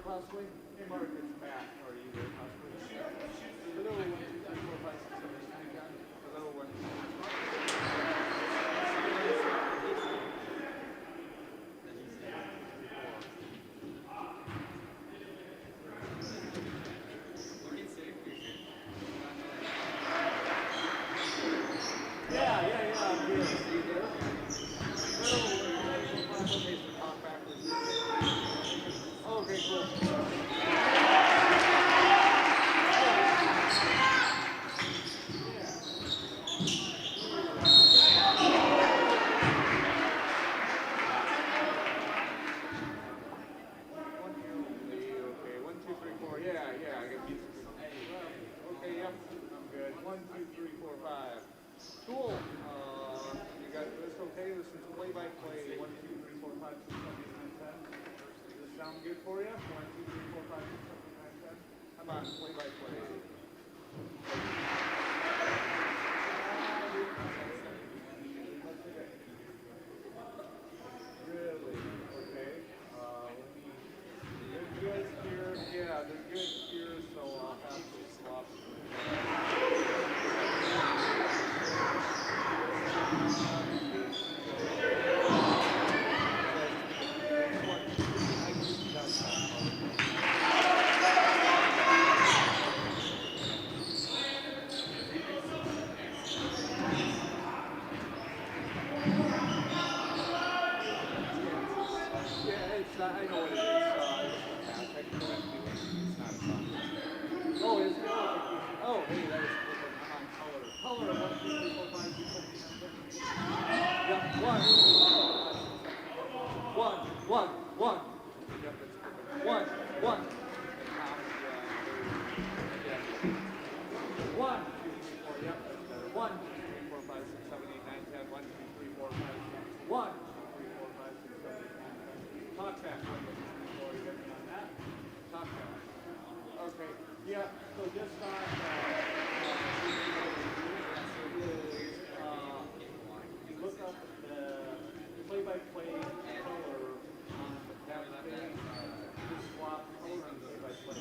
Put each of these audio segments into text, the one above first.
possibly? Hey, Mark, it's Matt. Are you there, possibly? Hello, 1, 2, 3, 4, 5, 6, 7, 8, 9, 10. Hello, 1, 2, 3. Yeah, I'm here. Are you there? Hello, 1, 2, 3, 4, 5, okay, so talk backwards. Okay, cool. Okay, yep, I'm good. 1, 2, 3, 4, 5. Cool. You got this okay? This is play-by-play. 1, 2, 3, 4, 5, 6, 7, 8, 9, 10. Does this sound good for you? 1, 2, 3, 4, 5, 6, 7, 8, 9, 10. How about play-by-play? Really? Okay. They're good here. Yeah, they're good here, so I'll have to swap. I know what it is. It's not a problem. Oh, is it? Oh, hey, that is on color. Color, 1, 2, 3, 4, 5, 6, 7, 8, 9, 10. Yep, 1. 1. Yep, that's perfect. 1. 1. 1, 2, 3, 4, yep, that's better. 1, 2, 3, 4, 5, 6, 7, 8, 9, 10. 1, 2, 3, 4, 5, 6. 1, 2, 3, 4, 5, 6, 7, 8, 9, 10. Talk back. You got me on that? Talk back. Okay, yeah, so just on, you look up the play-by-play color on that page, just swap color on play-by-play.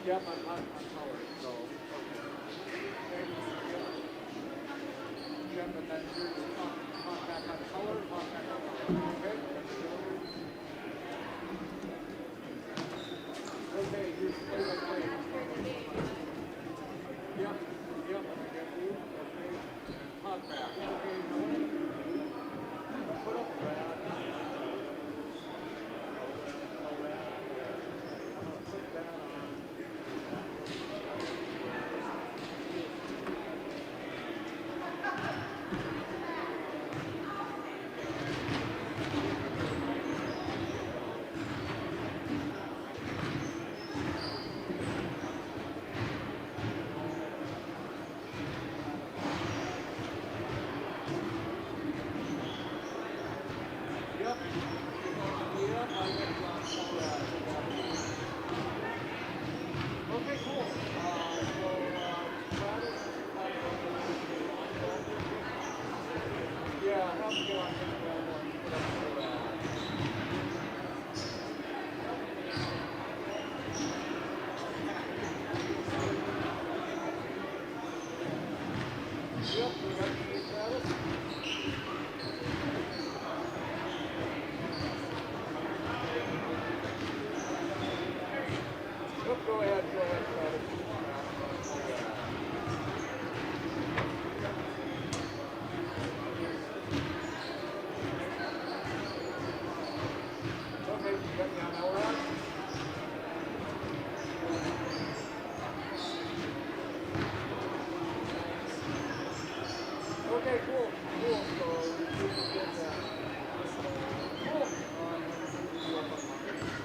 Yep, I'm color, so, okay. Yep, and then you're just talk back on color, okay? Okay, you're play-by-play. Yep, I get you, okay. Talk back, okay, put up that. Put that on. Okay, cool. Yeah, I'll have to get on Yep, we got the status. Yep, go ahead, Travis. Okay, cool. Cool. So we should get that. Cool. We'll work on Monday.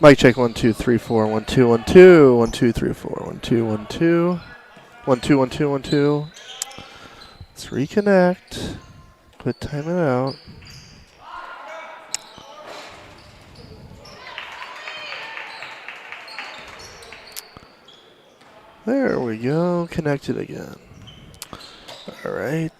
Mic check 1 2 3 4 1 2 1 2 1 2 3 4 1 2 1 2 1 2 1 2 1 2. Let's reconnect. Quit timing out. There we go. Connected again. All right.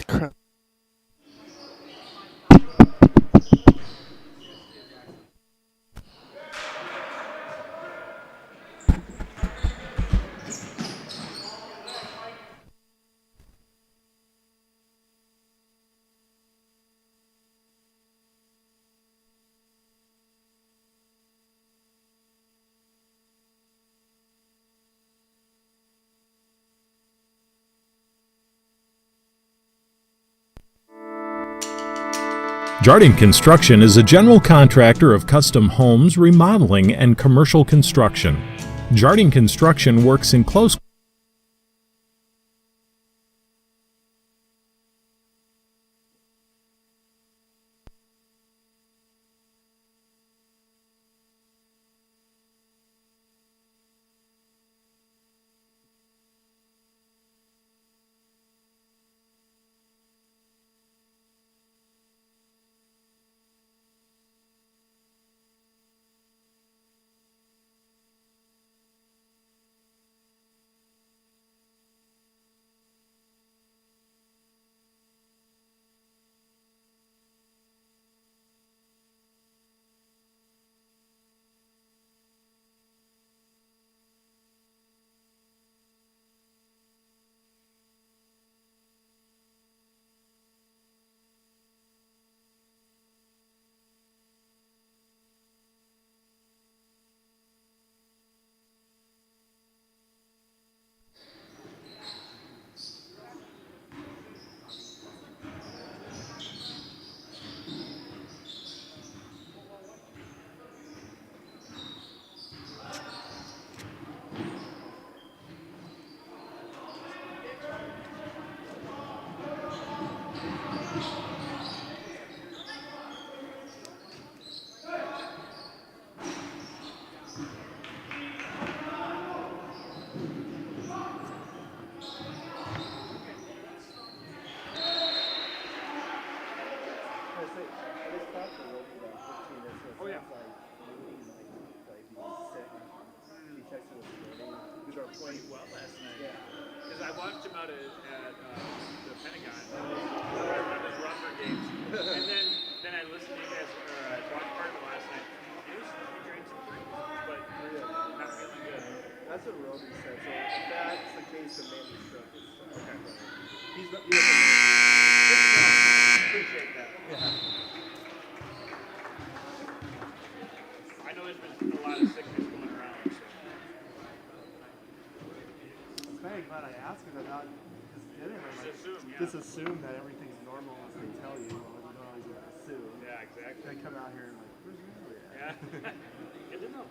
Jardine Construction is a general contractor of custom homes, remodeling, and commercial construction. Jardine Construction works in close Oh, yeah. Played well last night. Yeah. Because I watched him out at the Pentagon. One of his rougher games. And then I listened to you guys, or I watched part of it last night. He was drinking some drinks, but not feeling good. That's what Roby said. So if that's the case, then maybe stroke is Okay. He's Appreciate that. Yeah. I know there's been a lot of sickness going around. So. I'm very glad I asked because I'm not just assume that everything's normal as they tell you. Well, you don't always want to assume. Yeah, exactly. I come out here and like, where's Roby at? Yeah. Good to know.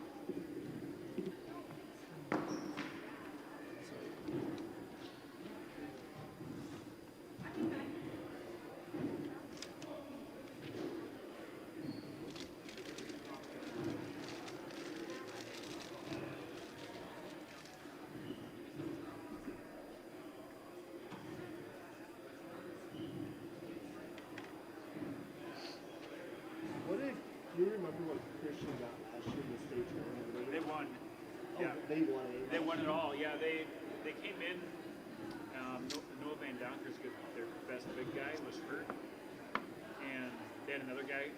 Yeah. They won it. They won it all. Yeah, they came in. Noah Van Donkers, their best big guy, was hurt, and they had another guy,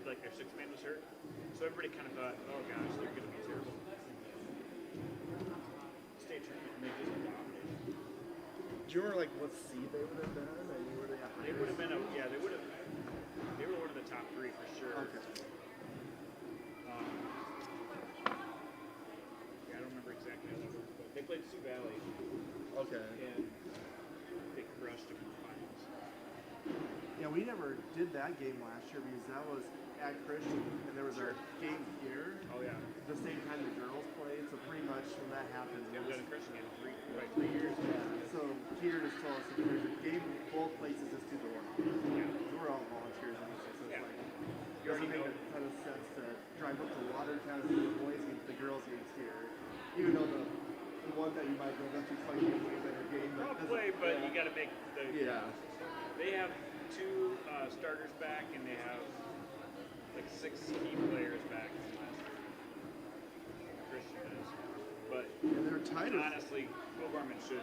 like their sixth man was hurt. So everybody kind of thought, oh gosh, they're going to be terrible. State tournament, and they just dominated. Do you remember like what seed they would have been? I mean, were they? They would have been they were one of the top three for sure. Okay. I don't remember exactly how that worked, but they played Sioux Valley. Okay. And they crushed them in the finals. Yeah, we never did that game last year because that was at Christian, and there was our game here. Oh yeah. The same time the girls played, so pretty much when that happened, They it haven't was, done a Christian game in like 3 years. yeah. So Peter just told us if there's a game both places, just do the one. Yeah. We're all volunteers anyway, so it's Yeah. like You doesn't already make know. a ton of sense to drive up to Watertown and do the boys games, the girls games here, even though the one that you might go up to fight is a better game. But I'll doesn't- play, but yeah. you got to make the. Yeah. They have 2 starters back, and they have like 6 key players back from last year. Christian is, but And they were tied with honestly, O'Gorman should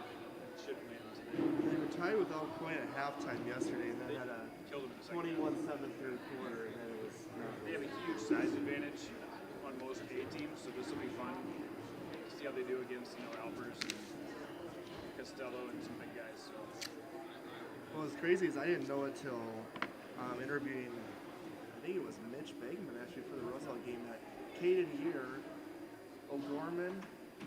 win today. They were tied with Elk Point at halftime yesterday, and then They had a killed them in the second half. 21-7 third quarter, and then it was. They have a huge size advantage on most A teams, so this will be fun to see how they do against Alpers and Costello and some big guys. So Well, what's crazy is I didn't know it till interviewing, I think it was Mitch Bagman actually for the Roosevelt game, that Caden Year, O'Gorman,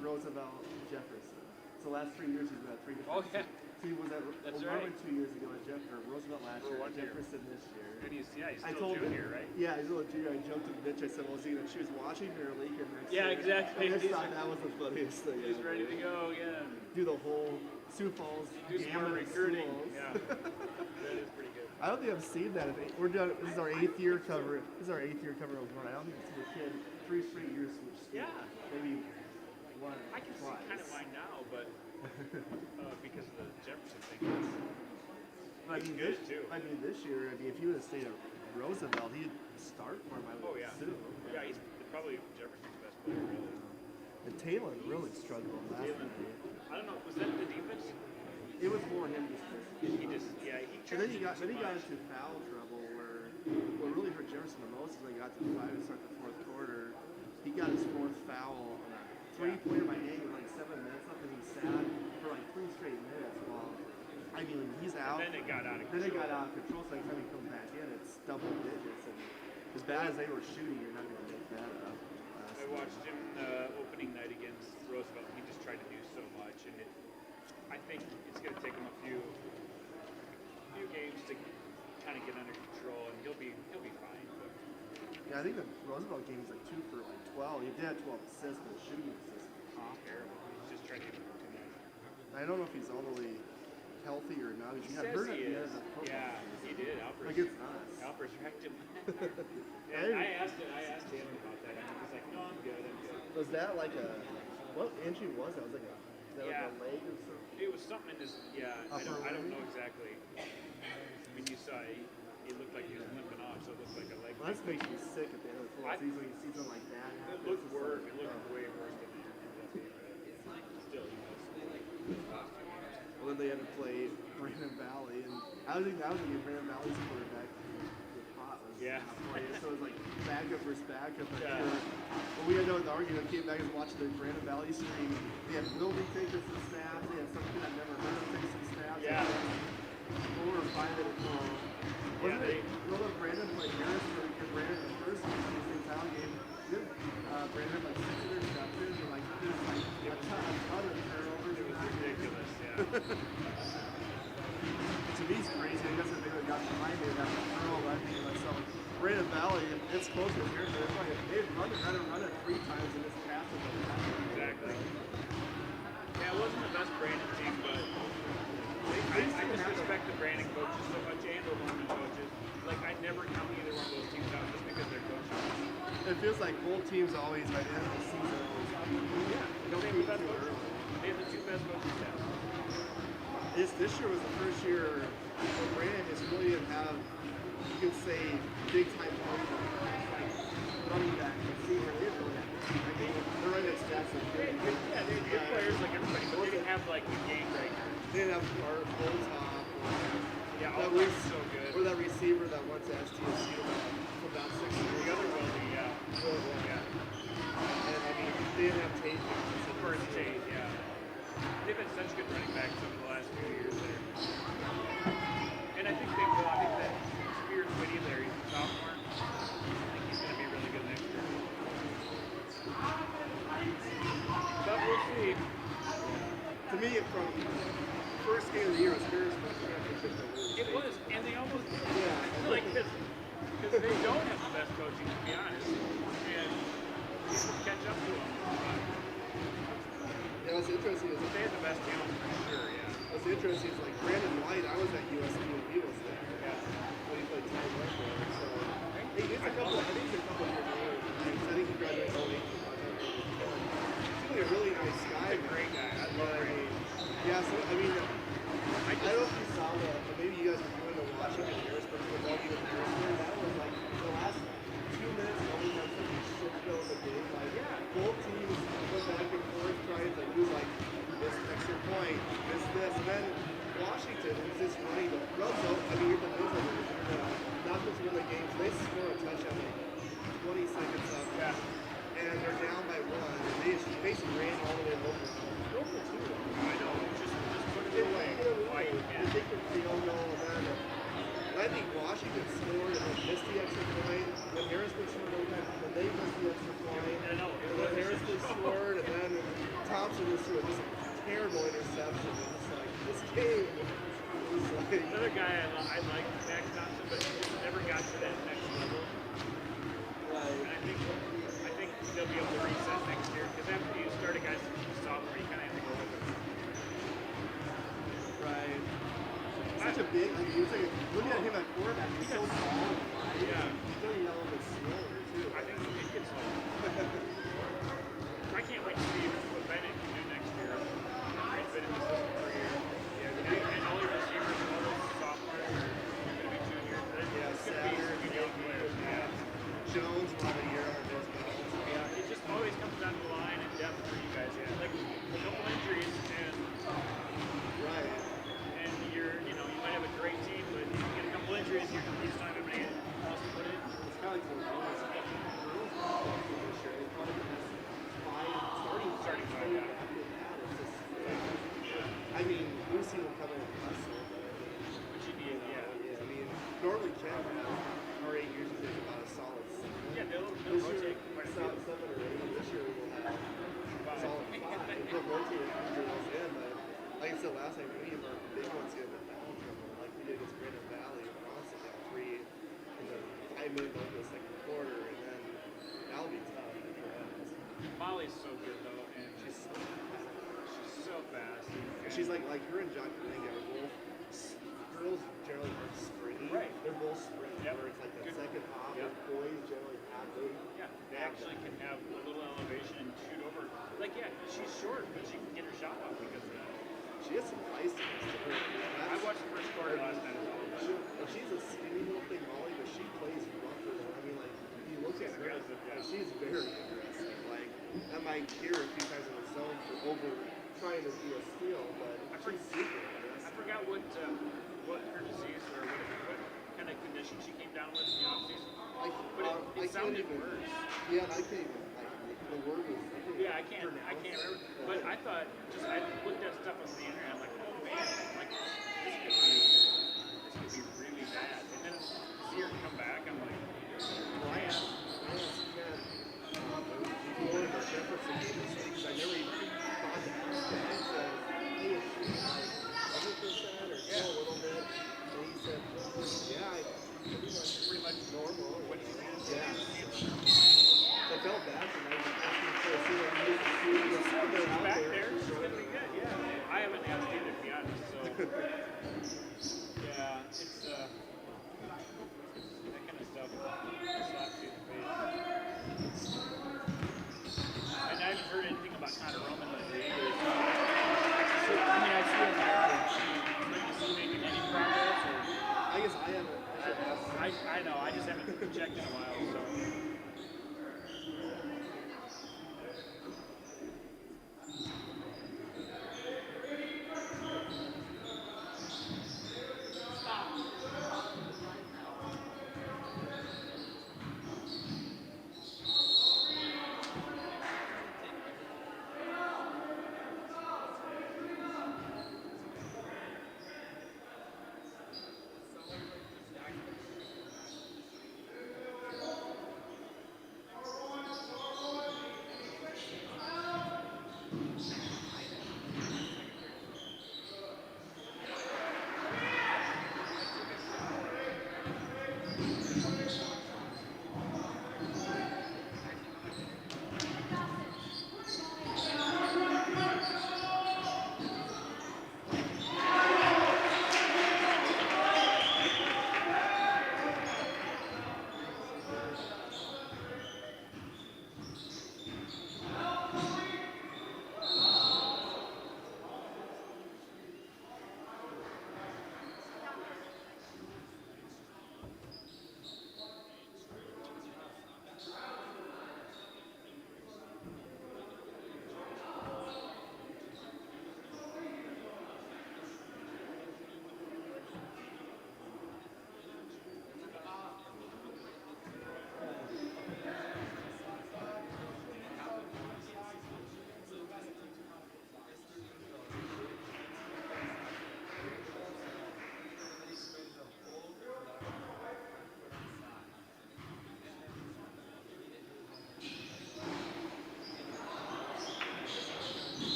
Roosevelt, Jefferson. So the last 3 years he's been at 3 different. Oh, yeah. So he was at That's O'Gorman right. 2 years ago at Roosevelt last For year, 1 year. Jefferson this year. and he's I still told him, junior, right? Yeah, he's a little junior. I joked with Mitch. I said, well, is he going to choose Washington or Lincoln next Yeah, year? exactly. And I He's- thought that was the funniest thing. He's ever. ready to go again. Do the whole Sioux Falls Do some more gamut of recruiting. schools. Yeah, that is pretty good. I don't think I've seen that. We're done. This is our 8th year cover. This is our 8th year cover of one. I don't think I've seen a kid 3 straight years switch schools. Yeah. Maybe one. I can see twice. kind of mine now, but because of the Jefferson thing. But I mean, good, this, too. I mean, this year, I mean, if he would have stayed at Roosevelt, he'd start for him. I would Oh yeah. assume. Yeah, he's probably Jefferson's best player, really. And Talon really struggled last Talon. night. I don't know. Was that the defense? It was more him just. He just he. And then he got into foul trouble where what really hurt Jefferson the most is when he got to 5 to start the 4th quarter. He got his 4th foul on a 3-pointer by Hague with like 7 minutes left, and he sat for like 3 straight minutes. While I mean, he's out. And then it got out of Then control. it got out of control. So every time he comes back in, it's double digits. And as bad as they were shooting, you're not going to make that up. I watched him opening night against Roosevelt. He just tried to do so much, and I think it's going to take him a few games to kind of get under control, and he'll be fine. But Yeah, I think the Roosevelt game was like 2 for like 12. He did have 12 assists, but shooting assists was terrible. He's just trying to get too much. I don't know if he's all the way healthy or not. He got Says hurt at he the end is. of the football Yeah, season. he did. Alpers. Like it's nuts. Alpers wrecked him. Hey. And I asked him about that, and he was like, "No, I'm good. I'm good." Was that like a what injury was that? Was like a is that Yeah. like a leg or something? It was something in his. Yeah, I don't know exactly. I mean, you saw he looked like he was limping off, so it looked like a leg. Well, that makes me sick at the end of the football season when you see something like that. It happen. looked It's just worse. like, It looked way worse than that. Still, he was. Well, then they had to play Brandon Valley, and I was thinking Brandon Valley's quarterback. The pot was Yeah. playing, so it was like backup versus backup. I'm Yeah. sure. Well, we had no argument. Came back and watched the Brandon Valley stream. They had Wilby taking some snaps. They had some kid I've never heard of take some snaps. Yeah. 4 or 5 at a time. Wasn't it? Brandon played Harrisburg and Brandon in the first state town game. Did Brandon like 6 interceptions and like there's like a ton of turnovers. It was ridiculous. Yeah. To me, it's crazy. I guess if they would have gotten behind me, they'd have to throw. I'm thinking to myself, Brandon Valley, it's close to here, but it's like they've had to run it 3 times in this pass. Exactly. Yeah, it wasn't the best Brandon team, but I just respect the Brandon coaches so much and the Norman coaches. Like, I never count either one of those teams out just because they're coaches. It feels like both teams always, by the end of the season, Yeah, don't they have peak the best too coaches. early. They have the 2 best coaches now. This year was the first year where Brandon just really didn't have, you could say, big time players like running back and receiver. They didn't really have. I mean, they're running at stats front part, full top. Yeah, That all was that's so good. Or that receiver that went to STSU from down 6 years. The other Willie, yeah. Yeah. And I mean, they didn't have Tate. First Tate, yeah. They've been such good running backs over the last few years there. And I think they will. I think that Spears Whitty there, he's a sophomore. I think he's going to be really good next year. But we'll see. To me, from first game of the year, Spears was It was, and they almost Yeah. like because they don't have the best coaching, to be honest, and people catch up to them. Yeah, what's interesting is But they had the best talent for sure. Yeah. what's interesting is like Brandon White. I was at USC when he was there. Yeah. When he played tight end there. So he's a couple. I think he's a couple years older. I think he graduated 08. He's really a really nice guy. He's a great guy. I love him. Yeah, so I mean, I don't know if you saw maybe you guys were doing the Washington Harrisburg football game in Harrisburg. That was like the last 2 minutes only had such a shit show of the game. Like, both teams went back and forth trying to use like this extra point, this, and then Washington was just running the run zone. I mean, you're the middle not just win the game. So they score a touchdown like 20 seconds up. Yeah. And they're down by 1. And they just basically ran all the way over. Over 2. I know. Just put it away. Why you They can't? take the field goal, and then I think Washington scored and then missed the extra point. Then Harrisburg scored overtime, and then they missed the extra point. I know. And then Harrisburg scored, and then Thompson just threw just a terrible interception. And it's like, this game was like... Another guy I like, Max Thompson, but he just never got to that next level. Right. And I think they'll be able to reset next year because after you start a guy since he's sophomore, you kind of have to go with him. Right. Such a big, like, he was like, looking at him at quarterback, he's so tall. Yeah. He's getting a little bit slower, too. I think he gets home. I can't wait to see what Bennett can do next year. He's been in the system for a year. Yeah, and all your receivers, all those sophomores are going to be juniors. It's going to be young players. Yeah. Jones will have a year under his belt. Yeah, it just always comes down to the line and depth for you guys. Yeah, like a couple injuries and Right. you might have a great team, but if you get a couple injuries, you're just not going to be able to put it. It's kind of like the girls. This year, they probably the best 5 starting Five, yeah. I mean, we've seen them come in and hustle. Which you need, yeah. I mean, normally Ken has our 8 years is about a solid 7. Yeah, they'll This year, rotate quite a solid bit. 7 or 8. This year we'll have solid 5. They'll rotate a few girls in, but like I said last time, we have our big ones getting the foul trouble. Like we did against Granite Valley, and Bronson got 3 in the 5-minute of the second quarter, and then that'll be tough for us. Molly's so good though, and She's she's so fast. She's like her and John Kalinga are both girls generally are springy. Right. They're both springy. Yep. Where it's like the Good. second hop. Yep. And boys generally have they. Yeah, they actually can have a little elevation and shoot over. Like, yeah, she's short, but she can get her shot off because of that. She has some feistiness to her. I watched the first quarter last night as well. She's a skinny little thing, Molly, but she plays rougher. I mean, like you look at her, aggressive, yeah. and she's very aggressive. Like I might hear a few times in the zone for over trying to do a steal, but she's super aggressive. I forgot what her disease or what kind of condition she came down with in the offseason. But it sounded worse. Yeah, I can't even. The word was. Yeah, I can't remember. But I thought, I looked at stuff on the internet. I'm like, oh man, like this could be really bad. And then see her come back. I'm like, Well, I asked Ken before the Jefferson game this week, 'cause I never even thought to ask him. I said, hey, is she like 100% or still a little bit? And he said, yeah, pretty much normal. What do you think? Yeah. So I felt bad for him. I was asking for a few of you to see she's out back there. there. She's gonna be good. Yeah, I haven't asked either, to be honest. So yeah, it's that kind of stuff slaps you in the face. And I haven't heard anything about Connor Roman lately either. So, I mean, I see him there. Is he making any progress? Or, I guess I haven't. I should ask. I know. I just haven't checked in a while. So.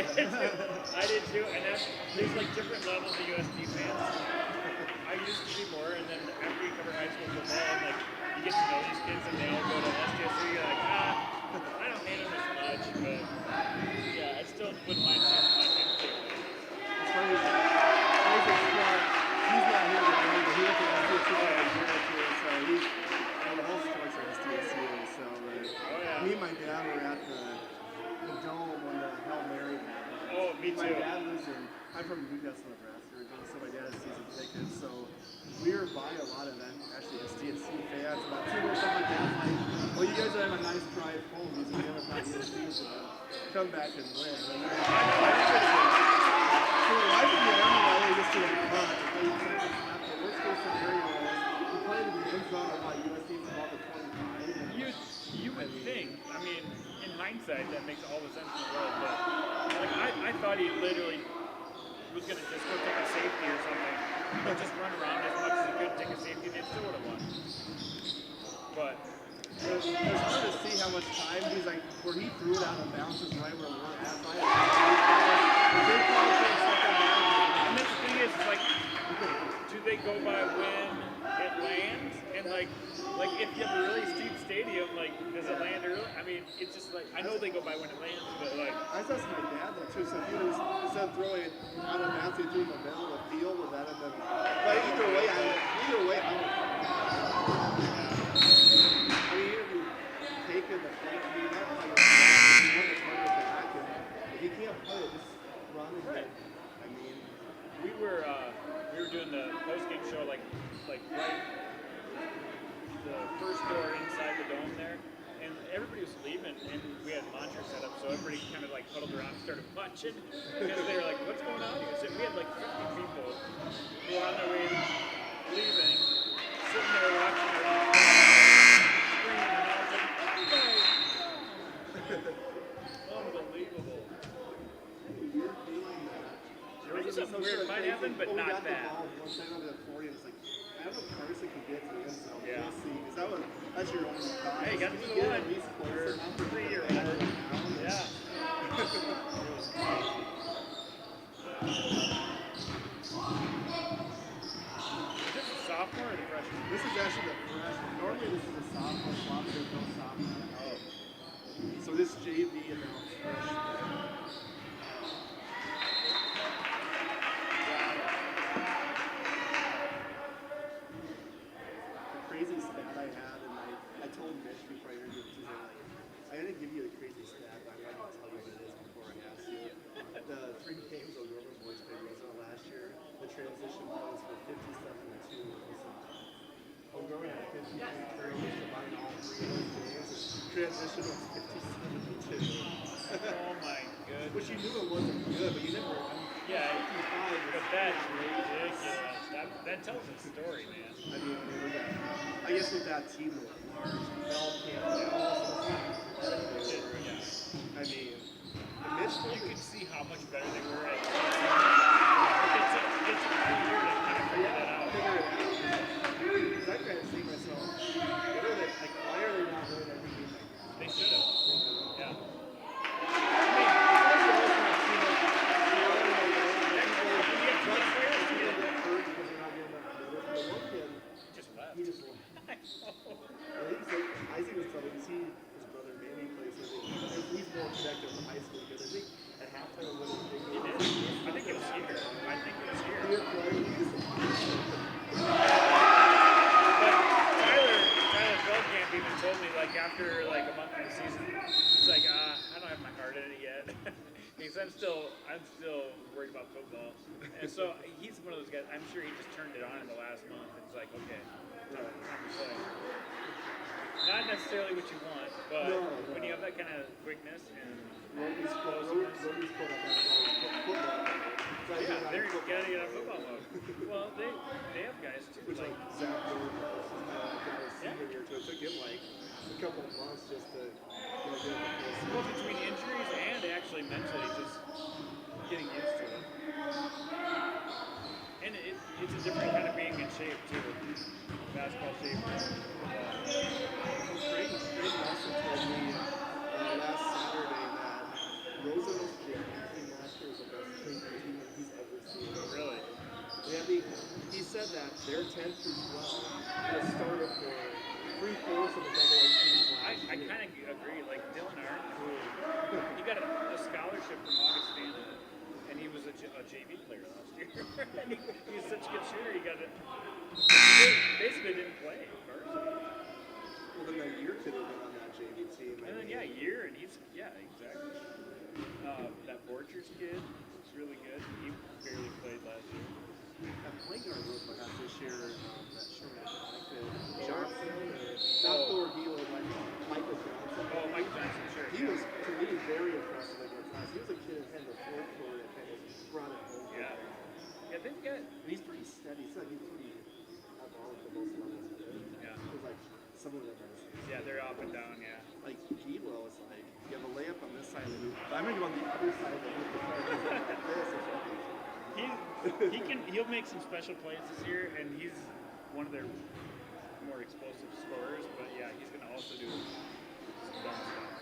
I did too, and then there's like different levels of USD fans. I used to be more, and then after you cover high school football, and like you get to know these kids, and they all go to SDSU, you're like, I don't hate them as much, but yeah, I still wouldn't mind seeing my name too. It's funny, Isaac's smart. He's not here today, but he went to SDSU last year too, so he's, the whole choice are SDSU, so me and my dad were at the Dome when the Hail Mary happened. Oh, me My too. dad lives in, I'm from Newcastle, Nebraska, so my dad has season tickets, so we were by a lot of them, actually SDSU fans, but people stuff like that, like, well, you guys have a nice drive home, these are the not USD, so come back and win. And so why did you ever always just do a punt? The worst case scenario is you play to the end zone of like USD is about the 25. You would think, I mean, in hindsight, that makes all the sense in the world, but like I thought he literally was going to just go take a safety or something, but just run around as much as he could, take a safety, and they still would have won. But it was hard to see how much time he's like, where he threw it out of bounds is right where we're at. And that's the thing is, like, do they go by when it lands? And like if you have a really steep stadium, like, does it land early? I mean, it's just like, I know they go by when it lands, but like. I was asking my dad that too, so if he was, instead of throwing it out of bounds, he threw it in the middle of the field with that, and then, but either way, I don't. I mean, either you take in the play, I mean, not like if you want to turn it back, and if you can't play it, just run and Right. I mean, We were doing the post-game show like right the first door inside the dome there, and everybody was leaving, and we had monitors set up, so everybody kind of like huddled around and started watching because they were like, "What's going on here?" So we had like 50 people who were on their way leaving, sitting there watching it all, screaming, and I was like, "Oh my, unbelievable!" Maybe something weird might happen, but not that. One time over the 40, it's like, I don't know if Carson can get to the end zone. Yeah. We'll see, because that's your only thought. Hey, got to the one. We're 3 or 4. Yeah. Is this a sophomore or the freshman? This is actually the freshman. Normally this is a sophomore swap, there's no sophomore. Oh. So this JV and now freshman. Crazy stat I had, and I told Mitch before I interviewed him, I didn't give you the crazy stat, but I'm going to tell you what it is before I ask you. The 3 games O'Gorman boys played Roosevelt last year, the transition points were 57-2 O'Gorman had 53 turnovers combined all 3 of those games, and transition was 57-2. Oh my goodness. Which you knew it wasn't good, but you never. Yeah, 55 but that's ridiculous. That tells a story, man. I mean, I guess with that team that was large, Bell Campbell, I mean, You could see how much better they were at. It took 3 years to kind of figure that out. Because I kind of see myself, why are they not really that good? They should have. Yeah. Just left. He just left. Isaac was telling me, his brother Manny plays with him. He's more connected with high school because I think at halftime when He did. I think it was here. Tyler Feldkamp even told me, like, after like a month of the season, he's like, I don't have my heart in it yet. Because I'm still worried about football. And so he's one of those guys. I'm sure he just turned it on in the last month. It's like, okay, time to play. Not necessarily what you want, but when you have that kind of quickness and explosiveness. Yeah, they're getting it on football mode. Well, they have guys too. Which like Zach Gordon got his senior year, so it took him like a couple of months just to get the Well, between injuries and actually mentally just getting used to it. And it's a different kind of being in shape too. Basketball shape. Creighton also told me last Saturday that Roseville's game came last said that their 10 through 12 has started for 3/4 of the double A teams last I year. kind of agree. Like Dylan Arndt, he got a scholarship from Augustana, and he was a JV player last year. And he was such a good shooter. He got it. He basically didn't play varsity. Well, then that year could have been on that JV team. And then a year, and he's exactly. That Borchers kid is really good. He barely played last year. That point guard was perhaps this year, that Sherman Johnson, not Thor Gila, like Michael Johnson. Oh, Mike Johnson, sure. He was, to me, very impressive against us. He was a kid in the fourth quarter that kind of brought it home. Yeah. Yeah, they've got. And he's pretty steady. He's pretty athletic at most levels. Yeah. Because, like, some of them are. Yeah, they're up and down, yeah. Like, Gilo is like, you have a layup on this side of the hoop. I'm going to go on the other side of the hoop. Like this or something. He'll make some special plays this year, and he's one of their more explosive scorers. But yeah, he's going to also do some dumb stuff.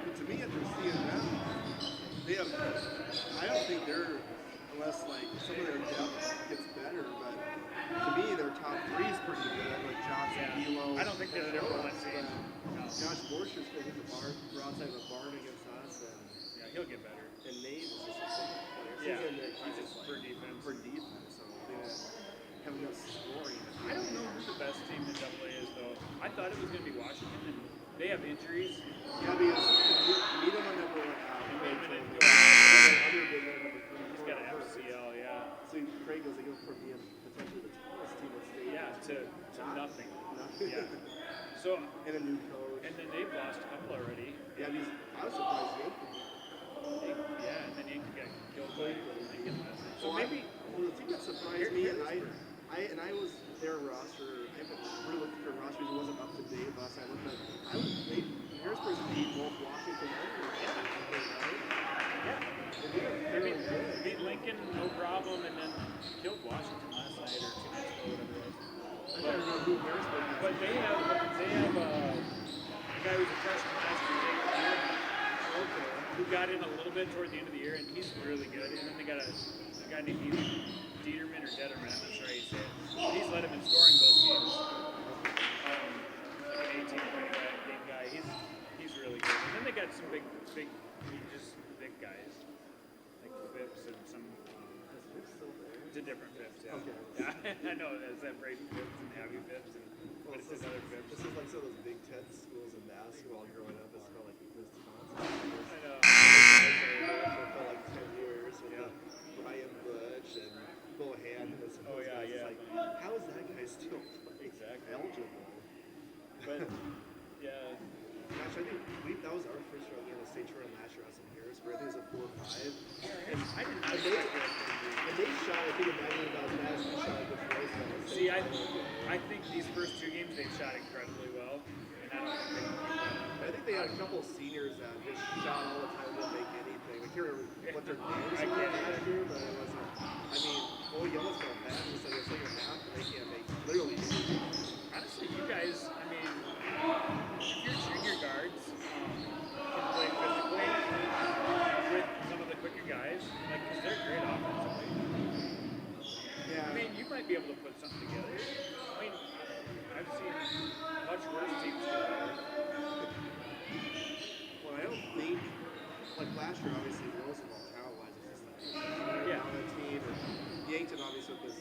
But to me, after seeing them, they have. I don't think they're, unless like some of their depth gets better. But to me, their top three is pretty good. Like Johnson, Gilo. I don't think they're their one seed. No. Josh Borchers could hit the bar, outside of the barn against us, and Yeah, he'll get better. Nate is just a simple player. Yeah, He's in there he's kind just of for like, defense. for defense, so they don't have enough scoring. I don't know who the best team in AA is, though. I thought it was going to be Washington, and they have injuries. Yeah, because Needham on number one out. And Bateman and Other big one, number 3. He's got an MCL, yeah. So Craig goes, they go from being potentially the tallest team in state. Yeah, to nothing. Nothing. Yeah. So, And a new coach. and then they've lost a couple already. Yeah, because I was surprised Yankee. Yeah, and then Yankee got killed by Lincoln last night. So Well, maybe, well, the team that surprised me, and I was their roster. I haven't really looked at their roster because it wasn't up to date. But I looked at, Harrisburg's beat both Washington and yeah. They're good. Beat Lincoln, no problem, and then killed Washington last night or 2 nights ago, whatever it was. I don't know who Harrisburg has. But they have a guy who's a freshman last year, who got in a little bit toward the end of the year, and he's really good. And then they got a guy named Dieterman or Detterman, I'm not sure how you say it. But he's led him in scoring both games. Like an 18-point game guy. He's really good. And then they got some big guys. Like Phipps and some. It's a different Phipps, yeah. Okay. Yeah, I know. It's that Brady Phipps and Abby Phipps, but it's another Phipps. This is like some of those Big Ten schools in basketball growing up. It's felt like Wisconsin. I know. For like 10 years with Brian Butch and Bohannon. Oh, yeah, yeah. Like, how is that guy still Exactly. eligible? But yeah, Gosh, I think that was our first round in the state tournament last year. I was in Harrisburg. I think it was a 4-5. And they shot, I think, imagine about that as we shot like the first one. see, I think these first 2 games they've shot incredibly well, and I think they had a couple seniors that just shot all the time, didn't make anything. I can't remember what their names I were can't last year, but it wasn't. I mean, Yella's got bad. It's like a second half, and they can't make literally anything. honestly, you guys, I mean, if your junior guards can play physically with some of the quicker guys, like, because they're great offensively. Yeah. I mean, you might be able to put something together. I mean, I've seen much worse teams do that. Well, I don't think, like last year, obviously, Roosevelt talent-wise is just like Yeah. on the team. And Yankton, obviously, was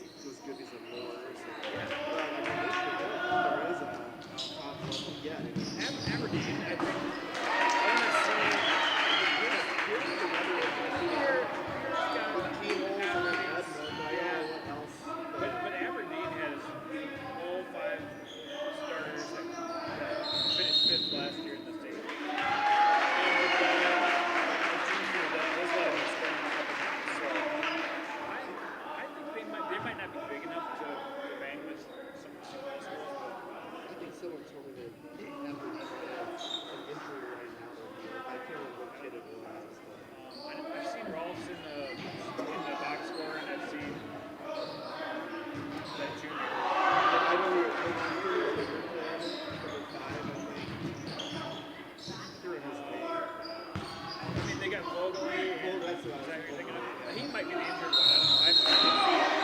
good because of Morris. Yeah. But, I mean, this year, there is a top level yet. Aberdeen, I think, I want to see Here's the weather here. with Keyholes and then Edmond. I don't know what else. But Aberdeen has all 5 starters that finished 5th last year in the state. And with a junior that was let him expand a couple times. So I think they might not be big enough to bang with some of the schools. I think someone told me that Aberdeen might have an injury right now. I can't remember what kid it was. I've seen Rolfs in the box score, and I've seen that junior. I know you're number 5, I think. Here in his name. I mean, they got Vogel. Well, that's what I was Is that who you're thinking of? thinking. He might be the injured one. I don't know.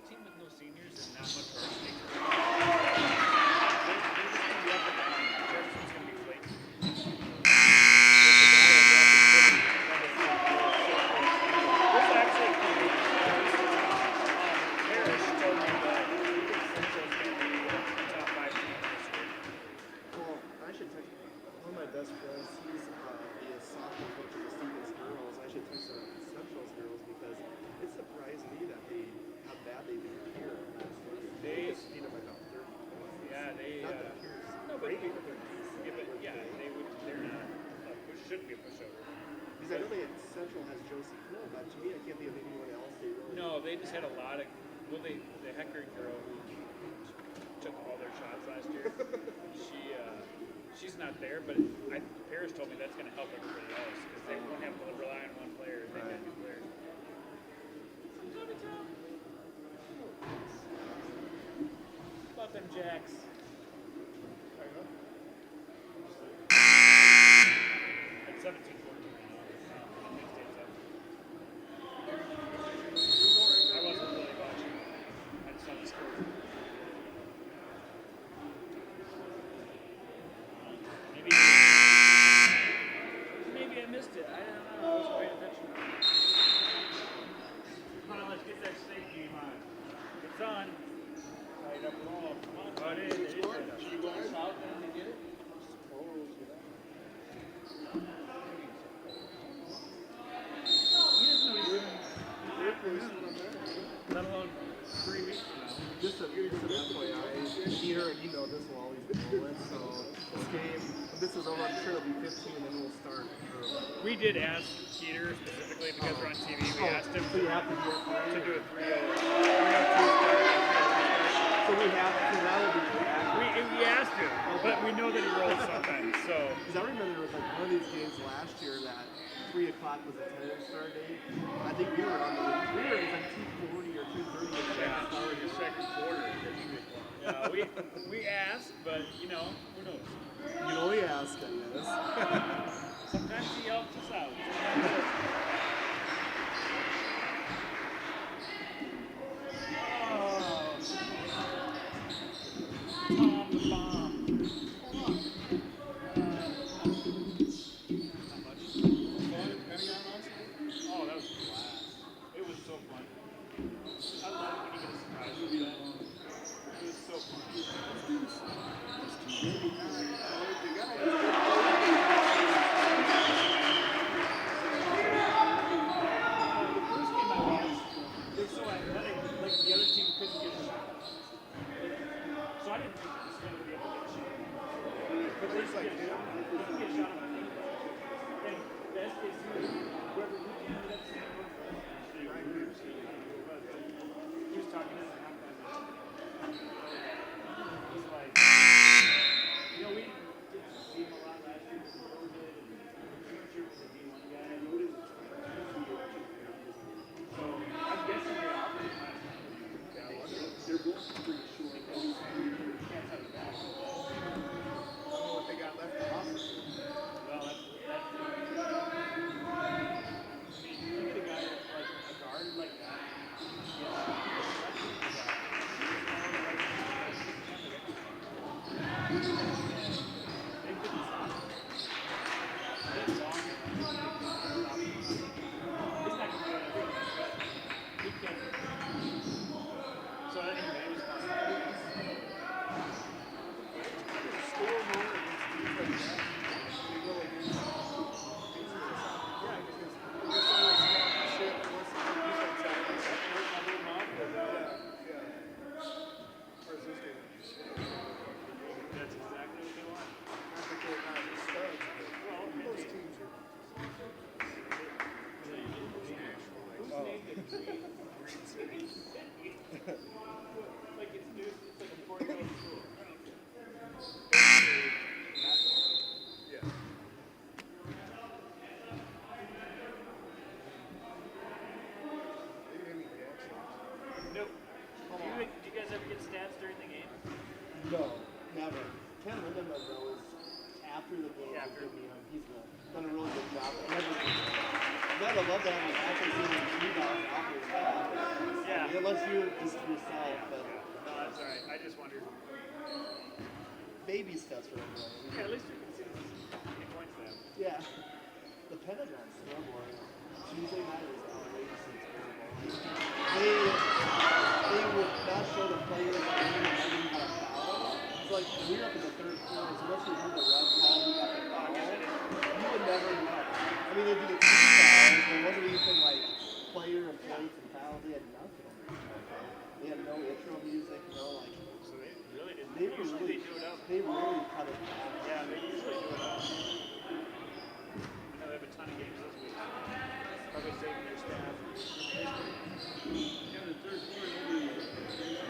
team with no seniors and not much varsity experience. They're just going to be up and down. Jefferson's going to be flaky. This actually Parrish told me that he thinks Central's going to be the top 5 team this year. Well, I should text one of my best friends. He's the softball coach of the Stevens girls. I should text the Central's girls because it surprised me that how bad they did here. They just beat them by about 30 points. Yeah, they. Not that Pierce. No, but Great for their decent. yeah, but yeah, they would. They're not. Shouldn't be a pushover. Because I know Central has Josie Hill, but to me, I can't think of anyone else they really. No, they just had a lot of. Well, the Heckard girl who took all their shots last year. She's not there, but Paris told me that's going to help everybody else because they won't have to rely on one player. They got 2 players. About them Jacks. At 17-14 right now. I wasn't really watching. I just saw the score. Maybe I missed it. I don't know. I wasn't paying attention. Come on, let's get that state game on. It's on. Tied up and all. Come on. Oh, it is. It is. Should you go south then to get it? He doesn't know he's doing let alone 3 weeks from now. Just an FYI, Peter, and you know this will always be rolling, so this game, when this is over, I'm sure it'll be 15 and then we'll start early. We did ask Peter specifically because we're on TV. We asked him So you have to do to do it a 3-0 start. So we have to, that will be accurate. We asked him, but we know that he rolls sometimes. So Because I remember there was like one of these games last year that 3 o'clock was a tentative start date. I think we were on the, it was like 2:40 or 2:30 when the yeah, start your second quarter. Yeah, we asked, but you know, who knows? You can only ask, I guess. Sometimes he helps us out. Tom the bomb. Oh, that was a blast. It was so fun. I love it when you get a surprise like that. It was so fun. The first game I watched, they're so athletic, like the other team couldn't get a shot. So I didn't think this was going to be able to get a shot. But they just get a shot. They can get a shot on my team. And the SKC, whoever we ended up seeing, he was talking to us at halftime. He's like, you know, we didn't see him a lot last year before COVID, and I'm sure it was a D1 guy. So I'm guessing they offered him last time. They're both pretty short. Can't have it back. I don't know what they got left to offer. Well, that's I mean, you get a guy like a guard like that. So anyway, it was fun. Score more against teams like that. They go against That's exactly what they want. Like it's new, it's like a 4-year-old school. Nope. Do you guys ever get stats during the game? No, never. Ken Lindenberg though is after the game. After. He's done a really good job. I'd love to have him actually see him rebound after his foul. Yeah. Unless you're just yourself, but No, that's all right. I just wondered. baby steps for everyone. Yeah, at least we can see any points they have. Yeah. The Pentagon's struggling. Tuesday night was outrageously terrible. They would not show the players that they didn't got a foul. It's like we were up in the third quarter, so unless you heard the ref call who got the foul, you would never know. I mean, they'd do the team fouls, there wasn't anything like player and plates and fouls. They had nothing. They had no intro music, no like. So they really didn't. They Usually they do it up. They really cut it back. Yeah, they usually do it up. I know they have a ton of games this week. Probably saving their staff. In the third quarter,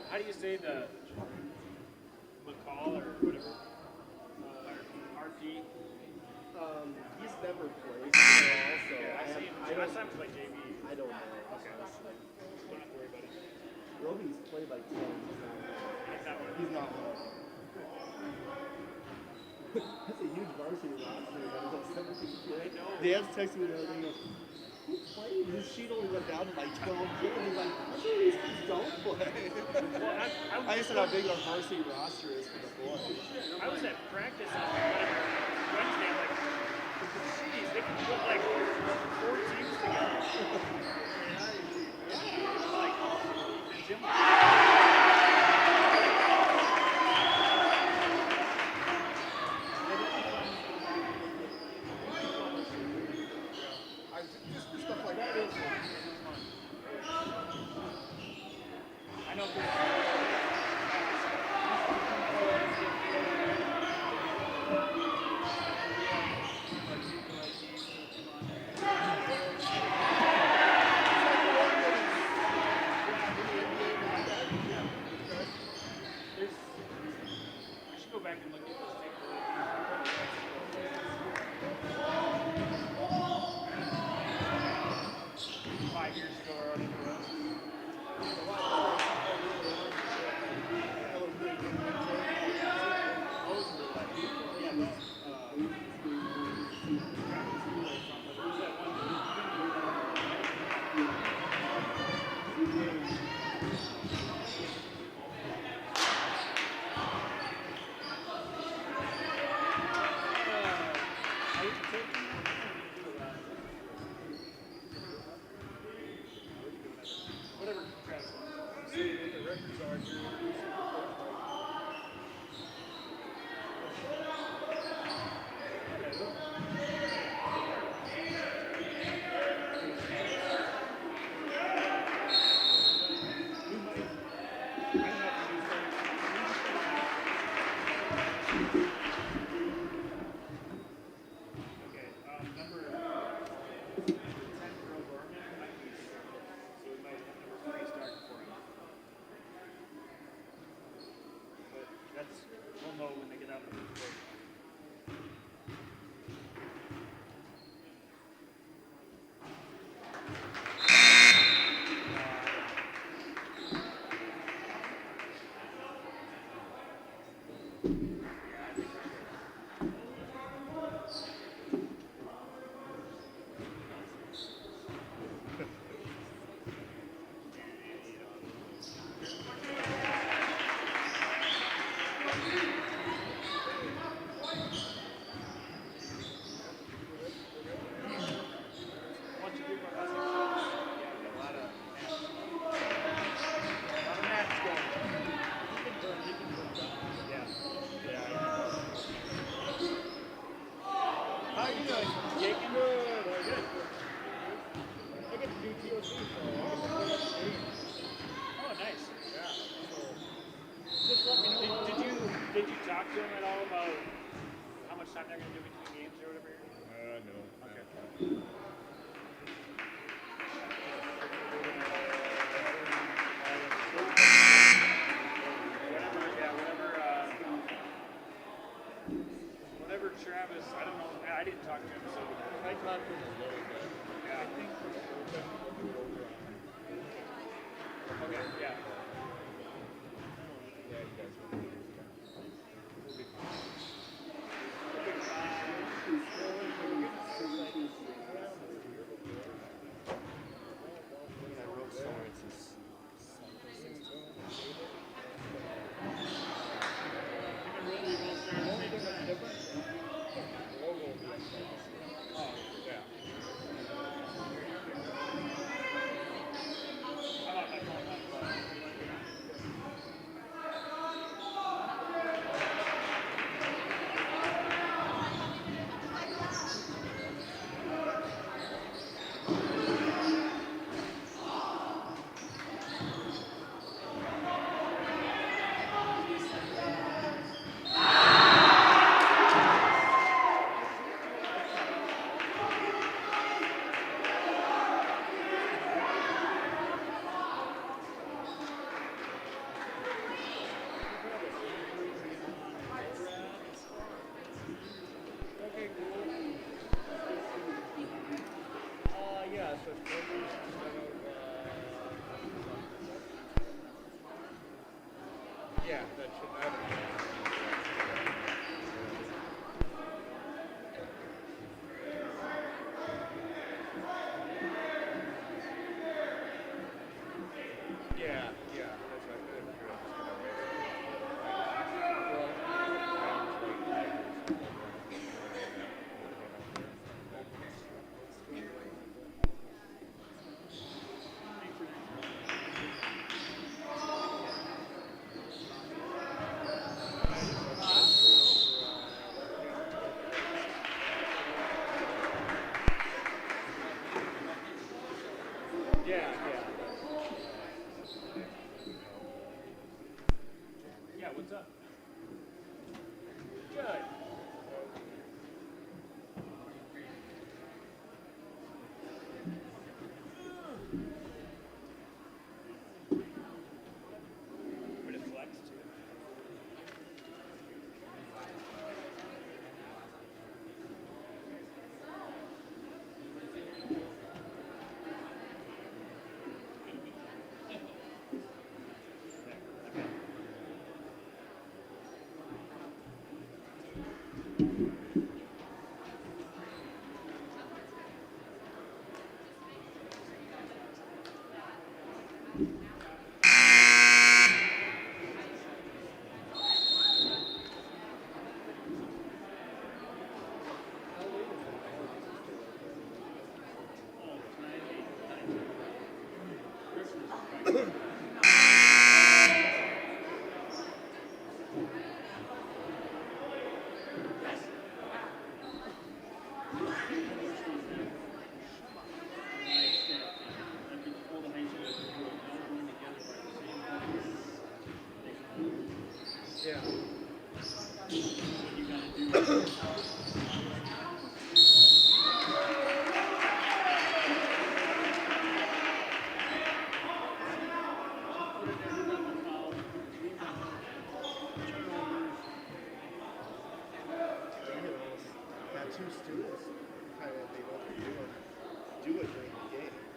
How do you say the McCall or whatever? RP? He's never played at all, so I saw him play JV. I don't know. Okay. Don't have to worry about it. Roby's played like 10. He's not one. That's a huge varsity roster. I know. Dan's texted me the other day. He goes, who played? His sheet only went down to like 12 kids. He's like, I'm sure these kids don't play. Well, I just said how big our varsity roster is for the boys. I was at practice on Wednesday. I'm like, geez, they can put like 4 teams together. Yeah, it's like the gym. just stuff like that is fun. I know. I should go back and look at this tape. 5 years ago or whatever. Whatever Travis wants. See what the records are here. Okay, number 10 Pearl Gorman might be, so we might have number 3 start. they're gonna do between games or whatever? No. Okay. Whatever Travis, I don't know, I didn't talk to him, so I talked to him a little bit. yeah. I think we'll do it over on. Okay, yeah. Yeah, you guys will be fine. We'll be fine. I wrote somewhere it says Okay, cool. Yeah, so it's instead of, yeah, that should matter. Yeah, that's what I figured. Yeah, what's up? Good. Would it flex too? Yeah. got two students kind of they know what they're doing. Do it during the games.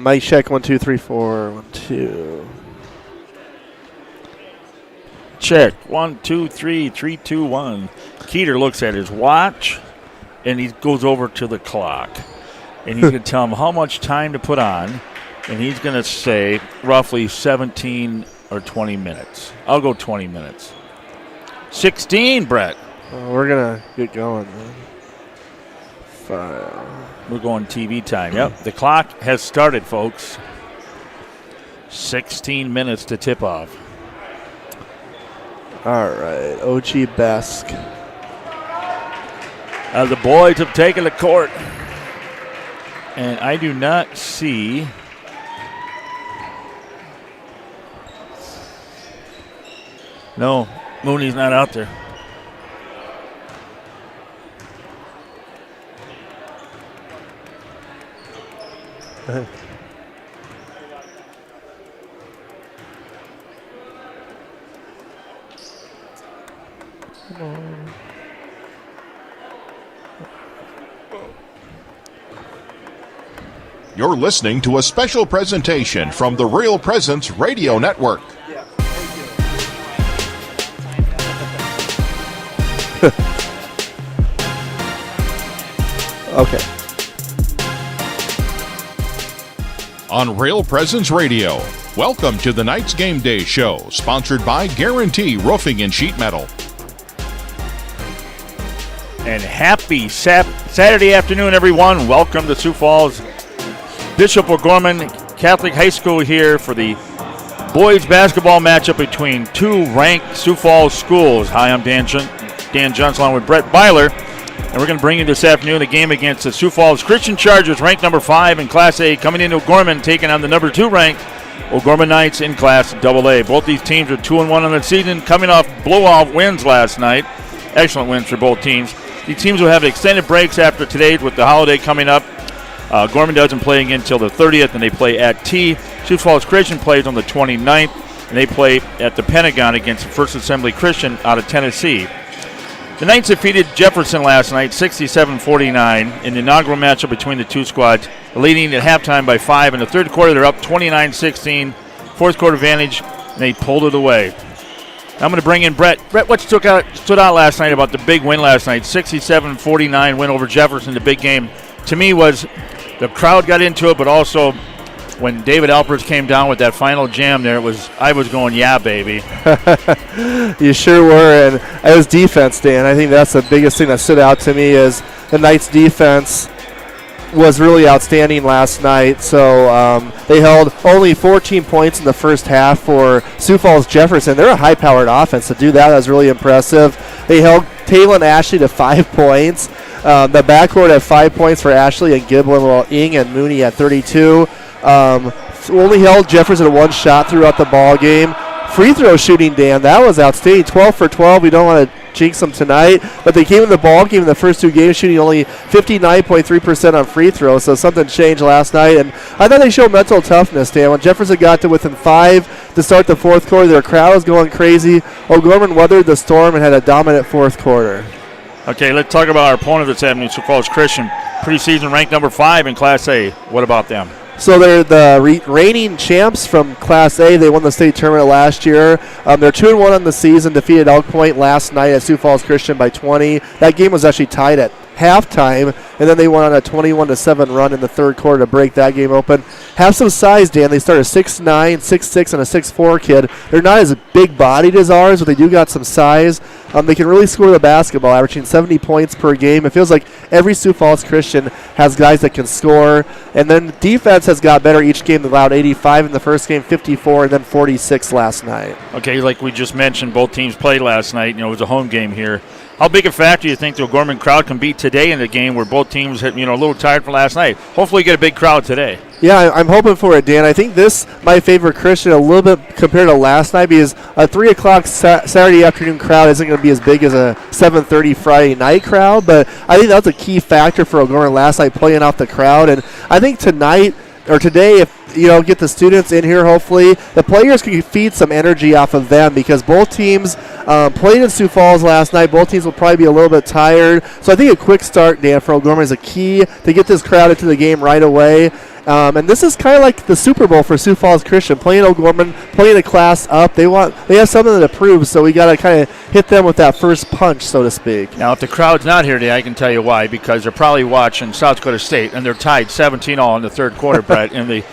Mic check 1 2 3 4 1 2. Check 1 2 3 3 2 1. Keeter looks at his watch and he goes over to the clock and he's going to tell him how much time to put on, and he's going to say roughly 17 or 20 minutes. I'll go 20 minutes. 16, Brett. We're gonna get going, man. 5. We're going TV time. Yep, the clock has started, folks. 16 minutes to tip off. All right, OG Besk. The boys have taken the court, and I do not see. No, Mooney's not out there. You're listening to a special presentation from the Real Presence Radio Network. Okay. On Real Presence Radio, welcome to the Night's Game Day Show, sponsored by Guarantee Roofing and Sheet Metal. And happy Saturday afternoon, everyone. Welcome to Sioux Falls Bishop O'Gorman Catholic High School here for the boys basketball matchup between two ranked Sioux Falls schools. Hi, I'm Dan Johnson along with Brett Byler. And we're going to bring you this afternoon a game against the Sioux Falls Christian Chargers, ranked number 5 in Class A, coming into O'Gorman, taking on the number 2 ranked O'Gorman Knights in Class AA. Both these teams are 2-1 on the season, coming off blowout wins last night. Excellent wins for both teams. These teams will have extended breaks after today with the holiday coming up. Gorman doesn't play again until the 30th, and they play at T. Sioux Falls Christian plays on the 29th, and they play at the Pentagon against First Assembly Christian out of Tennessee. The Knights defeated Jefferson last night, 67-49, in the inaugural matchup between the two squads, leading at halftime by 5. In the third quarter, they're up 29-16. Fourth quarter advantage, and they pulled it away. I'm going to bring in Brett. Brett, what stood out last night about the big win last night, 67-49 win over Jefferson, the big game, to me was the crowd got into it, but also when David Alpers came down with that final jam there, I was going, yeah, baby. You sure were, and it was defense, Dan. I think that's the biggest thing that stood out to me is the Knights' defense was really outstanding last night. So they held only 14 points in the first half for Sioux Falls Jefferson. They're a high-powered offense. To do that was really impressive. They held Taylor and Ashley to 5 points. The backcourt had 5 points for Ashley and Giblin, while Ing and Mooney at 32. Only held Jefferson 1 shot throughout the ball game. Free throw shooting, Dan, that was outstanding. 12 for 12. We don't want to jinx them tonight, but they came in the ball game in the first 2 games shooting only 59.3% on free throws, so something changed last night. And I thought they showed mental toughness, Dan. When Jefferson got to within 5 to start the fourth quarter, their crowd was going crazy. O'Gorman weathered the storm and had a dominant fourth quarter. Okay, let's talk about our opponent this afternoon, Sioux Falls Christian. Preseason ranked number 5 in Class A. What about them? So they're the reigning champs from Class A. They won the state tournament last year. They're 2-1 on the season, defeated Elk Point last night at Sioux Falls Christian by 20. That game was actually tied at halftime, and then they went on a 21-7 run in the third quarter to break that game open. Have some size, Dan. They start a 6'9", 6'6", and a 6'4" kid. They're not as big-bodied as ours, but they do got some size. They can really score the basketball, averaging 70 points per game. It feels like every Sioux Falls Christian has guys that can score. And then defense has got better each game. They allowed 85 in the first game, 54, and then 46 last night. Okay, like we just mentioned, both teams played last night. It was a home game here. How big a factor do you think the O'Gorman crowd can be today in the game where both teams had, a little tired from last night? Hopefully get a big crowd today. Yeah, I'm hoping for it, Dan. I think this my favorite Christian a little bit compared to last night because a 3 o'clock Saturday afternoon crowd isn't going to be as big as a 7:30 Friday night crowd, but I think that's a key factor for O'Gorman last night, playing off the crowd. And I think tonight or today, if get the students in here, hopefully the players can feed some energy off of them because both teams played in Sioux Falls last night. Both teams will probably be a little bit tired. So I think a quick start, Dan, for O'Gorman is a key to get this crowd into the game right away. And this is kind of like the Super Bowl for Sioux Falls Christian, playing O'Gorman, playing a class up. They have something to prove, so we got to kind of hit them with that first punch, so to speak. Now, if the crowd's not here today, I can tell you why, because they're probably watching South Dakota State, and they're tied 17-all in the third quarter, Brett, in the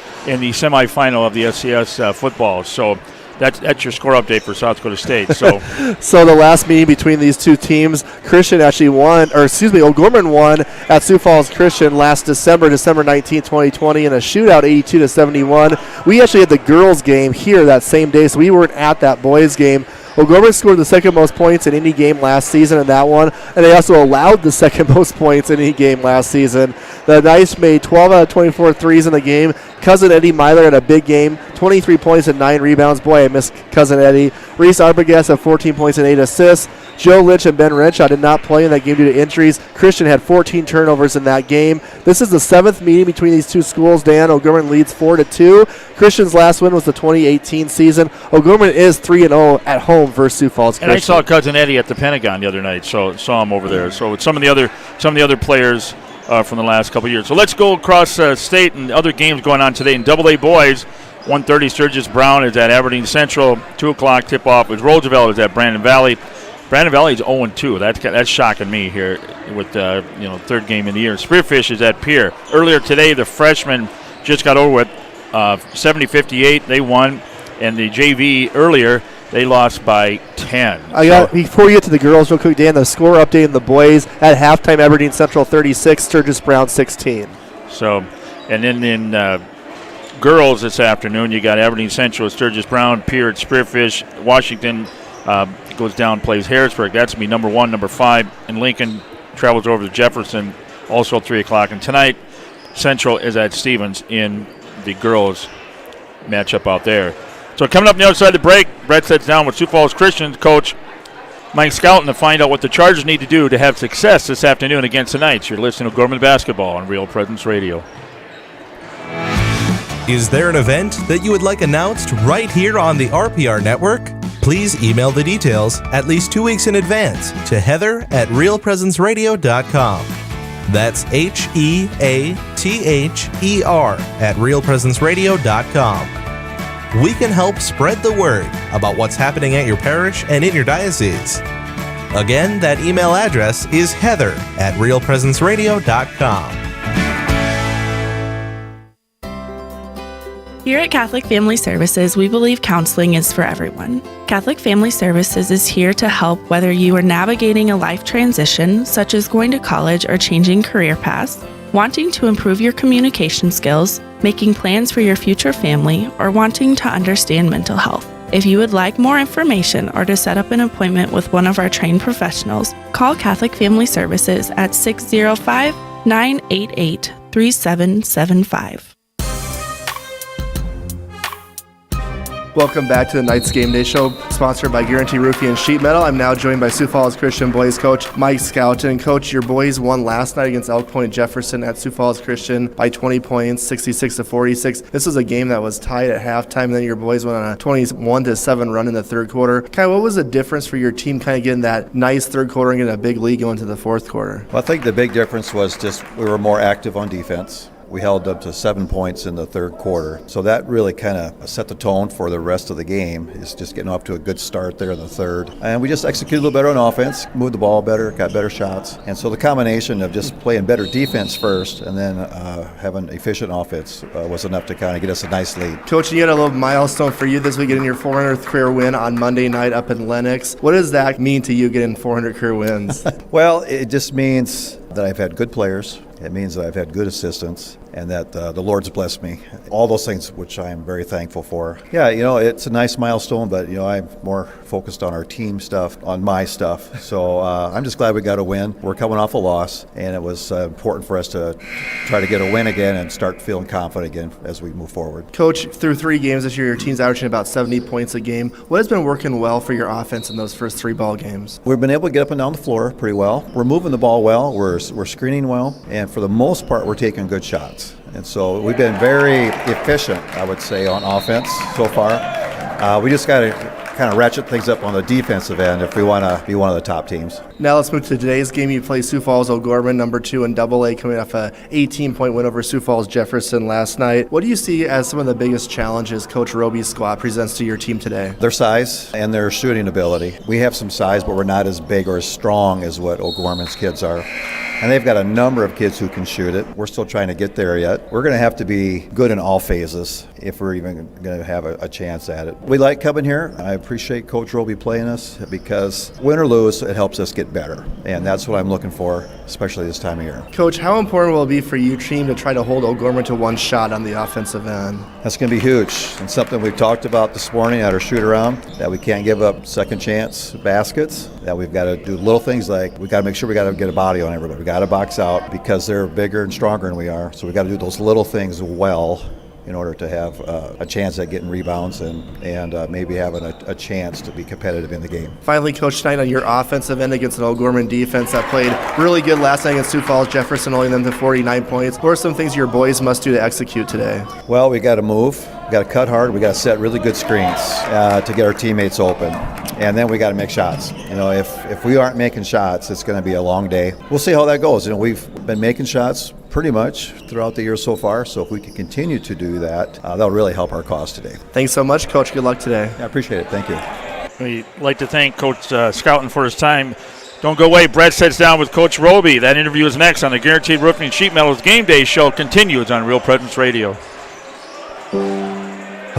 semifinal of the SCS football. So that's your score update for South Dakota State. So, so the last meeting between these two teams, O'Gorman won at Sioux Falls Christian last December 19, 2020, in a shootout, 82-71. We actually had the girls' game here that same day, so we weren't at that boys' game. O'Gorman scored the second most points in any game last season in that one, and they also allowed the second most points in any game last season. The Knights made 12 out of 24 threes in the game. Cousin Eddie Myler had a big game, 23 points and 9 rebounds. Boy, I miss Cousin Eddie. Reese Arbogast had 14 points and 8 assists. Joe Lynch and Ben Renshaw did not play in that game due to injuries. Christian had 14 turnovers in that game. This is the 7th meeting between these two schools. Dan, O'Gorman leads 4-2. Christian's last win was the 2018 season. O'Gorman is 3-0 at home versus Sioux Falls Christian. And I saw Cousin Eddie at the Pentagon the other night, so saw him over there. So with some of the other players from the last couple of years. So let's go across state and other games going on today in AA boys. 1:30 Sturgis Brown is at Aberdeen Central. 2 o'clock tip-off with Roosevelt is at Brandon Valley. Brandon Valley is 0-2. That's shocking me here with third game in the year. Spearfish is at Pierre. Earlier today, the freshmen just got over with 70-58. They won, and the JV earlier They lost by 10. Before you get to the girls real quick, Dan, the score update in the boys at halftime, Aberdeen Central 36, Sturgis Brown 16. So, and then in girls this afternoon, you got Aberdeen Central, Sturgis Brown, Pier, Spearfish, Washington goes down, plays Harrisburg. That's going to be number 1, number 5. And Lincoln travels over to Jefferson, also at 3 o'clock. And tonight, Central is at Stevens in the girls matchup out there. So coming up on the other side of the break, Brett sits down with Sioux Falls Christian coach Mike Skelton to find out what the Chargers need to do to have success this afternoon against the Knights. You're listening to Gorman Basketball on Real Presence Radio. Is there an event that you would like announced right here on the RPR Network? Please email the details at least 2 weeks in advance to heather@realpresenceradio.com. That's HEATHER@realpresenceradio.com. We can help spread the word about what's happening at your parish and in your diocese. Again, that email address is heather@realpresenceradio.com. Here at Catholic Family Services, we believe counseling is for everyone. Catholic Family Services is here to help whether you are navigating a life transition, such as going to college or changing career paths, wanting to improve your communication skills, making plans for your future family, or wanting to understand mental health. If you would like more information or to set up an appointment with one of our trained professionals, call Catholic Family Services at 605-988-3775. Welcome back to the Knights Game Day Show, sponsored by Guarantee Roofing and Sheet Metal. I'm now joined by Sioux Falls Christian boys coach Mike Skelton. Coach, your boys won last night against Elk Point Jefferson at Sioux Falls Christian by 20 points, 66-46. This was a game that was tied at halftime, and then your boys went on a 21-7 run in the third quarter. Kind of what was the difference for your team kind of getting that nice third quarter and getting a big lead going to the fourth quarter? Well, I think the big difference was just we were more active on defense. We held up to 7 points in the third quarter. So that really kind of set the tone for the rest of the game. It's just getting off to a good start there in the third. And we just executed a little better on offense, moved the ball better, got better shots. And so the combination of just playing better defense first and then having efficient offense was enough to kind of get us a nice lead. Coach, you had a little milestone for you this week, getting your 400th career win on Monday night up in Lenox. What does that mean to you, getting 400 career wins? Well, it just means that I've had good players. It means that I've had good assistants and that the Lord's blessed me. All those things which I am very thankful for. Yeah, it's a nice milestone, but, I'm more focused on our team stuff, on my stuff. So I'm just glad we got a win. We're coming off a loss, and it was important for us to try to get a win again and start feeling confident again as we move forward. Coach, through 3 games this year, your team's averaging about 70 points a game. What has been working well for your offense in those first 3 ball games? We've been able to get up and down the floor pretty well. We're moving the ball well. We're screening well. And for the most part, we're taking good shots. And so we've been very efficient, I would say, on offense so far. We just got to kind of ratchet things up on the defensive end if we want to be one of the top teams. Now let's move to today's game. You play Sioux Falls O'Gorman, number 2 in AA, coming off a 18-point win over Sioux Falls Jefferson last night. What do you see as some of the biggest challenges Coach Roby's squad presents to your team today? Their size and their shooting ability. We have some size, but we're not as big or as strong as what O'Gorman's kids are. And they've got a number of kids who can shoot it. We're still trying to get there yet. We're going to have to be good in all phases if we're even going to have a chance at it. We like coming here. I appreciate Coach Roby playing us because win or lose, it helps us get better. And that's what I'm looking for, especially this time of year. Coach, how important will it be for you team to try to hold O'Gorman to 1 shot on the offensive end? That's going to be huge. And something we've talked about this morning at our shoot around, that we can't give up second chance baskets, that we've got to do little things like we got to make sure we got to get a body on everybody. We got to box out because they're bigger and stronger than we are. So we got to do those little things well in order to have a chance at getting rebounds and maybe having a chance to be competitive in the game. Finally, Coach, tonight on your offensive end against an O'Gorman defense that played really good last night against Sioux Falls Jefferson, holding them to 49 points. What are some things your boys must do to execute today? Well, we got to move. We got to cut hard. We got to set really good screens to get our teammates open. And then we got to make shots. If we aren't making shots, it's going to be a long day. We'll see how that goes. We've been making shots pretty much throughout the year so far. So if we can continue to do that, that'll really help our cause today. Thanks so much, Coach. Good luck today. I appreciate it. Thank you. We'd like to thank Coach Skelton for his time. Don't go away. Brett sits down with Coach Roby. That interview is next on the Guaranteed Roofing and Sheet Metal's Game Day Show. Continues on Real Presence Radio.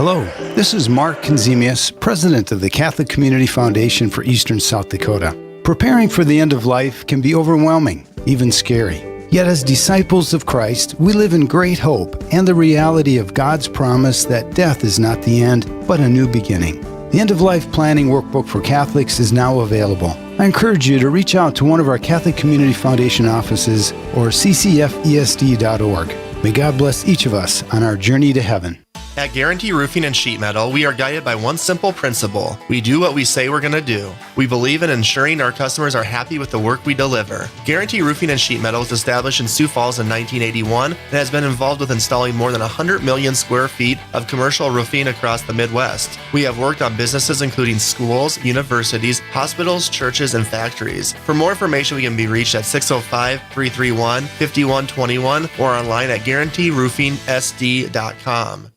Hello, this is Mark Konzemius, President of the Catholic Community Foundation for Eastern South Dakota. Preparing for the end of life can be overwhelming, even scary. Yet as disciples of Christ, we live in great hope and the reality of God's promise that death is not the end, but a new beginning. The End of Life Planning Workbook for Catholics is now available. I encourage you to reach out to one of our Catholic Community Foundation offices or ccfesd.org. May God bless each of us on our journey to heaven. At Guarantee Roofing and Sheet Metal, we are guided by one simple principle. We do what we say we're going to do. We believe in ensuring our customers are happy with the work we deliver. Guarantee Roofing and Sheet Metal was established in Sioux Falls in 1981 and has been involved with installing more than 100 million square feet of commercial roofing across the Midwest. We have worked on businesses including schools, universities, hospitals, churches, and factories. For more information, we can be reached at 605-331-5121 or online at guaranteeroofingsd.com.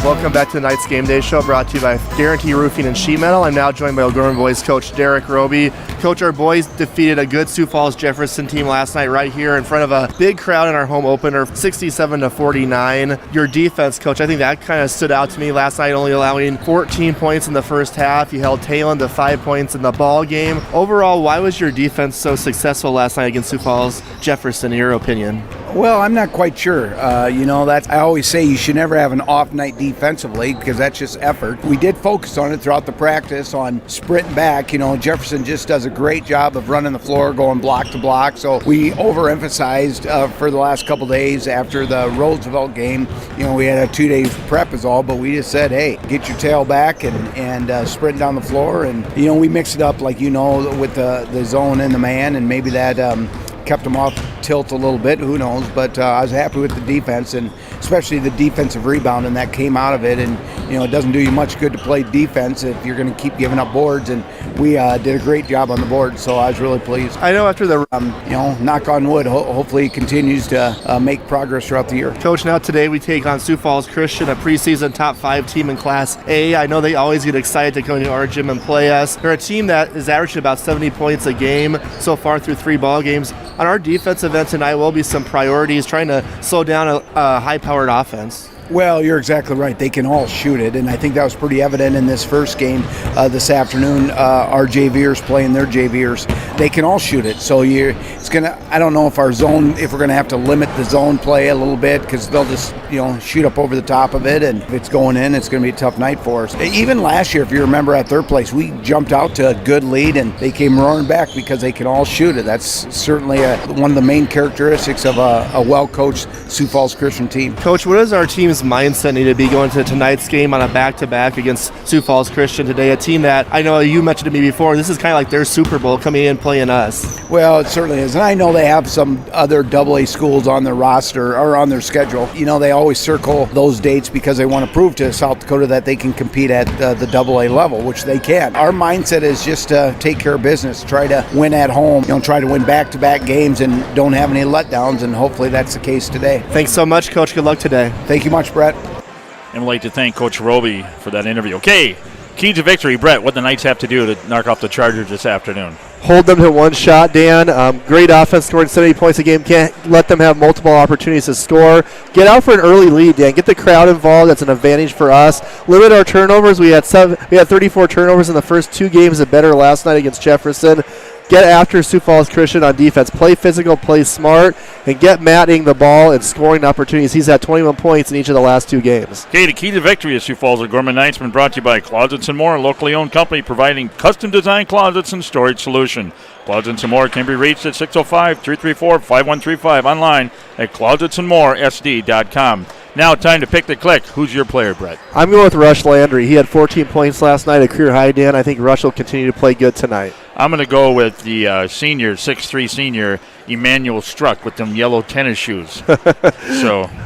Welcome back to tonight's Game Day Show, brought to you by Guarantee Roofing and Sheet Metal. I'm now joined by O'Gorman Boys coach Derek Roby. Coach, our boys defeated a good Sioux Falls Jefferson team last night right here in front of a big crowd in our home opener, 67-49. Your defense, Coach, I think that kind of stood out to me last night, only allowing 14 points in the first half. You held Talon to 5 points in the ball game. Overall, why was your defense so successful last night against Sioux Falls Jefferson, in your opinion? Well, I'm not quite sure. I always say you should never have an off night defensively because that's just effort. We did focus on it throughout the practice on sprinting back. Jefferson just does a great job of running the floor, going block to block. So we overemphasized for the last couple days after the Roosevelt game. We had a 2-day prep is all, but we just said, hey, get your tail back and sprint down the floor. And, we mixed it up with the zone and the man, and maybe that kept them off tilt a little bit, who knows, but I was happy with the defense, and especially the defensive rebound, and that came out of it. And it doesn't do you much good to play defense if you're going to keep giving up boards, and we did a great job on the board, so I was really pleased. I know after the knock on wood, hopefully it continues to make progress throughout the year. Coach, now today we take on Sioux Falls Christian, a preseason top 5 team in Class A. I know they always get excited to come to our gym and play us. They're a team that is averaging about 70 points a game so far through 3 ball games. On our defensive end tonight will be some priorities, trying to slow down a high-powered offense. Well, you're exactly right. They can all shoot it, and I think that was pretty evident in this first game this afternoon. Our JVers playing their JVers, they can all shoot it. So I don't know if we're going to have to limit the zone play a little bit because they'll just shoot up over the top of it, and if it's going in, it's going to be a tough night for us. Even last year, if you remember at their place, we jumped out to a good lead, and they came roaring back because they can all shoot it. That's certainly one of the main characteristics of a well-coached Sioux Falls Christian team. Coach, what is our team's mindset need to be going to tonight's game on a back-to-back against Sioux Falls Christian today, a team that I know you mentioned to me before, this is kind of like their Super Bowl coming in playing us? Well, it certainly is, and I know they have some other AA schools on their roster or on their schedule. They always circle those dates because they want to prove to South Dakota that they can compete at the AA level, which they can. Our mindset is just to take care of business, try to win at home, try to win back-to-back games and don't have any letdowns, and hopefully that's the case today. Thanks so much, Coach. Good luck today. Thank you much, Brett. And we'd like to thank Coach Roby for that interview. Okay, key to victory. Brett, what the Knights have to do to knock off the Chargers this afternoon? Hold them to one shot, Dan. Great offense, scoring 70 points a game. Can't let them have multiple opportunities to score. Get out for an early lead, Dan. Get the crowd involved. That's an advantage for us. Limit our turnovers. We had 34 turnovers in the first 2 games of better last night against Jefferson. Get after Sioux Falls Christian on defense. Play physical, play smart, and get Matting the ball and scoring opportunities. He's had 21 points in each of the last 2 games. Okay, the key to victory at Sioux Falls O'Gorman Knights been brought to you by Closets & More, a locally owned company providing custom-designed closets and storage solution. Closets & More can be reached at 605-334-5135, online at closetsandmoresd.com. Now time to pick the click. Who's your player, Brett? I'm going with Rush Landry. He had 14 points last night, a career high, Dan. I think Rush will continue to play good tonight. I'm going to go with the senior, 6'3" senior, Emmanuel Struck with them yellow tennis shoes. All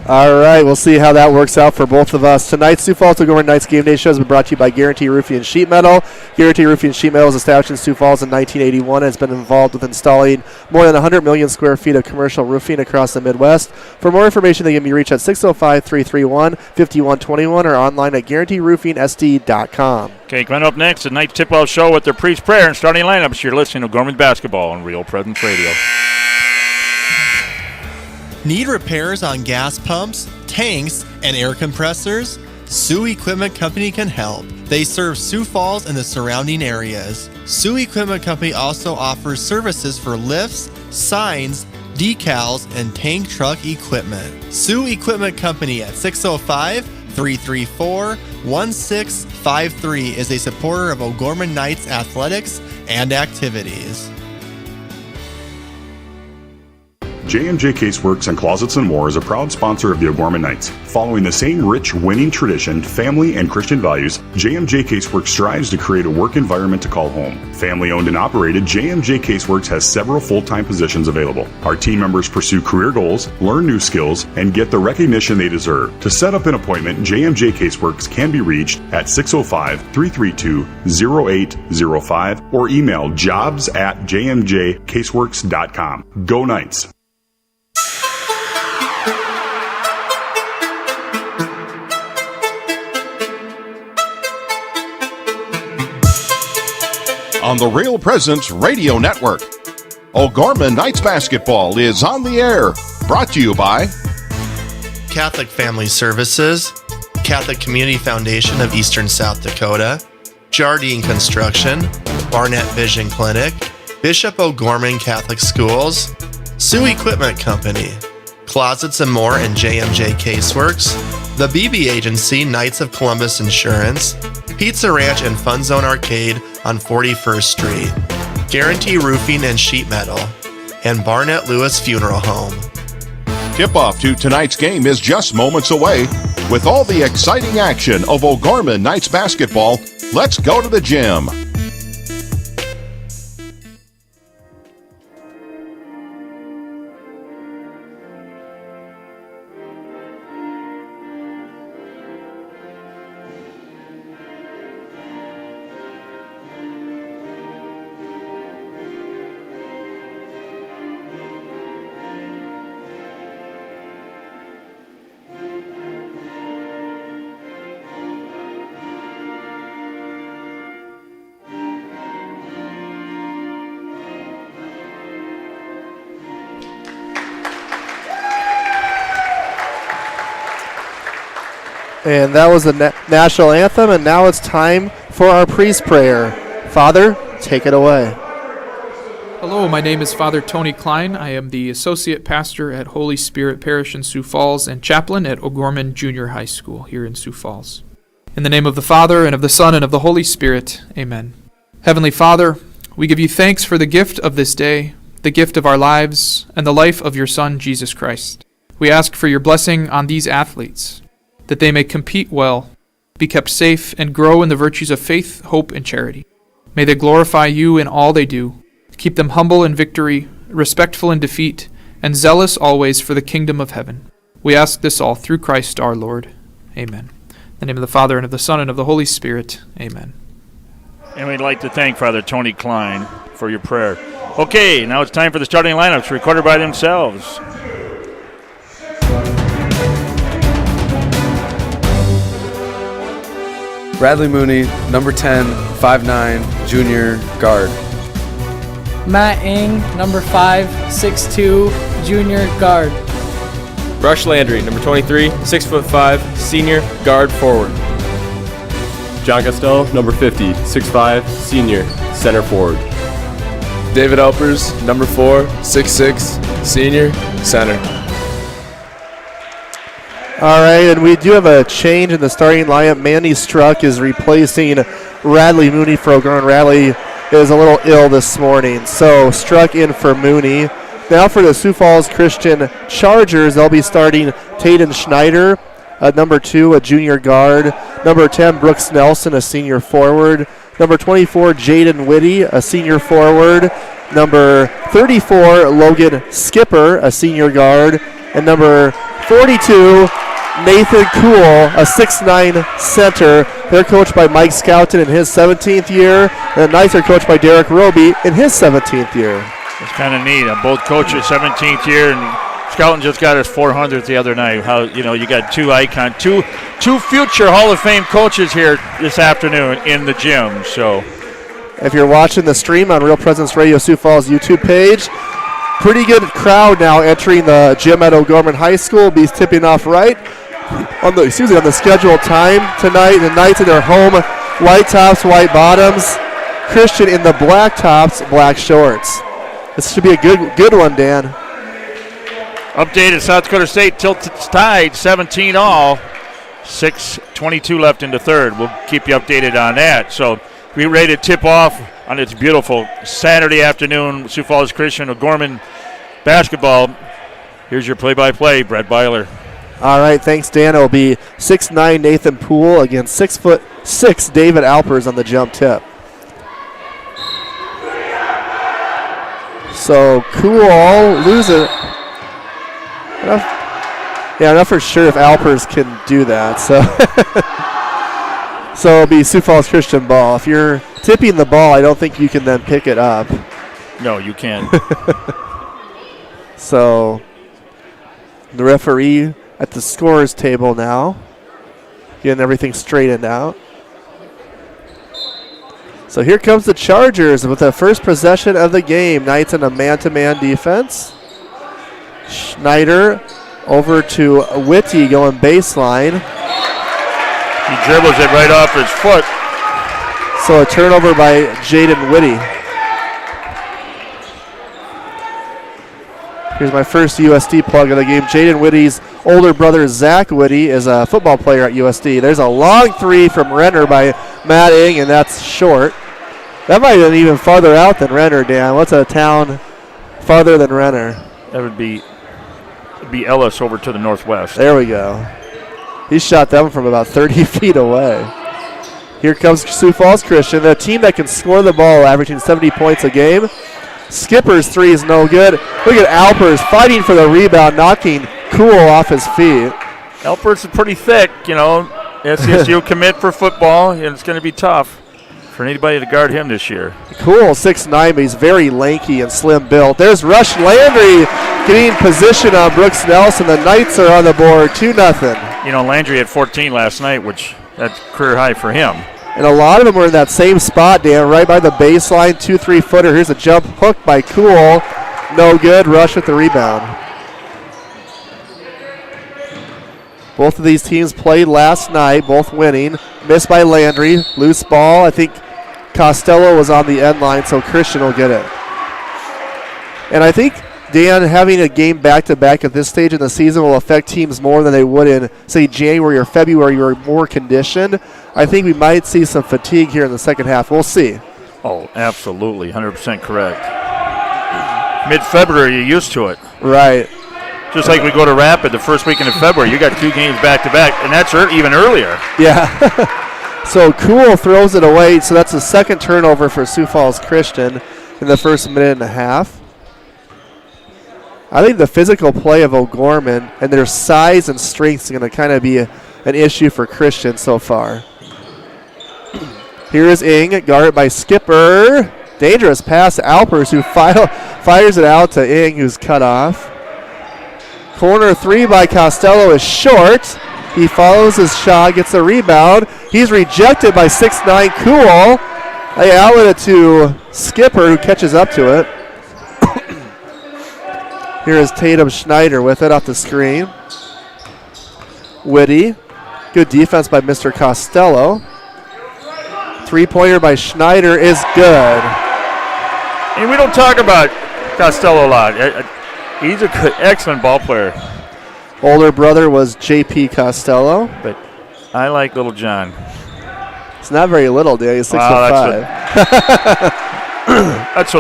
right, we'll see how that works out for both of us. Tonight's Sioux Falls O'Gorman Knights Game Day Show has been brought to you by Guarantee Roofing and Sheet Metal. Guarantee Roofing and Sheet Metal was established in Sioux Falls in 1981 and has been involved with installing more than 100 million square feet of commercial roofing across the Midwest. For more information, they can be reached at 605-331-5121 or online at guaranteeroofingsd.com. Okay, coming up next, the Knights Tip-Off Show with their priest prayer and starting lineups. You're listening to Gorman Basketball on Real Presence Radio. Need repairs on gas pumps, tanks, and air compressors? Sioux Equipment Company can help. They serve Sioux Falls and the surrounding areas. Sioux Equipment Company also offers services for lifts, signs, decals, and tank truck equipment. Sioux Equipment Company at 605-334-1653 is a supporter of O'Gorman Knights athletics and activities. J&J Caseworks and Closets and More is a proud sponsor of the O'Gorman Knights. Following the same rich, winning tradition, family, and Christian values, J&J Caseworks strives to create a work environment to call home. Family-owned and operated, J&J Caseworks has several full-time positions available. Our team members pursue career goals, learn new skills, and get the recognition they deserve. To set up an appointment, J&J Caseworks can be reached at 605-332-0805 or email jobs@jmjcaseworks.com. Go Knights! On the Real Presence Radio Network, O'Gorman Knights Basketball is on the air. Brought to you by Catholic Family Services, Catholic Community Foundation of Eastern South Dakota, Jardine Construction, Barnett Vision Clinic, Bishop O'Gorman Catholic Schools, Sioux Equipment Company, Closets and More and JMJ Caseworks, the BB Agency, Knights of Columbus Insurance, Pizza Ranch and Fun Zone Arcade on 41st Street, Guarantee Roofing and Sheet Metal, and Barnett Lewis Funeral Home. Tip-off to tonight's game is just moments away. With all the exciting action of O'Gorman Knights basketball, let's go to the gym. And that was the national anthem, and now it's time for our priest prayer. Father, take it away. Hello, my name is Father Tony Klein. I am the Associate Pastor at Holy Spirit Parish in Sioux Falls and Chaplain at O'Gorman Junior High School here in Sioux Falls. In the name of the Father, and of the Son, and of the Holy Spirit, amen. Heavenly Father, we give you thanks for the gift of this day, the gift of our lives, and the life of your Son, Jesus Christ. We ask for your blessing on these athletes, that they may compete well, be kept safe, and grow in the virtues of faith, hope, and charity. May they glorify you in all they do. Keep them humble in victory, respectful in defeat, and zealous always for the kingdom of heaven. We ask this all through Christ our Lord. Amen. In the name of the Father, and of the Son, and of the Holy Spirit. Amen. And we'd like to thank Father Tony Klein for your prayer. Okay, now it's time for the starting lineups recorded by themselves. Bradley Mooney, number 10, 5'9", junior guard. Matt Ing, number 5, 6'2", junior guard. Rush Landry, number 23, 6'5", senior guard forward. John Costello, number 50, 6'5", senior center forward. David Alpers, number 4, 6'6", senior center. All right, and we do have a change in the starting lineup. Mandy Struck is replacing Radley Mooney for O'Gorman. Radley is a little ill this morning, so Struck in for Mooney. Now for the Sioux Falls Christian Chargers, they'll be starting Tayden Schneider, number 2, a junior guard. Number 10, Brooks Nelson, a senior forward. Number 24, Jaden Whitty, a senior forward. Number 34, Logan Skipper, a senior guard. And number 42, Nathan Cool, a 6'9" center. They're coached by Mike Scouton in his 17th year. And the Knights are coached by Derek Roby in his 17th year. It's kind of neat. Both coaches 17th year, and Scouton just got his 400th the other night. How you got two future Hall of Fame coaches here this afternoon in the gym. So, if you're watching the stream on Real Presence Radio Sioux Falls YouTube page, pretty good crowd now entering the gym at O'Gorman High School. Be tipping off right on the scheduled time tonight. The Knights in their home white tops, white bottoms. Christian in the black tops, black shorts. This should be a good one, Dan. Updated South Dakota State tied 17 all. 6:22 left in the third. We'll keep you updated on that. So we ready to tip off on this beautiful Saturday afternoon, Sioux Falls Christian O'Gorman basketball. Here's your play-by-play, Brett Byler. All right, thanks, Dan. It'll be 6'9" Nathan Poole against 6'6" David Alpers on the jump tip. So Cool loses. I'm not for sure if Alpers can do that. So it'll be Sioux Falls Christian ball. If you're tipping the ball, I don't think you can then pick it up. No, you can't. So the referee at the scorers table now, getting everything straightened out. So here comes the Chargers with the first possession of the game. Knights in a man-to-man defense. Schneider over to Whitty going baseline. He dribbles it right off his foot. So a turnover by Jaden Whitty. Here's my first USD plug of the game. Jaden Whitty's older brother, Zach Whitty, is a football player at USD. There's a long three from Renner by Matt Ing, and that's short. That might have been even farther out than Renner, Dan. What's a town farther than Renner? That would be Ellis over to the northwest. There we go. He shot them from about 30 feet away. Here comes Sioux Falls Christian, a team that can score the ball, averaging 70 points a game. Skipper's three is no good. Look at Alpers fighting for the rebound, knocking Cool off his feet. Alpers is pretty thick, SCSU commit for football, and it's going to be tough for anybody to guard him this year. Cool, 6'9", but he's very lanky and slim built. There's Rush Landry getting position on Brooks Nelson. The Knights are on the board, 2-0. Landry had 14 last night, which that's career high for him. And a lot of them were in that same spot, Dan, right by the baseline, 2-3 footer. Here's a jump hook by Cool. No good. Rush with the rebound. Both of these teams played last night, both winning. Missed by Landry. Loose ball. I think Costello was on the end line, so Christian will get it. And I think, Dan, having a game back-to-back at this stage in the season will affect teams more than they would in, say, January or February, where you're more conditioned. I think we might see some fatigue here in the second half. We'll see. Oh, absolutely. 100% correct. Mid-February, you're used to it. Right. Just like we go to Rapid the first weekend of February, you got two games back-to-back, and that's even earlier. Yeah. So Cool throws it away, so that's the second turnover for Sioux Falls Christian in the first minute and a half. I think the physical play of O'Gorman and their size and strength is going to kind of be an issue for Christian so far. Here is Ing, guarded by Skipper. Dangerous pass to Alpers, who fires it out to Ing, who's cut off. Corner three by Costello is short. He follows his shot, gets the rebound. He's rejected by 6'9" Cool. They outlet it to Skipper, who catches up to it. Here is Tatum Schneider with it off the screen. Whitty. Good defense by Mr. Costello. Three-pointer by Schneider is good. And we don't talk about Costello a lot. He's an excellent ball player. Older brother was J.P. Costello. But I like little John. It's not very little, Dan. He's 6'5". That's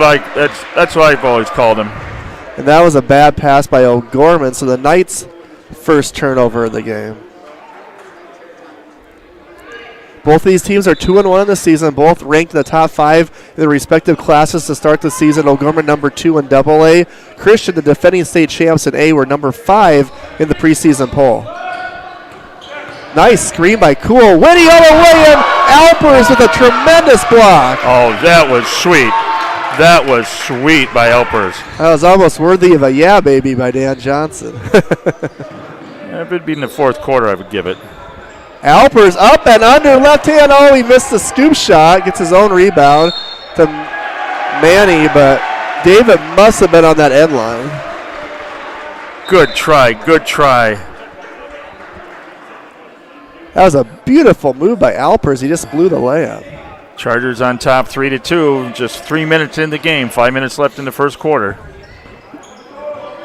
what I've always called him. And that was a bad pass by O'Gorman, so the Knights' first turnover of the game. Both of these teams are 2-1 in the season, both ranked in the top 5 in their respective classes to start the season. O'Gorman number 2 in AA. Christian, the defending state champs in A, were number 5 in the preseason poll. Nice screen by Cool. Whitty all the way in. Alpers with a tremendous block. Oh, that was sweet. That was sweet by Alpers. That was almost worthy of a yeah baby by Dan Johnson. If it'd be in the fourth quarter, I would give it. Alpers up and under, left hand. Oh, he missed the scoop shot. Gets his own rebound to Manny, but David must have been on that end line. Good try, good try. That was a beautiful move by Alpers. He just blew the layup. Chargers on top 3-2. Just 3 minutes in the game. 5 minutes left in the first quarter.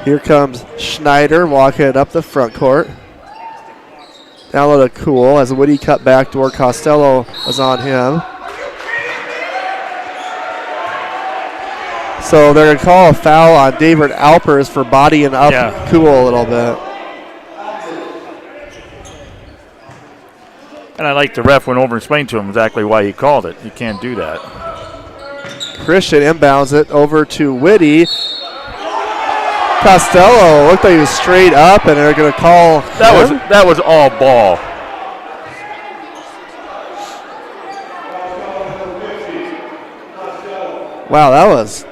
Here comes Schneider walking it up the front court. Down low to Cool as Woody cut backdoor. Costello was on him. So they're going to call a foul on David Alpers for bodying up Cool a little bit. And I like the ref went over and explained to him exactly why he called it. You can't do that. Christian inbounds it over to Whitty. Costello looked like he was straight up, and they're going to call that was all ball. Wow, that was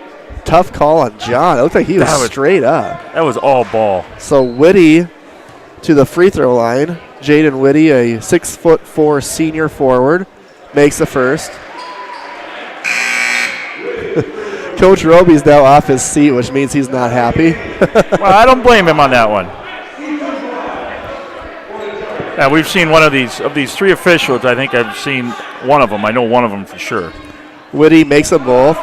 tough call on John. It looked like he was straight up. That was all ball. So Whitty to the free throw line. Jaden Whitty, a 6'4" senior forward, makes the first. Coach Roby's now off his seat, which means he's not happy. Well, I don't blame him on that one. Yeah, we've seen one of these three officials. I think I've seen one of them. I know one of them for sure. Whitty makes them both.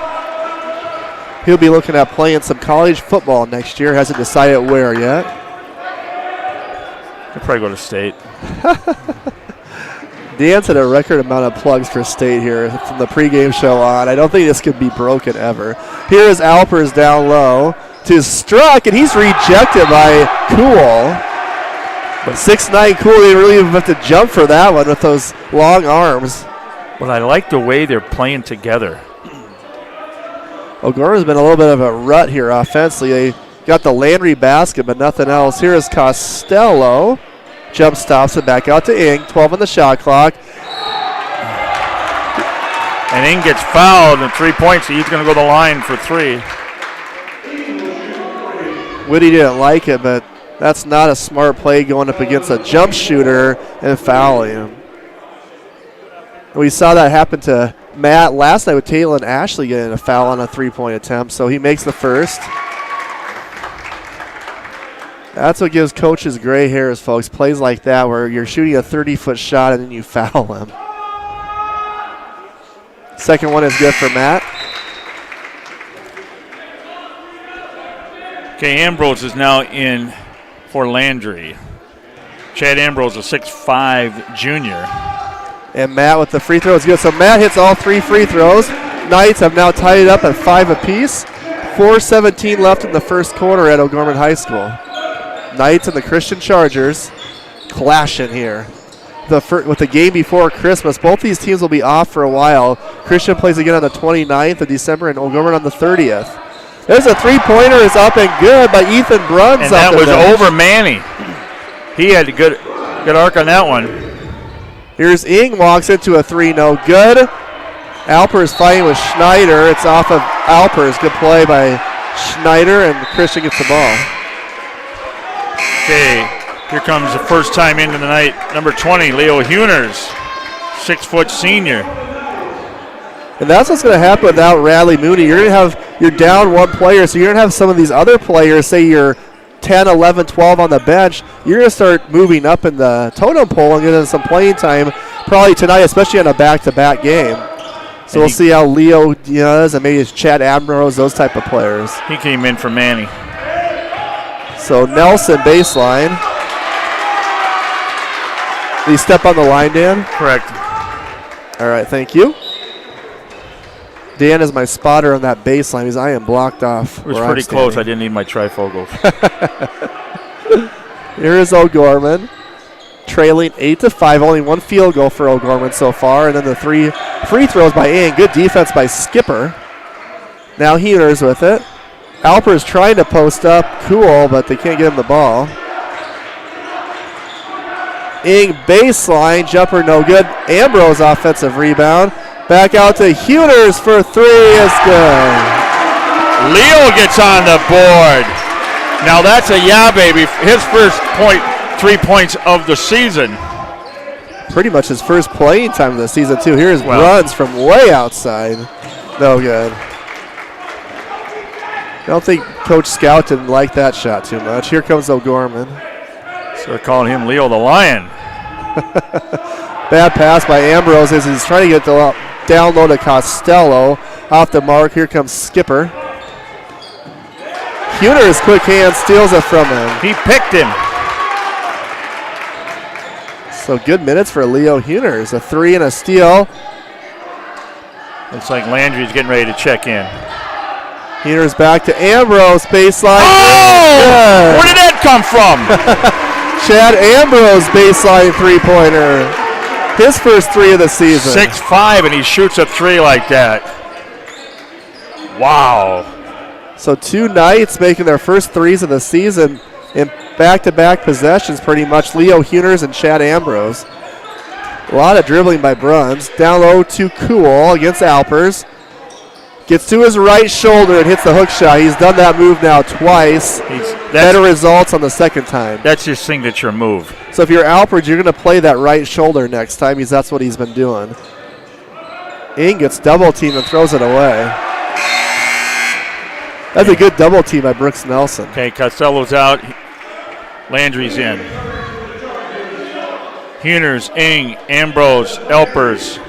He'll be looking at playing some college football next year. Hasn't decided where yet. He'll probably go to State. Dan's had a record amount of plugs for State here from the pregame show on. I don't think this could be broken ever. Here is Alpers down low to Struck, and he's rejected by Cool. But 6'9" Cool didn't really even have to jump for that one with those long arms. Well, I like the way they're playing together. O'Gorman's been a little bit of a rut here offensively. They got the Landry basket, but nothing else. Here is Costello. Jump stops it back out to Ing. 12 on the shot clock. And Ing gets fouled and 3 points, so he's going to go to the line for three. Whitty didn't like it, but that's not a smart play going up against a jump shooter and fouling him. We saw that happen to Matt last night with Taylor and Ashley getting a foul on a three-point attempt, so he makes the first. That's what gives coaches gray hairs, folks. Plays like that where you're shooting a 30-foot shot and then you foul him. Second one is good for Matt. Okay, Ambrose is now in for Landry. Chad Ambrose, a 6'5" junior. And Matt with the free throw is good. So Matt hits all three free throws. Knights have now tied it up at 5 apiece. 4:17 left in the first quarter at O'Gorman High School. Knights and the Christian Chargers clashing here. With the game before Christmas, both these teams will be off for a while. Christian plays again on the 29th of December and O'Gorman on the 30th. There's a three-pointer, is up and good by Ethan Bruns. And that was over Manny. He had a good arc on that one. Here's Ing, walks into a three, no good. Alpers fighting with Schneider. It's off of Alpers. Good play by Schneider, and Christian gets the ball. Okay, here comes the first time into the night. Number 20, Leo Huners, 6' senior. And that's what's going to happen without Radley Mooney. You're down one player, so you're going to have some of these other players, say you're 10, 11, 12 on the bench. You're going to start moving up in the totem pole and getting some playing time probably tonight, especially on a back-to-back game. So we'll see how Leo does, and maybe it's Chad Ambrose, those type of players. He came in for Manny. So Nelson baseline. Did he step on the line, Dan? Correct. All right, thank you. Dan is my spotter on that baseline because I am blocked off. It was pretty close. I didn't need my trifocals. Here is O'Gorman, trailing 8-5. Only one field goal for O'Gorman so far, and then the 3 free throws by Ing. Good defense by Skipper. Now Huners with it. Alper's trying to post up. Cool, but they can't get him the ball. Ing baseline, jumper no good. Ambrose offensive rebound. Back out to Huners for three is good. Leo gets on the board. Now that's a baby. His first 3 points of the season. Pretty much his first playing time of the season too. Here's Bruns from way outside. No good. I don't think Coach Scout didn't like that shot too much. Here comes O'Gorman. So they're calling him Leo the Lion. Bad pass by Ambrose as he's trying to get the down low to Costello. Off the mark, here comes Skipper. Huner's quick hand steals it from him. He picked him. So good minutes for Leo Huners. A 3 and a steal. Looks like Landry's getting ready to check in. Huners back to Ambrose, baseline. Oh! Where did that come from? Chad Ambrose, baseline three-pointer. His first 3 of the season. 6'5", and he shoots a 3 like that. Wow. So 2 Knights making their first 3s of the season in back-to-back possessions pretty much. Leo Huners and Chad Ambrose. A lot of dribbling by Bruns. Down low to Cool against Alpers. Gets to his right shoulder and hits the hook shot. He's done that move now twice. Better results on the second time. That's his signature move. So if you're Alpers, you're going to play that right shoulder next time because that's what he's been doing. Ing gets double teamed and throws it away. That's a good double team by Brooks Nelson. Okay, Costello's out. Landry's in. Huners, Ing, Ambrose, Alpers.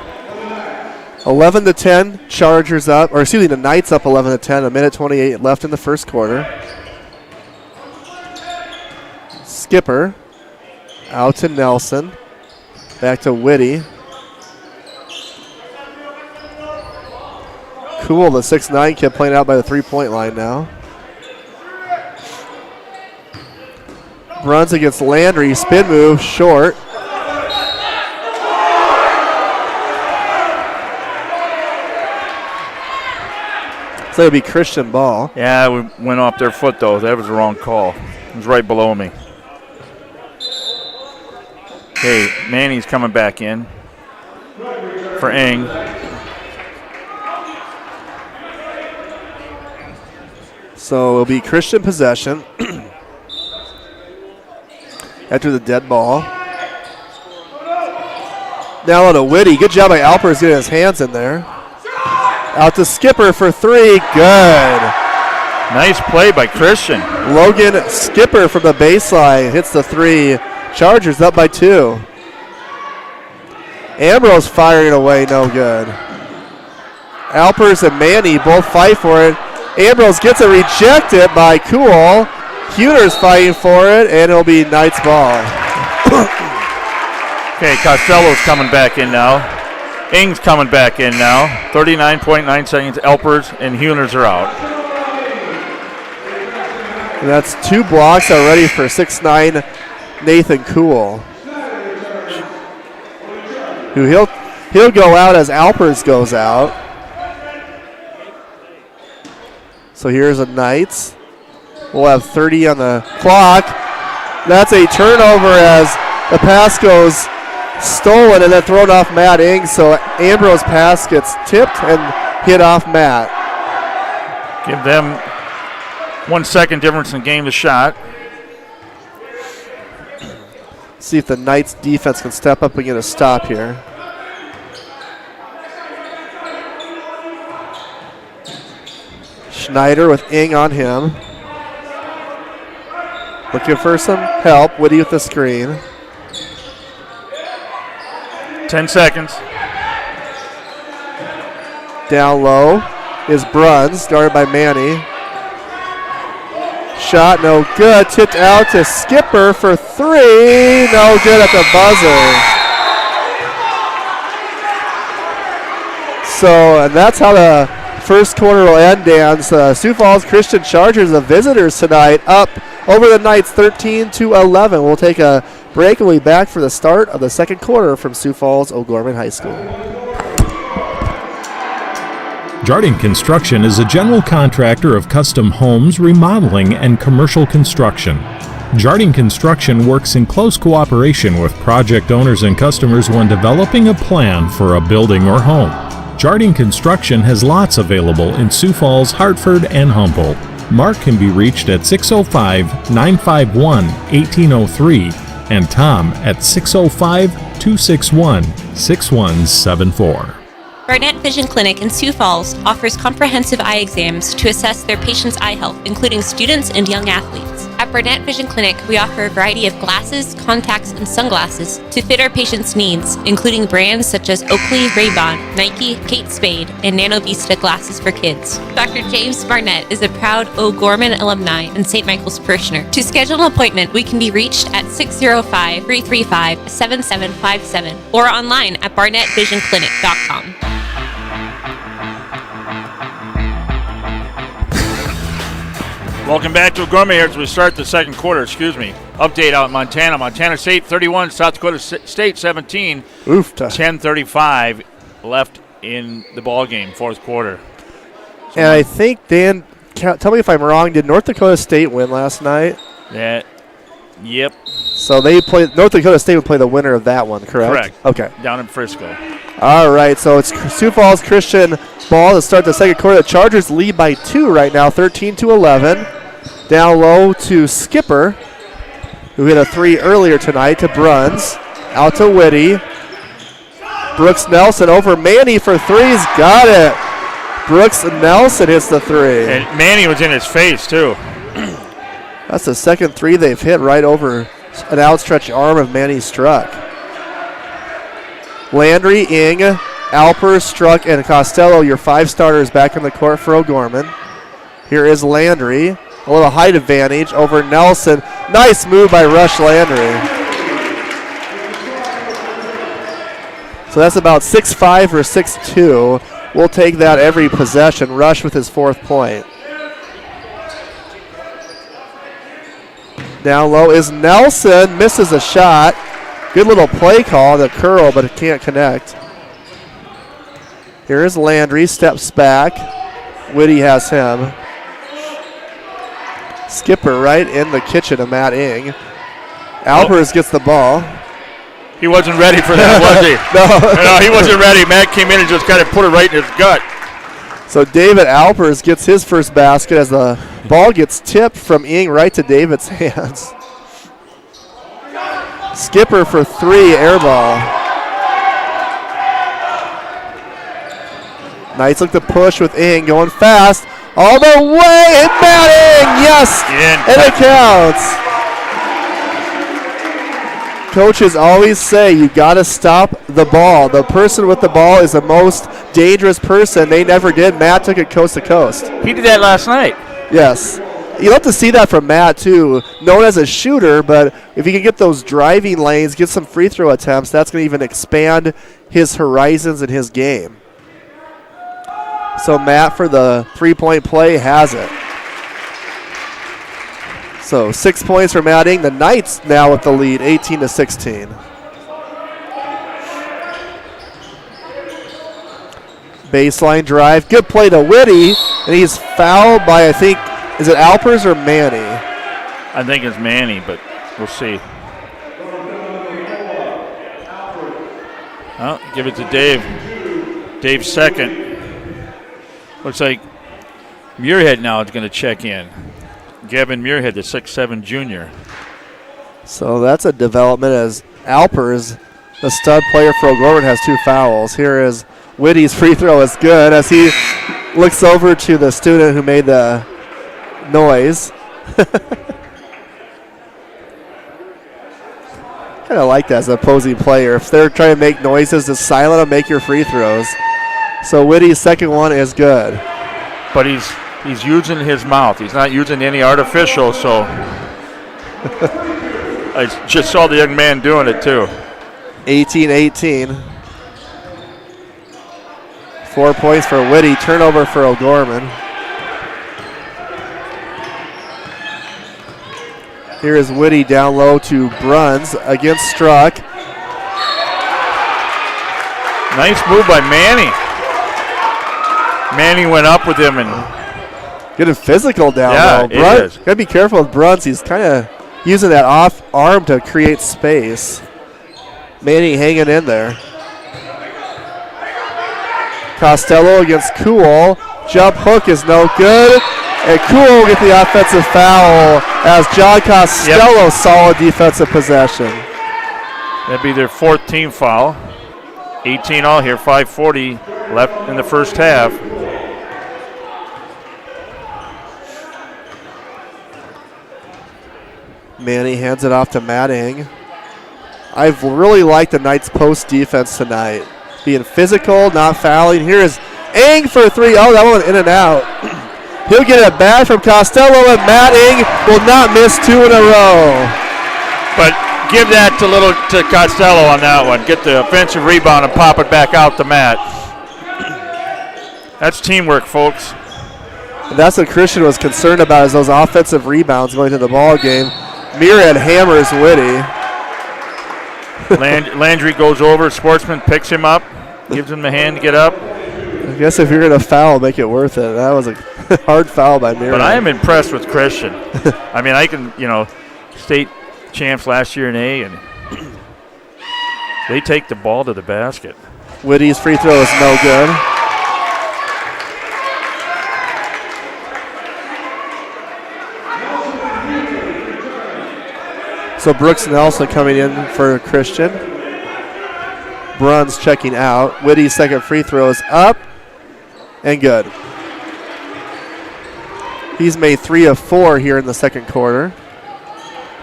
11-10, Chargers up, or excuse me, the Knights up 11-10. A minute 28 left in the first quarter. Skipper out to Nelson. Back to Whitty. Cool, the 6'9" kid playing out by the three-point line now. Runs against Landry, spin move, short. So it'll be Christian ball. Yeah, we went off their foot though. That was the wrong call. It was right below me. Okay, Manny's coming back in for Ing. So it'll be Christian possession after the dead ball. Now on to Whitty. Good job by Alpers getting his hands in there. Out to Skipper for 3. Good. Nice play by Christian. Logan Skipper from the baseline hits the 3. Chargers up by 2. Ambrose firing away, no good. Alpers and Manny both fight for it. Ambrose gets it rejected by Cool. Huners fighting for it, and it'll be Knights ball. Okay, Costello's coming back in now. Ing's coming back in now. 39.9 seconds. Alpers and Huners are out. And that's 2 blocks already for 6'9" Nathan Cool. Who he'll go out as Alpers goes out. So here's a Knights. We'll have 30 on the clock. That's a turnover as the pass goes stolen and then thrown off Matt Ing. So Ambrose pass gets tipped and hit off Matt. Give them 1 second difference in game to shot. See if the Knights defense can step up and get a stop here. Schneider with Ing on him. Looking for some help. Whitty with the screen. 10 seconds. Down low is Bruns, guarded by Manny. Shot no good. Tipped out to Skipper for 3. No good at the buzzer. So, and that's how the first quarter will end, Dan. Sioux Falls Christian Chargers, the visitors tonight, up over the Knights 13-11. We'll take a break and we'll be back for the start of the second quarter from Sioux Falls O'Gorman High School. Jardine Construction is a general contractor of custom homes, remodeling, and commercial construction. Jardine Construction works in close cooperation with project owners and customers when developing a plan for a building or home. Jardine Construction has lots available in Sioux Falls, Hartford, and Humboldt. Mark can be reached at 605-951-1803 and Tom at 605-261-6174. Barnett Vision Clinic in Sioux Falls offers comprehensive eye exams to assess their patients' eye health, including students and young athletes. At At Burnett Vision Clinic, we offer a variety of glasses, contacts, and sunglasses to fit our patients' needs, including brands such as Oakley, Ray-Ban, Nike, Kate Spade, and Nano Vista glasses for kids. Dr. James Barnett is a proud O'Gorman alumni and St. Michael's parishioner. To schedule an appointment, we can be reached at 605-335-7757 or online at barnettvisionclinic.com. Welcome back to O'Gorman here as we start the second quarter. Update out in Montana. Montana State 31, South Dakota State 17. 10:35 left in the ball game, fourth quarter. So and I think, Dan, tell me if I'm wrong, did North Dakota State win last night? Yep. So North Dakota State would play the winner of that one, correct? Correct. Okay. Down in Frisco. All right, so it's Sioux Falls Christian ball to start the second quarter. The Chargers lead by 2 right now, 13-11. Down low to Skipper, who hit a 3 earlier tonight, to Bruns. Out to Whitty. Brooks Nelson over Manny for 3's. Got it. Brooks Nelson hits the 3. And Manny was in his face, too. That's the second 3 they've hit right over an outstretched arm of Manny Struck. Landry, Ing, Alper, Struck, and Costello, your 5 starters back in the court for O'Gorman. Here is Landry. A little height advantage over Nelson. Nice move by Rush Landry. So that's about 6'5" or 6'2". We'll take that every possession. Rush with his 4th point. Down low is Nelson. Misses a shot. Good little play call, the curl, but it can't connect. Here is Landry. Steps back. Whitty has him. Skipper right in the kitchen of Matt Ing. Alpers gets the ball. He wasn't ready for that, was he? No, he wasn't ready. Matt came in and just kind of put it right in his gut. So David Alpers gets his first basket as the ball gets tipped from Ing right to David's hands. Skipper for 3, air ball. Knights look to push with Ing, going fast. All the way, and Matt Ing, yes, and it counts. Coaches always say you got to stop the ball. The person with the ball is the most dangerous person. They never did. Matt took it coast to coast. He did that last night. Yes. You love to see that from Matt, too. Known as a shooter, but if he can get those driving lanes, get some free throw attempts, that's going to even expand his horizons in his game. So Matt, for the 3-point play, has it. So 6 points for Matt Ing. The Knights now with the lead, 18-16. Baseline drive. Good play to Whitty. And he's fouled by, I think, is it Alpers or Manny? I think it's Manny, but we'll see. Oh, give it to Dave. Dave's second. Looks like Muirhead now is going to check in. Gavin Muirhead, the 6'7" junior. So that's a development as Alpers, the stud player for O'Gorman, has 2 fouls. Here is Whitty's free throw is good as he looks over to the student who made the noise. Kind of like that as an opposing player. If they're trying to make noises, just silent them, make your free throws. So Whitty's second one is good. But he's using his mouth. He's not using any artificial, so I just saw the young man doing it too. 18-18. 4 points for Whitty. Turnover for O'Gorman. Here is Whitty down low to Bruns against Struck. Nice move by Manny. Manny went up with him and getting physical down low. Bruns, gotta be careful with Bruns. He's kind of using that off arm to create space. Manny hanging in there. Costello against Cool. Jump hook is no good. And Cool will get the offensive foul as John Costello solid defensive possession. That'd be their 4th team foul. 18 all here, 5:40 left in the first half. Manny hands it off to Matt Ing. I've really liked the Knights' post defense tonight. Being physical, not fouling. Here is Ing for 3. Oh, that one in and out. He'll get it back from Costello, and Matt Ing will not miss 2 in a row. But give that to Costello on that one. Get the offensive rebound and pop it back out to Matt. That's teamwork, folks. And that's what Christian was concerned about, is those offensive rebounds going to the ball game. Myriad hammers Whitty. Landry goes over. Sportsman picks him up, gives him the hand to get up. I guess if you're going to foul, make it worth it. That was a hard foul by Myriad. But I am impressed with Christian. I mean, I can, state champs last year in A, and they take the ball to the basket. Whitty's free throw is no good. So Brooks Nelson coming in for Christian. Bruns checking out. Whitty's second free throw is up and good. He's made 3 of 4 here in the second quarter.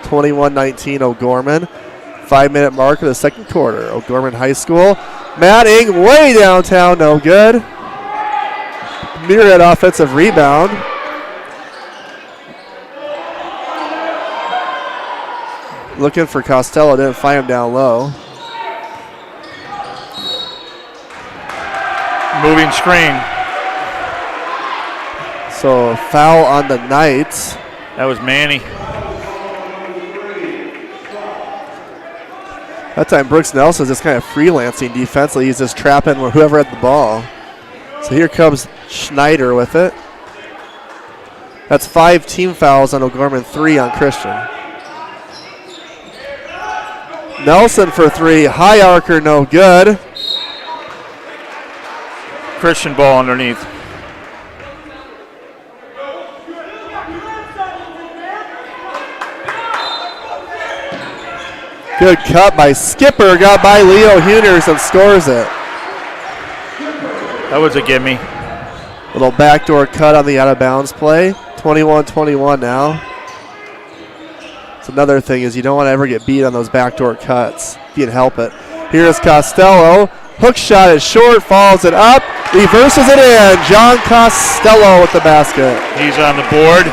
21-19 O'Gorman. 5-minute mark of the second quarter. O'Gorman High School. Matt Ing way downtown, no good. Myriad offensive rebound. Looking for Costello, didn't find him down low. Moving screen. So foul on the Knights. That was Manny. That time Brooks Nelson's just kind of freelancing defensively. He's just trapping whoever had the ball. So here comes Schneider with it. That's 5 team fouls on O'Gorman, 3 on Christian. Nelson for 3. High arcer, no good. Christian ball underneath. Good cut by Skipper. Got by Leo Huners and scores it. That was a gimme. Little backdoor cut on the out of bounds play. 21-21 now. It's another thing is you don't want to ever get beat on those backdoor cuts if you can help it. Here's Costello. Hook shot is short, follows it up, reverses it in. John Costello with the basket. He's on the board.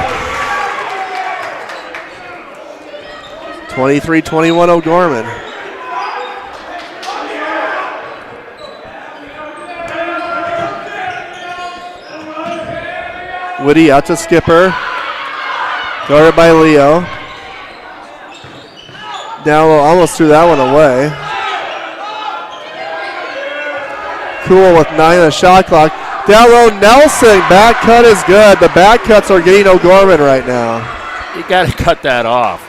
23-21 O'Gorman. Whitty out to Skipper. Guarded by Leo. Down low, almost threw that one away. Cool with 9 on the shot clock. Down low, Nelson. Back cut is good. The back cuts are getting O'Gorman right now. You got to cut that off.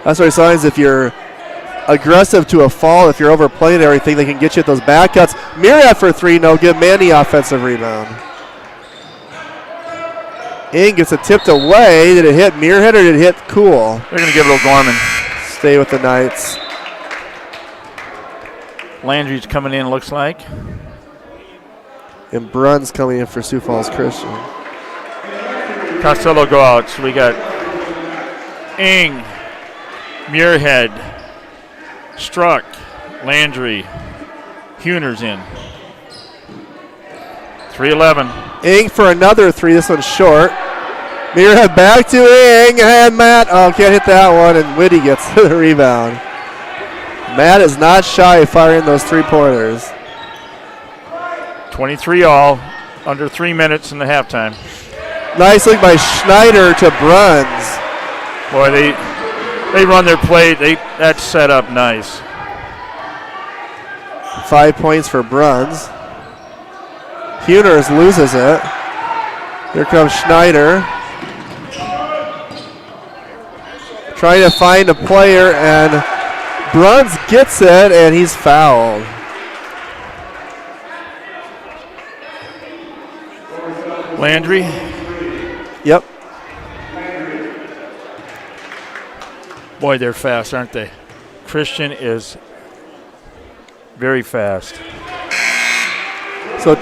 That's what he signs. If you're aggressive to a fall, if you're overplaying everything, they can get you at those back cuts. Myriad for 3, no good. Manny offensive rebound. Ing gets it tipped away. Did it hit Muirhead or did it hit Cool? They're going to give it O'Gorman. Stay with the Knights. Landry's coming in, looks like. And Bruns coming in for Sioux Falls Christian. Costello go out. So we got Ing, Muirhead, Struck, Landry, Huners in. 3-11. Ing for another 3. This one's short. Muirhead back to Ing and Matt. Oh, can't hit that one. And Whitty gets the rebound. Matt is not shy of firing those 3-pointers. 23 all. Under 3 minutes in the halftime. Nice look by Schneider to Bruns. Boy, they run their play. That's set up nice. 5 points for Bruns. Huners loses it. Here comes Schneider. Trying to find a player, and Bruns gets it, and he's fouled. Landry. Yep. Boy, they're fast, aren't they? Christian is very fast. So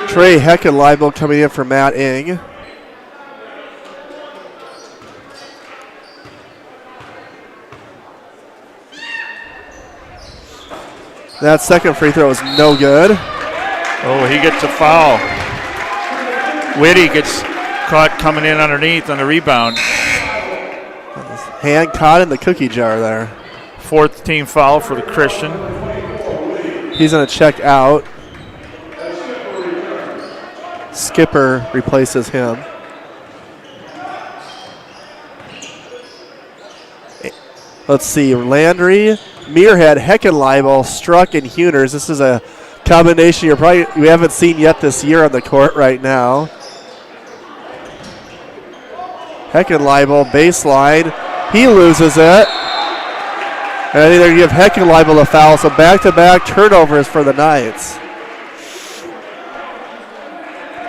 Trey Heckenleibel coming in for Matt Ing. That second free throw is no good. Oh, he gets a foul. Whitty gets caught coming in underneath on the rebound. Hand caught in the cookie jar there. Fourth team foul for the Christian. He's going to check out. Skipper replaces him. Let's see, Landry, Muirhead, Heckenleibel, Struck, and Huners. This is a combination we haven't seen yet this year on the court right now. Heckenleibel, baseline. He loses it. And either give Heckenleibel a foul, so back-to-back turnovers for the Knights.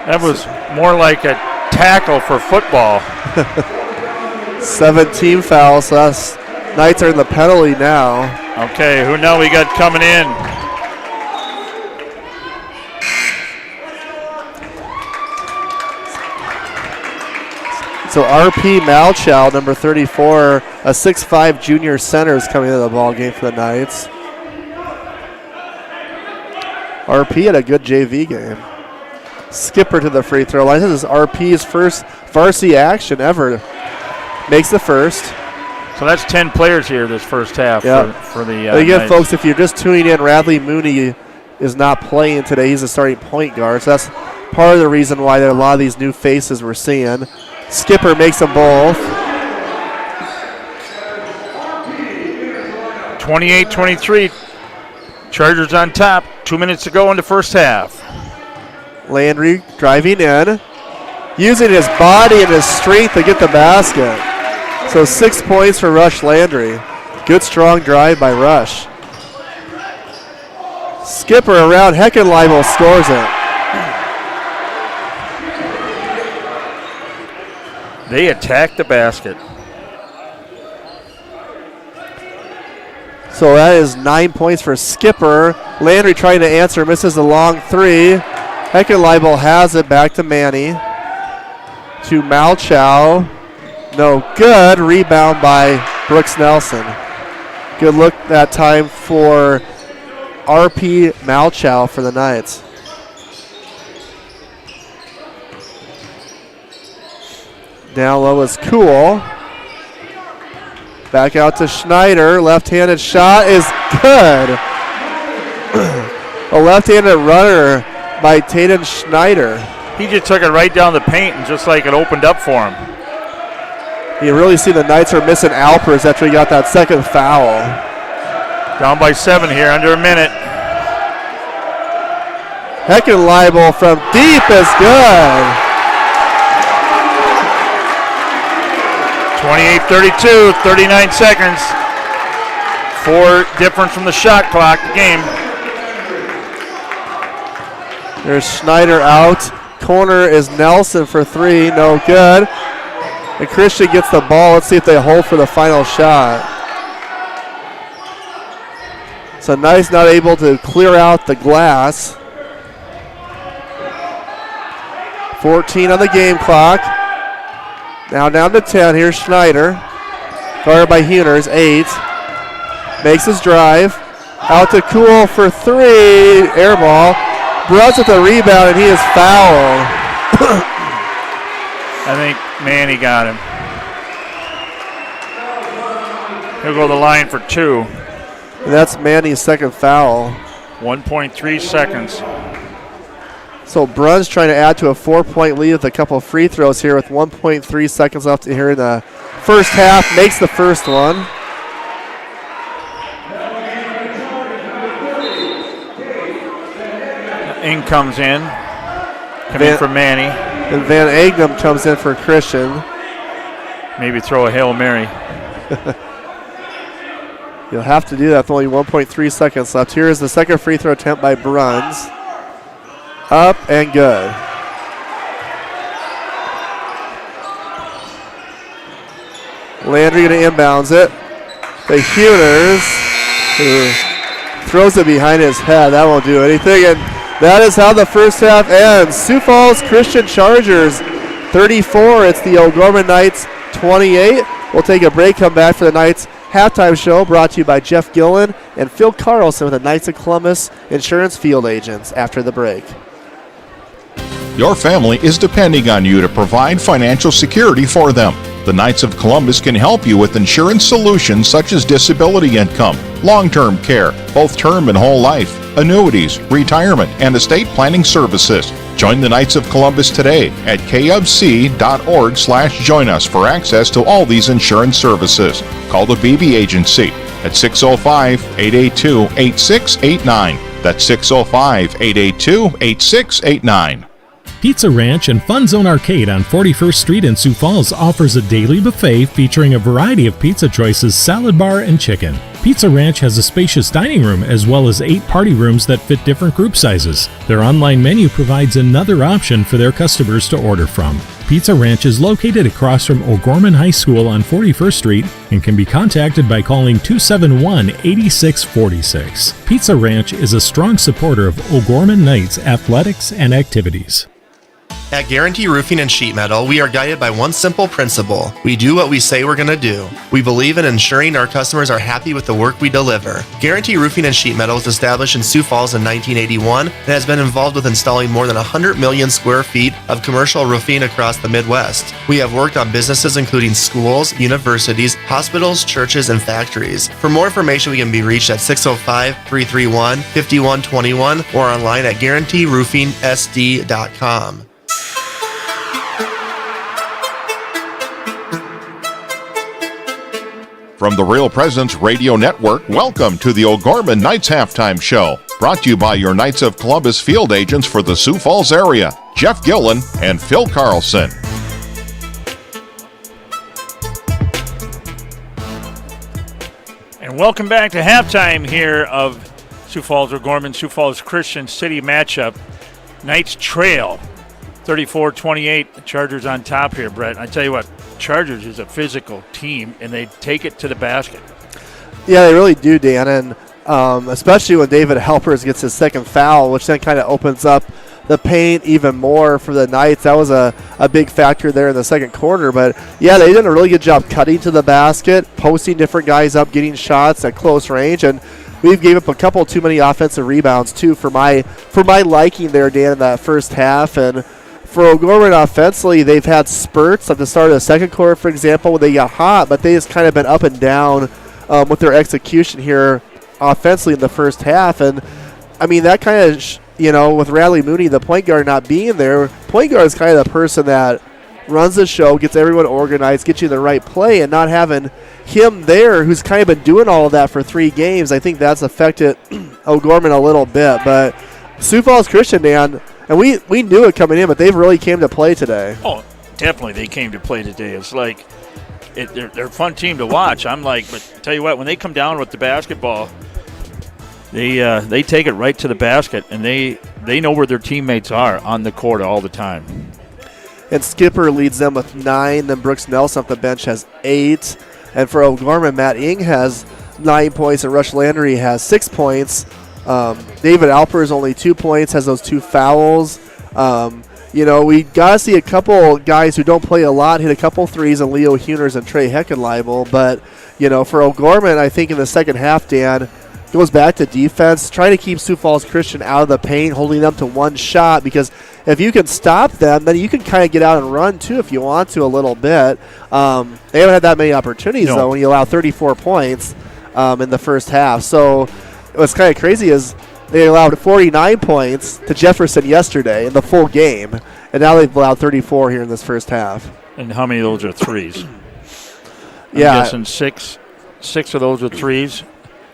That was more like a tackle for football. 17 fouls, so that's Knights are in the penalty now. Okay, who now we got coming in? So RP Malchow, number 34, a 6'5 junior center is coming into the ball game for the Knights. RP had a good JV game. Skipper to the free throw line. This is RP's first varsity action ever. Makes the first. So that's 10 players here this first half for the again, Knights. folks, if you're just tuning in, Radley Mooney is not playing today. He's a starting point guard. So that's part of the reason why there are a lot of these new faces we're seeing. Skipper makes them both. 28-23. Chargers on top. 2 minutes to go in the first half. Landry driving in, using his body and his strength to get the basket. So 6 points for Rush Landry. Good strong drive by Rush. Skipper around Heckenleibel scores it. They attack the basket. So that is 9 points for Skipper. Landry trying to answer, misses the long three. Heckenleibel has it back to Manny. To Malchow. No good. Rebound by Brooks Nelson. Good look that time for RP Malchow for the Knights. Down low is Cool. Back out to Schneider. Left-handed shot is good. A left-handed runner by Tatum Schneider. He just took it right down the paint and just like it opened up for him. You really see the Knights are missing Alpers after he got that second foul. Down by 7 here, under a minute. Heckenleibel from deep is good. 28-32, 39 seconds. 4 difference from the shot clock game. There's Schneider out. Corner is Nelson for 3, no good. And Christian gets the ball. Let's see if they hold for the final shot. So Knights not able to clear out the glass. 14 on the game clock. Now down to 10. Here's Schneider. Guarded by Huners, 8. Makes his drive. Out to Cool for 3. Air ball. Bruns with the rebound, and he is fouled. I think Manny got him. He'll go to the line for 2. And that's Manny's second foul. 1.3 seconds. So Bruns trying to add to a 4-point lead with a couple of free throws here with 1.3 seconds left here in the first half. Makes the first one. In comes in. Coming for Manny. And Van Agnum comes in for Christian. Maybe throw a Hail Mary. You'll have to do that with only 1.3 seconds left. Here is the second free throw attempt by Bruns. Up and good. Landry going to inbounds it. The Huners, who throws it behind his head. That won't do anything. And that is how the first half ends. Sioux Falls Christian Chargers 34. It's the O'Gorman Knights 28. We'll take a break, come back for the Knights Halftime show brought to you by Jeff Gillen and Phil Carlson with the Knights of Columbus Insurance Field Agents after the break. Your family is depending on you to provide financial security for them. The Knights of Columbus can help you with insurance solutions such as disability income, long-term care, both term and whole life, annuities, retirement, and estate planning services. Join the Knights of Columbus today at kfc.org/join us for access to all these insurance services. Call the BB Agency at 605-882-8689. That's 605-882-8689. Pizza Ranch and Fun Zone Arcade on 41st Street in Sioux Falls offers a daily buffet featuring a variety of pizza choices, salad bar, and chicken. Pizza Ranch has a spacious dining room as well as 8 party rooms that fit different group sizes. Their online menu provides another option for their customers to order from. Pizza Ranch is located across from O'Gorman High School on 41st Street and can be contacted by calling 271-8646. Pizza Ranch is a strong supporter of O'Gorman Knights athletics and activities. At Guarantee Roofing and Sheet Metal, we are guided by one simple principle. We do what we say we're going to do. We believe in ensuring our customers are happy with the work we deliver. Guarantee Roofing and Sheet Metal was established in Sioux Falls in 1981 and has been involved with installing more than 100 million square feet of commercial roofing across the Midwest. We have worked on businesses including schools, universities, hospitals, churches, and factories. For more information, we can be reached at 605-331-5121 or online at guaranteeroofingsd.com. From the Real Presence Radio Network, welcome to the O'Gorman Knights Halftime Show, brought to you by your Knights of Columbus field agents for the Sioux Falls area, Jeff Gillen and Phil Carlson. And welcome back to halftime here of Sioux Falls O'Gorman, Sioux Falls Christian City matchup. Knights trail 34-28. Chargers on top here, Brett. I tell you what, Chargers is a physical team, and they take it to the basket. Yeah, they really do, Dan, and especially when David Helpers gets his second foul, which then kind of opens up the paint even more for the Knights. That was a big factor there in the second quarter. But, yeah, they did a really good job cutting to the basket, posting different guys up, getting shots at close range, and we gave up a couple too many offensive rebounds, too, for my liking there, Dan, in that first half. And for O'Gorman offensively, they've had spurts at the start of the second quarter, for example, when they got hot, but they just kind of been up and down with their execution here offensively in the first half. And, I mean, that kind of, with Radley Mooney, the point guard, not being there, point guard is kind of the person that runs the show, gets everyone organized, gets you the right play, and not having him there who's kind of been doing all of that for 3 games, I think that's affected O'Gorman a little bit. But Sioux Falls Christian, Dan, and we knew it coming in, but they've really came to play today. Oh, definitely they came to play today. It's like they're a fun team to watch. I'm like, but tell you what, when they come down with the basketball, they take it right to the basket, and they know where their teammates are on the court all the time. And Skipper leads them with 9. Then Brooks Nelson off the bench has 8. And for O'Gorman, Matt Ing has 9 points, and Rush Landry has 6 points. David Alpers only 2 points, has those 2 fouls. We got to see a couple guys who don't play a lot hit a couple threes, and Leo Huners and Trey Heckenleibel. But, for O'Gorman, I think in the second half, Dan, goes back to defense, trying to keep Sioux Falls Christian out of the paint, holding them to 1 shot, because if you can stop them, then you can kind of get out and run, too, if you want to a little bit. They haven't had that many opportunities, though, when you allow 34 points in the first half. So what's kind of crazy is they allowed 49 points to Jefferson yesterday in the full game, and now they've allowed 34 here in this first half. And how many of those are threes? I'm guessing 6 of those are threes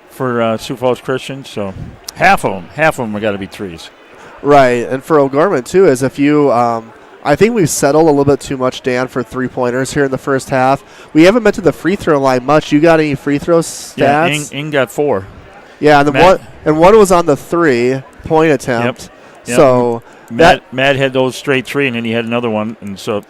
for Sioux Falls Christian. So half of them have got to be threes. Right, and for O'Gorman, too, is if you I think we've settled a little bit too much, Dan, for 3-pointers here in the first half. We haven't been to the free throw line much. You got any free throw stats? Yeah, Ing got 4. Yeah, and one was on the 3-point attempt. Yep. So Matt had those straight 3, and then he had another one, and so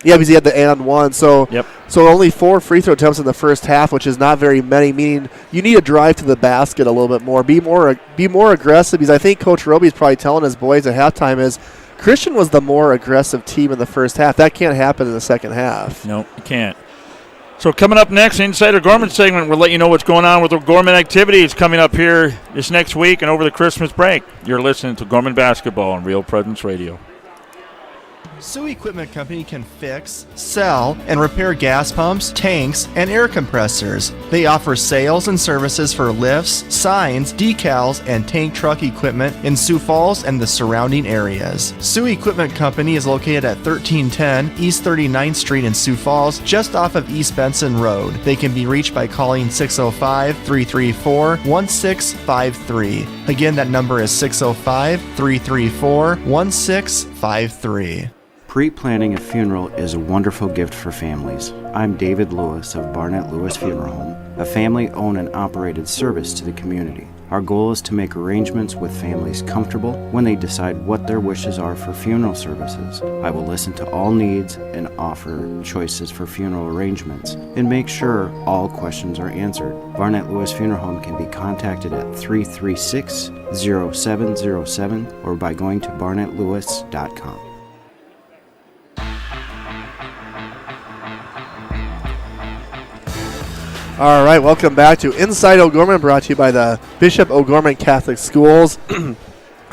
yeah, because he had the and one. So yep. So only 4 free throw attempts in the first half, which is not very many. Meaning you need to drive to the basket a little bit more, be more aggressive. Because I think Coach Roby's probably telling his boys at halftime is Christian was the more aggressive team in the first half. That can't happen in the second half. No, it can't. So coming up next, Inside O'Gorman segment, we'll let you know what's going on with O'Gorman activities coming up here this next week and over the Christmas break. You're listening to Gorman Basketball on Real Presence Radio. Sioux Equipment Company can fix, sell, and repair gas pumps, tanks, and air compressors. They offer sales and services for lifts, signs, decals, and tank truck equipment in Sioux Falls and the surrounding areas. Sioux Equipment Company is located at 1310 East 39th Street in Sioux Falls, just off of East Benson Road. They can be reached by calling 605-334-1653. Again, that number is 605-334-1653. Pre-planning a funeral is a wonderful gift for families. I'm David Lewis of Barnett Lewis Funeral Home, a family-owned and operated service to the community. Our goal is to make arrangements with families comfortable when they decide what their wishes are for funeral services. I will listen to all needs and offer choices for funeral arrangements and make sure all questions are answered. Barnett Lewis Funeral Home can be contacted at 336-0707 or by going to barnettlewis.com. All right, welcome back to Inside O'Gorman, brought to you by the Bishop O'Gorman Catholic Schools. I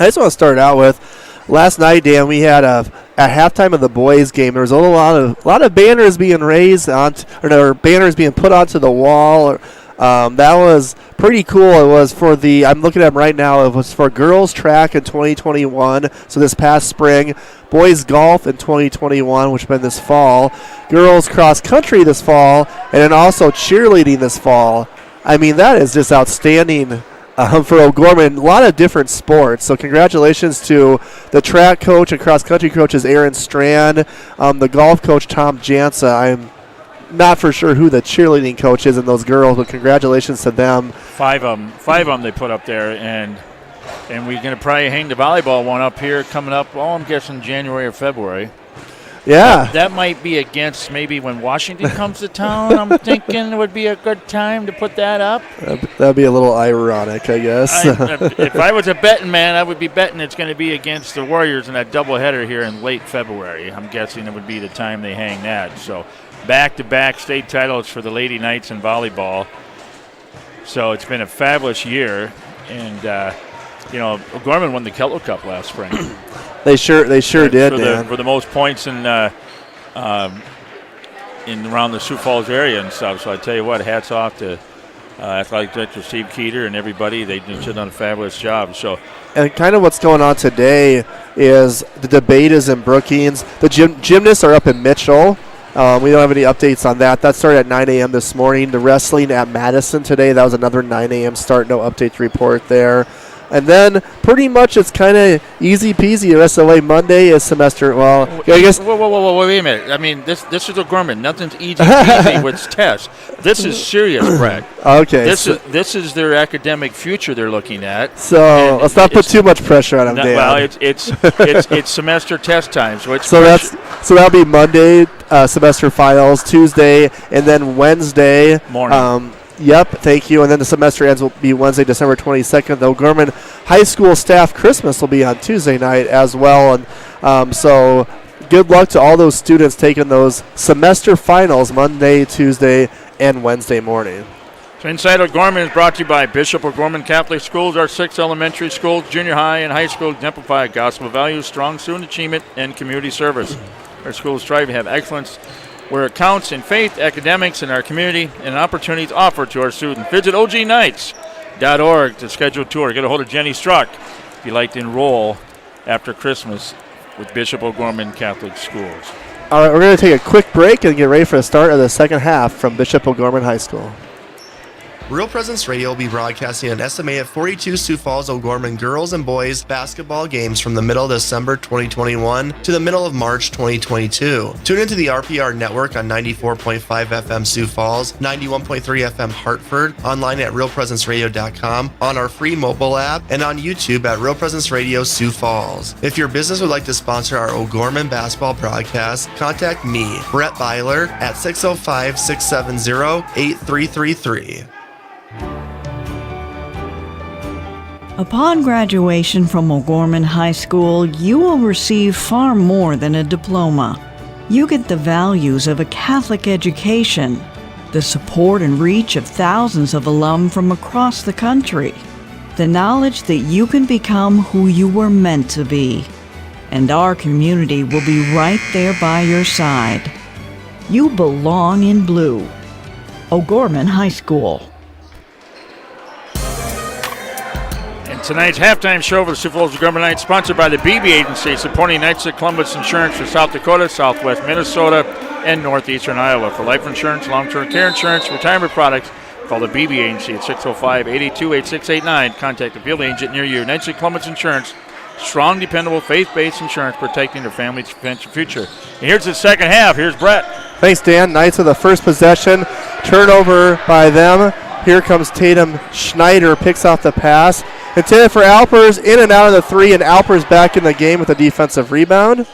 just want to start out with, last night, Dan, we had at halftime of the boys' game, there was a lot of banners being raised banners being put onto the wall. That was pretty cool. It was for I'm looking at them right now, it was for girls track in 2021, so this past spring, boys golf in 2021, which has been this fall, girls cross country this fall, and then also cheerleading this fall. I mean, that is just outstanding for O'Gorman. A lot of different sports, so congratulations to the track coach and cross country coaches Aaron Strand, the golf coach Tom Jansa. I'm not for sure who the cheerleading coach is in those girls, but congratulations to them. Five of them they put up there, and we're going to probably hang the volleyball one up here coming up, I'm guessing January or February. Yeah. That might be against maybe when Washington comes to town. I'm thinking it would be a good time to put that up. That'd be a little ironic, I guess. If I was a betting man, I would be betting it's going to be against the Warriors in that doubleheader here in late February. I'm guessing it would be the time they hang that. So back-to-back state titles for the Lady Knights in volleyball. So it's been a fabulous year. And, O'Gorman won the Kelto Cup last spring. They sure did, for the most points in around the Sioux Falls area and stuff. So I tell you what, hats off to athletic director Steve Keeter and everybody. They just done a fabulous job. So, and kind of what's going on today is the debate is in Brookings. The gymnasts are up in Mitchell. We don't have any updates on that. That started at 9 a.m. this morning. The wrestling at Madison today, that was another 9 a.m. start. No update to report there. And then pretty much it's kind of easy peasy. The rest of the way, Monday is semester. Well, I guess. Whoa, wait a minute. I mean, this is O'Gorman. Nothing's easy peasy with tests. This is serious, Brett. Okay. This is their academic future they're looking at. So let's not put too much pressure on them, Dan. Well, it's semester test time. So that'll be Monday semester finals, Tuesday, and then Wednesday morning. Yep, thank you. And then the semester ends will be Wednesday, December 22nd. The O'Gorman High School Staff Christmas will be on Tuesday night as well. And so good luck to all those students taking those semester finals Monday, Tuesday, and Wednesday morning. So Inside O'Gorman is brought to you by Bishop O'Gorman Catholic Schools. Our 6 elementary schools, junior high, and high school exemplify gospel values, strong student achievement, and community service. Our schools strive to have excellence where it counts in faith, academics, and our community, and opportunities offered to our students. Visit ognights.org to schedule a tour. Get a hold of Jenny Struck if you'd like to enroll after Christmas with Bishop O'Gorman Catholic Schools. All right, we're going to take a quick break and get ready for the start of the second half from Bishop O'Gorman High School. Real Presence Radio will be broadcasting an estimated 42 Sioux Falls O'Gorman girls and boys basketball games from the middle of December 2021 to the middle of March 2022. Tune into the RPR network on 94.5 FM Sioux Falls, 91.3 FM Hartford, online at realpresenceradio.com, on our free mobile app, and on YouTube at Real Presence Radio Sioux Falls. If your business would like to sponsor our O'Gorman basketball broadcast, contact me, Brett Byler, at 605-670-8333. Upon graduation from O'Gorman High School, you will receive far more than a diploma. You get the values of a Catholic education, the support and reach of thousands of alum from across the country, the knowledge that you can become who you were meant to be, and our community will be right there by your side. You belong in blue. O'Gorman High School. And tonight's halftime show for the Sioux Falls O'Gorman Knights, sponsored by the BB Agency, supporting Knights of Columbus Insurance for South Dakota, Southwest Minnesota, and Northeastern Iowa. For life insurance, long-term care insurance, retirement products, call the BB Agency at 605-882-8689. Contact the field agent near you. Knights of Columbus Insurance, strong, dependable, faith-based insurance protecting their family's future. And here's the second half. Here's Brett. Thanks, Dan. Knights with the first possession. Turnover by them. Here comes Tatum Schneider, picks off the pass. Intended for Alpers, in and out of the three, and Alpers back in the game with a defensive rebound.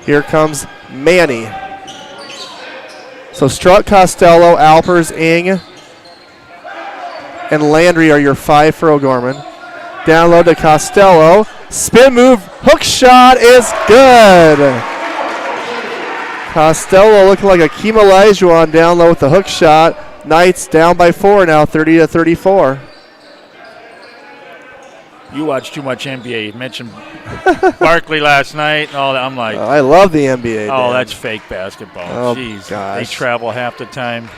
Here comes Manny. So Struck, Costello, Alpers, Ing, and Landry are your five for O'Gorman. Down low to Costello. Spin move, hook shot is good. Costello looking like Akeem Olajuwon down low with the hook shot. Knights down by 4 now, 30-34. You watch too much NBA. You mentioned Barkley last night and all that. I'm like, I love the NBA. Oh, Dan. that's fake basketball. Oh, jeez, gosh. They travel half the time.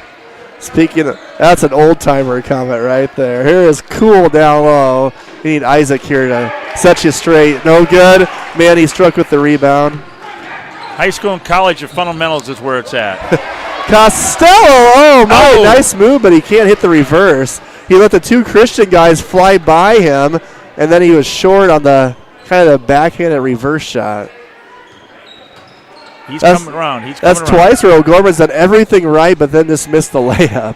Speaking of, that's an old-timer comment right there. Here is Cool down low. You need Isaac here to set you straight. No good. Manny Struck with the rebound. High school and college of fundamentals is where it's at. Costello, oh my, nice move, but he can't hit the reverse. He let the two Christian guys fly by him, and then he was short on the kind of the backhanded reverse shot. He's coming around. That's twice where O'Gorman's done everything right, but then just missed the layup.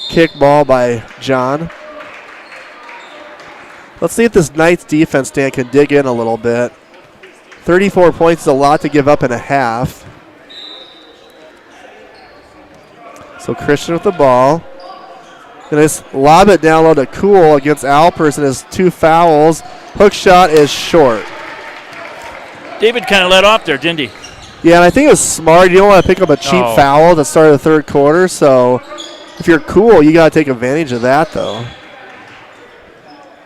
Kick ball by John. Let's see if this Knights defense, Dan, can dig in a little bit. 34 points is a lot to give up in a half. So Christian with the ball. Going to lob it down low to Cool against Alpers and his 2 fouls. Hook shot is short. David kind of let off there, didn't he? Yeah, and I think it was smart. You don't want to pick up a cheap foul at the start of the third quarter. So if you're Cool, you got to take advantage of that, though.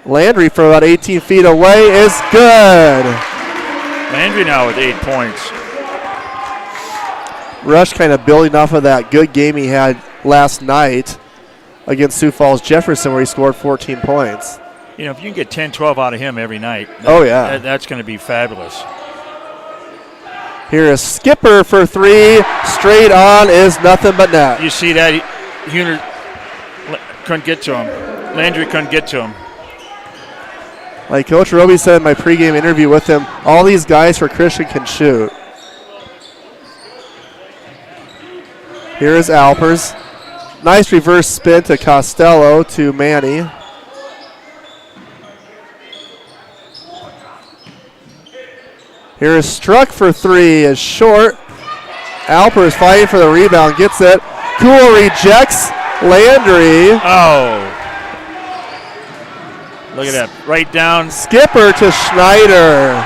Landry from about 18 feet away is good. Landry now with 8 points. Rush kind of building off of that good game he had last night against Sioux Falls Jefferson where he scored 14 points. You know, if you can get 10, 12 out of him every night, that's going to be fabulous. Here is Skipper for 3. Straight on is nothing but net. You see that? Huner couldn't get to him. Landry couldn't get to him. Like Coach Roby said in my pregame interview with him, all these guys for Christian can shoot. Here is Alpers. Nice reverse spin to Costello to Manny. Here is Struck for 3 is short. Alpers fighting for the rebound, gets it. Cool rejects Landry. Oh. Look at that. Right down. Skipper to Schneider.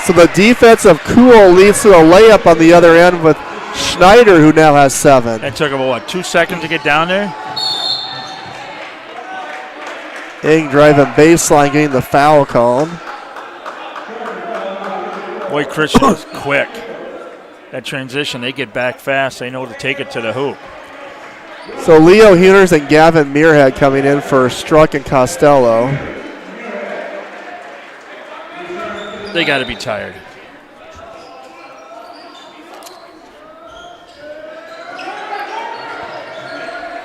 So the defense of Cool leads to a layup on the other end with Schneider, who now has 7. It took him, 2 seconds to get down there? Ing driving baseline, getting the foul called. Boy, Christian was quick. That transition, they get back fast. They know to take it to the hoop. So Leo Huners and Gavin Muirhead coming in for Struck and Costello. They got to be tired.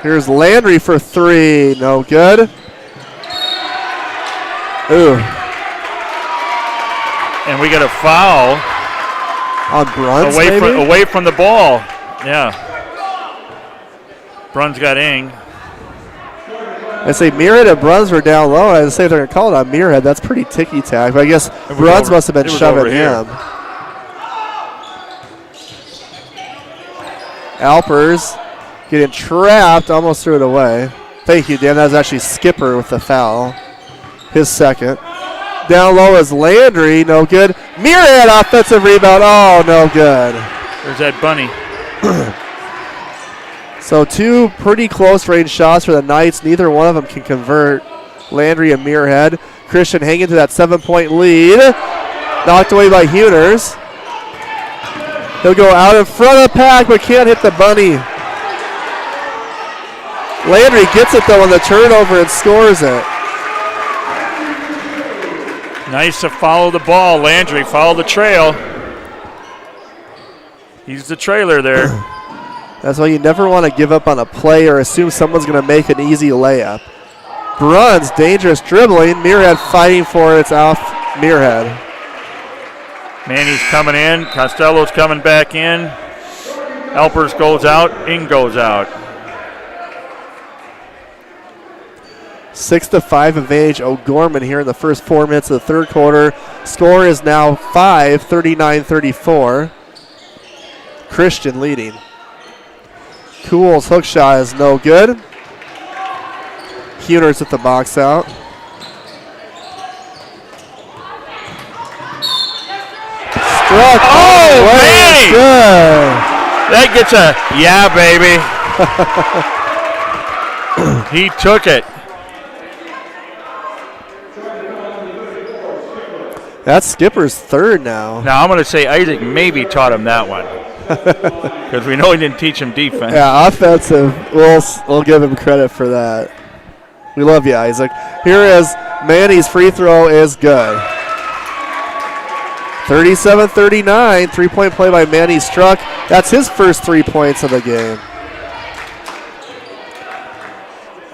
Here's Landry for 3. No good. Ooh. And we got a foul. On Bruns, away from the ball. Yeah. Bruns got Ing. I say Muirhead and Bruns were down low. I say they're going to call it on Muirhead. That's pretty ticky-tack. But I guess Bruns must have been shoving him. Alpers getting trapped, almost threw it away. Thank you, Dan. That was actually Skipper with the foul. His second. Down low is Landry, no good. Muirhead offensive rebound, oh, no good. There's that bunny. So 2 pretty close range shots for the Knights. Neither one of them can convert. Landry and Muirhead. Christian hanging to that 7-point lead. Knocked away by Huners. He'll go out in front of the pack, but can't hit the bunny. Landry gets it though on the turnover and scores it. Nice to follow the ball. Landry follow the trail. He's the trailer there. That's why you never want to give up on a play or assume someone's going to make an easy layup. Bruns, dangerous dribbling. Muirhead fighting for it. It's off Muirhead. Manny's coming in. Costello's coming back in. Alpers goes out. Ing goes out. 6-5 advantage O'Gorman here in the first 4 minutes of the third quarter. Score is now 5, 39-34. Christian leading. Cool's hook shot is no good. Huners at the box out. Struck. Oh, Manny! Good. That gets a yeah, baby. He took it. That's Skipper's third now. Now I'm going to say Isaac maybe taught him that one. Because we know he didn't teach him defense. Yeah, offensive. We'll give him credit for that. We love you, Isaac. Here is Manny's free throw is good. 37-39. 3-point play by Manny Struck. That's his first 3 points of the game.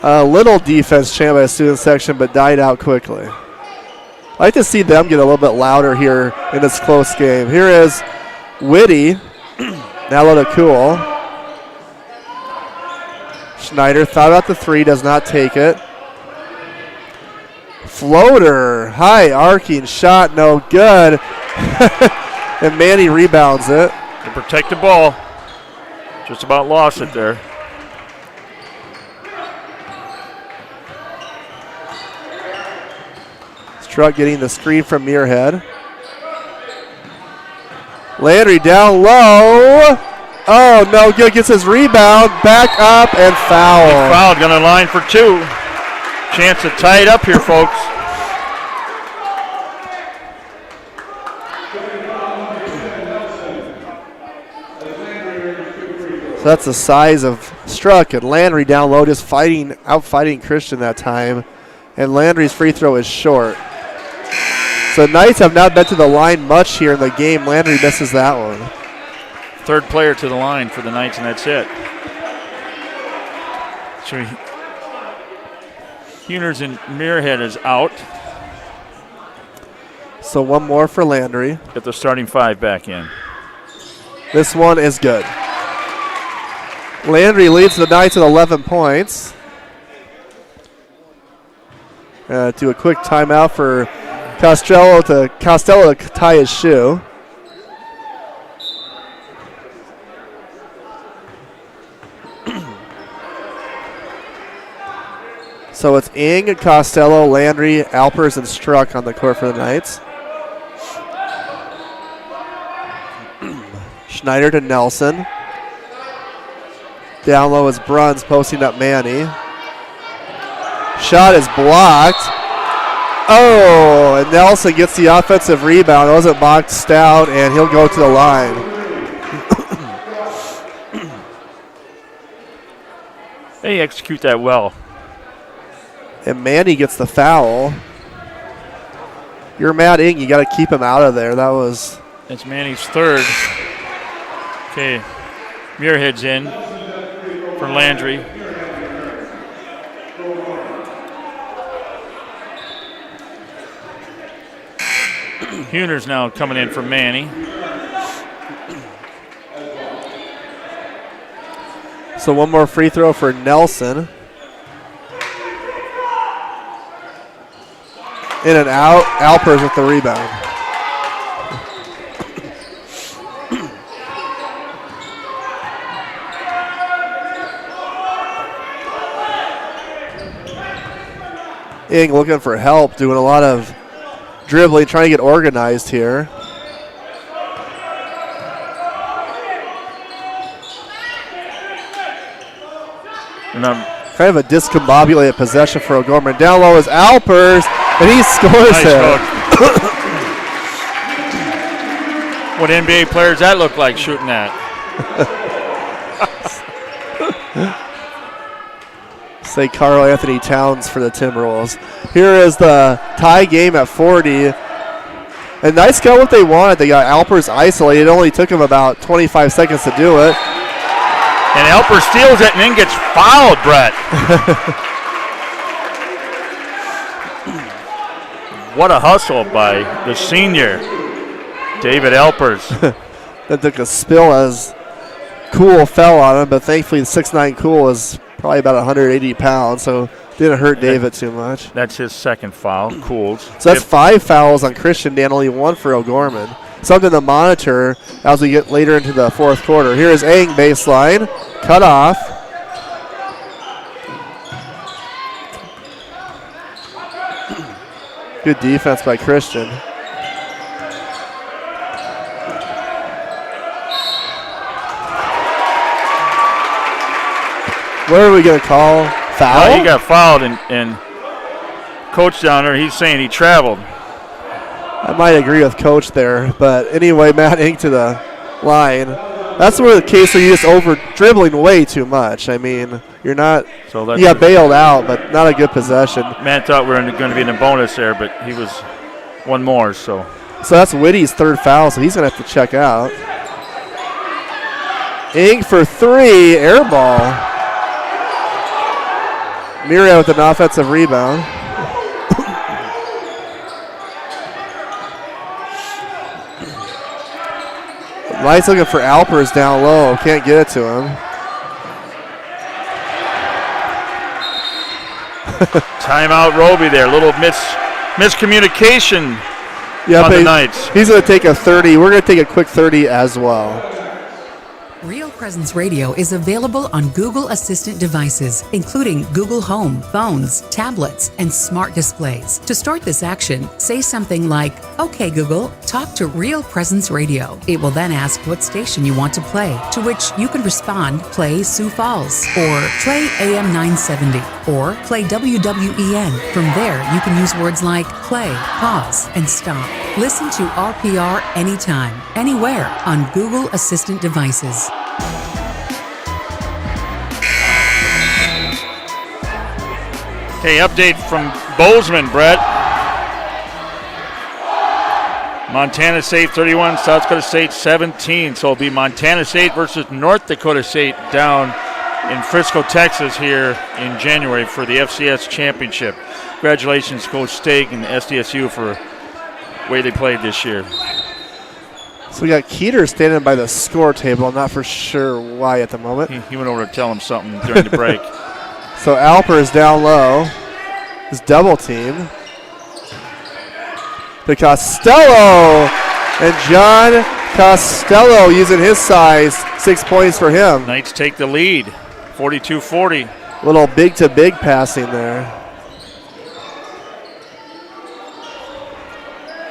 A little defense chant by the student section, but died out quickly. I like to see them get a little bit louder here in this close game. Here is Whitty. Now let it cool. Schneider thought about the 3, does not take it. Floater, high arcing shot, no good. And Manny rebounds it. To protect the ball. Just about lost it there. Struck getting the screen from Muirhead. Landry down low. Oh, no good. Gets his rebound. Back up and foul. He fouled. Going to line for 2. Chance to tie it up here, folks. So that's the size of Struck, and Landry down low just out-fighting Christian that time. And Landry's free throw is short. So Knights have not been to the line much here in the game. Landry misses that one. Third player to the line for the Knights, and that's it. So Huners and Muirhead is out. So one more for Landry. Get the starting 5 back in. This one is good. Landry leads the Knights at 11 points. Do a quick timeout for Costello to tie his shoe. So it's Ing, Costello, Landry, Alpers, and Struck on the court for the Knights. Schneider to Nelson. Down low is Bruns posting up Manny. Shot is blocked. Oh, and Nelson gets the offensive rebound. It wasn't boxed out, and he'll go to the line. They execute that well. And Manny gets the foul. You're Matt Ing. You got to keep him out of there. That's Manny's third. Okay, Muirhead's in for Landry. Huners now coming in for Manny. So one more free throw for Nelson. In and out. Alpers with the rebound. Ing looking for help, doing a lot of dribbling, trying to get organized here. Kind of a discombobulated possession for O'Gorman. Down low is Alpers, and he scores Nice it. What NBA players that look like shooting at? Say Carl Anthony Towns for the Timberwolves. Here is the tie game at 40. And Knights got what they wanted. They got Alpers isolated. It only took him about 25 seconds to do it. And Alpers steals it and then gets fouled, Brett. What a hustle by the senior, David Alpers. That took a spill as Cool fell on him, but thankfully the 6'9" Cool is probably about 180 pounds, so didn't hurt David too much. That's his second foul, Cools. So that's 5 fouls on Christian Dan, only 1 for O'Gorman. Something to monitor as we get later into the fourth quarter. Here is Eng baseline, cut off. Good defense by Christian. What are we going to call? Foul? He got fouled, and Coach down there, he's saying he traveled. I might agree with Coach there, but anyway, Matt Ink to the line. That's where the case where you're just over dribbling way too much. I mean, you're not. So that's you got bailed out, but not a good possession. Matt thought we were going to be in a bonus there, but he was one more. So that's Whitty's third foul, so he's going to have to check out. Ink for 3, air ball. Miria with an offensive rebound. Light's looking for Alpers down low. Can't get it to him. Timeout Roby there. A little miscommunication on the Knights. He's going to take a 30. We're going to take a quick 30 as well. Real Presence Radio is available on Google Assistant devices, including Google Home, phones, tablets, and smart displays. To start this action, say something like, "Okay, Google, talk to Real Presence Radio." It will then ask what station you want to play, to which you can respond, "Play Sioux Falls," or "Play AM 970," or "Play WWEN." From there, you can use words like play, pause, and stop. Listen to RPR anytime, anywhere on Google Assistant devices. Okay, update from Bozeman, Brett. Montana State 31, South Dakota State 17. So it'll be Montana State versus North Dakota State down in Frisco, Texas here in January for the FCS Championship. Congratulations, Coach Stake and SDSU for the way they played this year. So we got Keeter standing by the score table. I'm not for sure why at the moment. He went over to tell him something during the break. So Alpers down low. His double team. To Costello. And John Costello using his size. 6 points for him. Knights take the lead. 42-40. Little big-to-big passing there.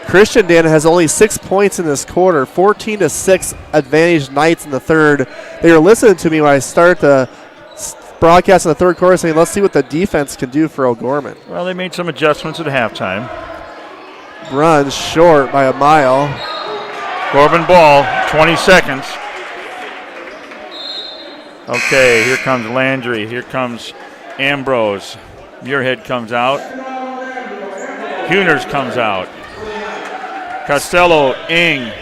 Christian Dan has only 6 points in this quarter. 14-6 advantage Knights in the third. They were listening to me when I started the broadcast in the third quarter saying, let's see what the defense can do for O'Gorman. Well, they made some adjustments at halftime. Runs short by a mile. Corbin ball, 20 seconds. Okay, here comes Landry. Here comes Ambrose. Muirhead comes out. Huners comes out. Costello, Ing,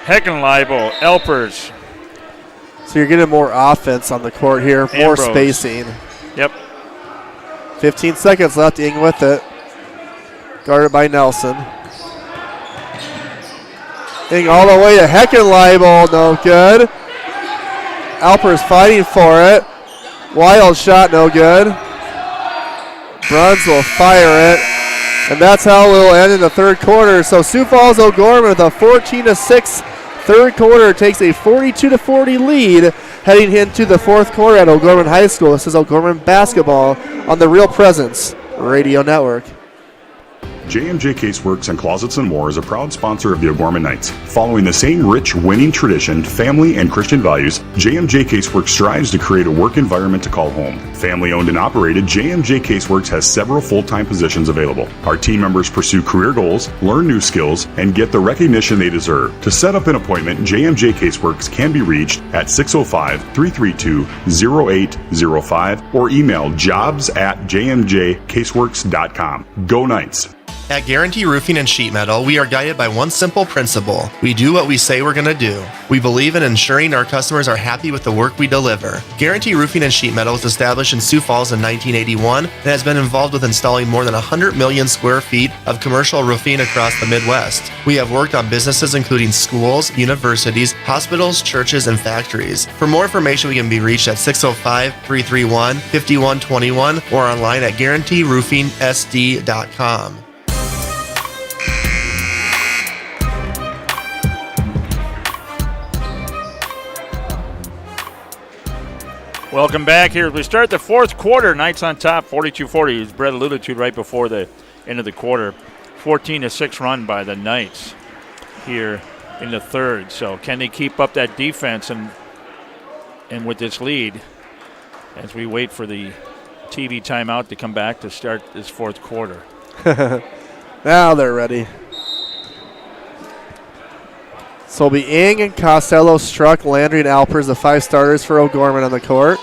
Heckenleibel, Elpers. So you're getting more offense on the court here, more Ambrose. spacing. Yep. 15 seconds left, Ing with it. Guarded by Nelson. Ing all the way to Heckenleibel, no good. Alpers fighting for it. Wild shot, no good. Bruns will fire it. And that's how we'll end in the third quarter. So Sioux Falls O'Gorman with a 14-6 third quarter takes a 42-40 lead heading into the fourth quarter at O'Gorman High School. This is O'Gorman basketball on the Real Presence Radio Network. J&J Caseworks and Closets and More is a proud sponsor of the O'Gorman Knights. Following the same rich, winning tradition, family, and Christian values, J&J Caseworks strives to create a work environment to call home. Family-owned and operated, J&J Caseworks has several full-time positions available. Our team members pursue career goals, learn new skills, and get the recognition they deserve. To set up an appointment, J&J Caseworks can be reached at 605-332-0805 or email jobs@jmjcaseworks.com. Go Knights! At Guarantee Roofing and Sheet Metal, we are guided by one simple principle. We do what we say we're going to do. We believe in ensuring our customers are happy with the work we deliver. Guarantee Roofing and Sheet Metal was established in Sioux Falls in 1981 and has been involved with installing more than 100 million square feet of commercial roofing across the Midwest. We have worked on businesses including schools, universities, hospitals, churches, and factories. For more information, we can be reached at 605-331-5121 or online at guaranteeroofingsd.com. Welcome back here as we start the fourth quarter. Knights on top, 42-40, as Brett alluded to right before the end of the quarter. 14-6 run by the Knights here in the third. So can they keep up that defense and with this lead as we wait for the TV timeout to come back to start this fourth quarter? Now they're ready. So it'll be Ing and Costello, Struck, Landry, and Alpers, the 5 starters for O'Gorman on the court.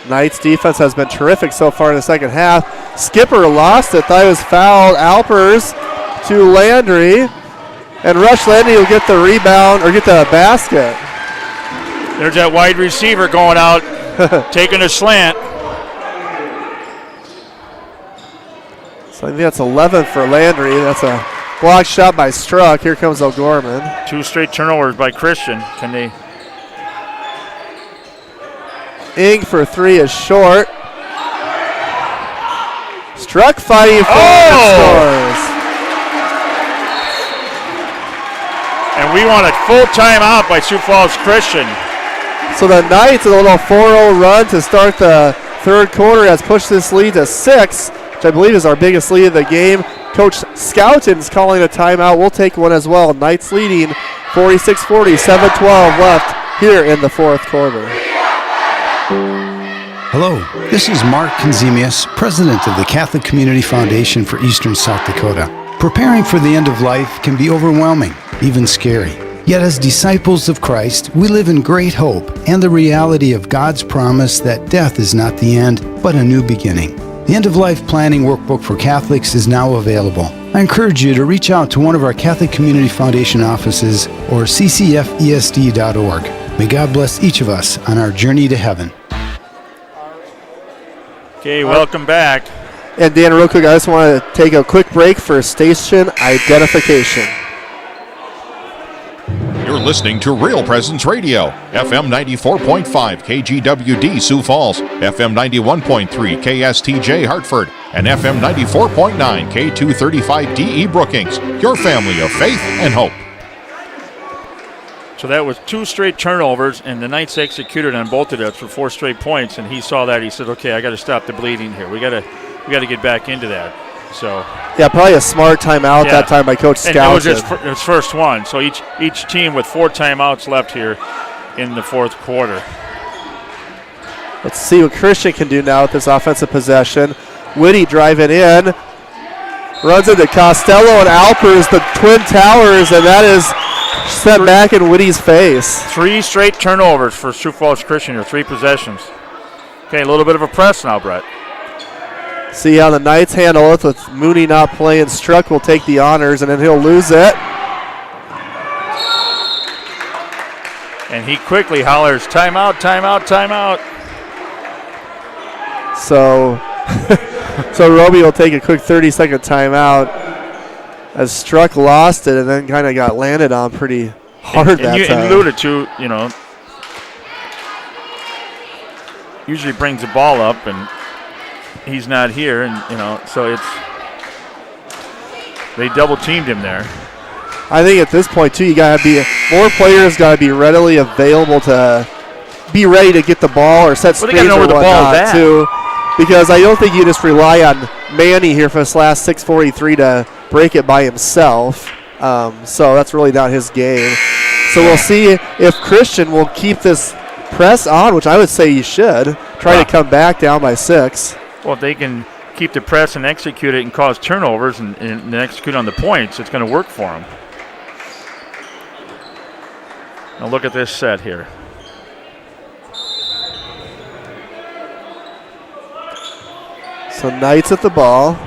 Knights defense has been terrific so far in the second half. Skipper lost it. Thought he was fouled. Alpers to Landry. And Rush Landry will get the rebound or get the basket. There's that wide receiver going out, taking a slant. So I think that's 11 for Landry. That's a block shot by Struck. Here comes O'Gorman. 2 straight turnovers by Christian. Can they? Ing for 3 is short. Struck fighting for scores. And we want a full timeout by Sioux Falls Christian. So the Knights, a little 4-0 run to start the third quarter, has pushed this lead to 6. Which I believe is our biggest lead of the game. Coach Skouten's calling a timeout. We'll take one as well. Knights leading 46-40, 7-12 left here in the fourth quarter. Hello, this is Mark Konzemius, president of the Catholic Community Foundation for Eastern South Dakota. Preparing for the end of life can be overwhelming, even scary. Yet as disciples of Christ, we live in great hope and the reality of God's promise that death is not the end, but a new beginning. The End-of-Life Planning Workbook for Catholics is now available. I encourage you to reach out to one of our Catholic Community Foundation offices or ccfesd.org. May God bless each of us on our journey to heaven. Okay, welcome back. And Dan, real quick, I just want to take a quick break for station identification. You're listening to Real Presence Radio, FM 94.5 KGWD Sioux Falls, FM 91.3 KSTJ Hartford, and FM 94.9 K235DE Brookings, your family of faith and hope. So that was 2 straight turnovers, and the Knights executed on both of those for 4 straight points, and he saw that. He said, okay, I got to stop the bleeding here. We got to get back into that. So yeah, probably a smart timeout that time by Coach Scout. And it was his first one. So each team with 4 timeouts left here in the fourth quarter. Let's see what Christian can do now with this offensive possession. Whitty driving in. Runs into Costello and Alpers, the Twin Towers, and that is set back in Whitty's face. 3 straight turnovers for Sioux Falls Christian here, 3 possessions. Okay, a little bit of a press now, Brett. See how the Knights handle it with Mooney not playing. Struck will take the honors, and then he'll lose it. And he quickly hollers, timeout, timeout, timeout. So, so Roby will take a quick 30-second timeout as Struck lost it and then kind of got landed on pretty hard that time. And alluded to, usually brings the ball up and he's not here, and so they double teamed him there. I think at this point too, you gotta be more players gotta be readily available to be ready to get the ball or set screens or whatnot too. because I don't think you just rely on Manny here for this last 6:43 to break it by himself. So that's really not his game. So we'll see if Christian will keep this press on, which I would say he should. Try to come back down by 6. Well, if they can keep the press and execute it and cause turnovers and execute on the points, it's going to work for them. Now look at this set here. So Knights at the ball.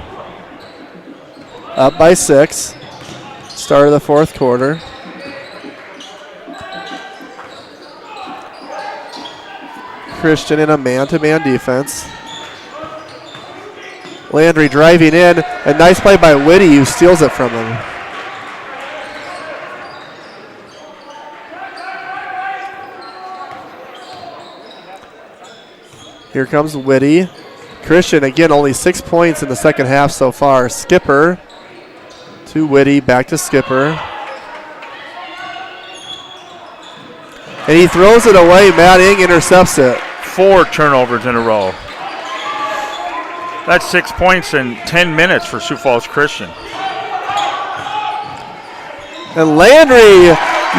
Up by 6. Start of the fourth quarter. Christian in a man-to-man defense. Landry driving in. A nice play by Whitty, who steals it from him. Here comes Whitty. Christian, again, only 6 points in the second half so far. Skipper to Whitty, back to Skipper. And he throws it away. Matt Ing intercepts it. 4 turnovers in a row. That's 6 points in 10 minutes for Sioux Falls Christian. And Landry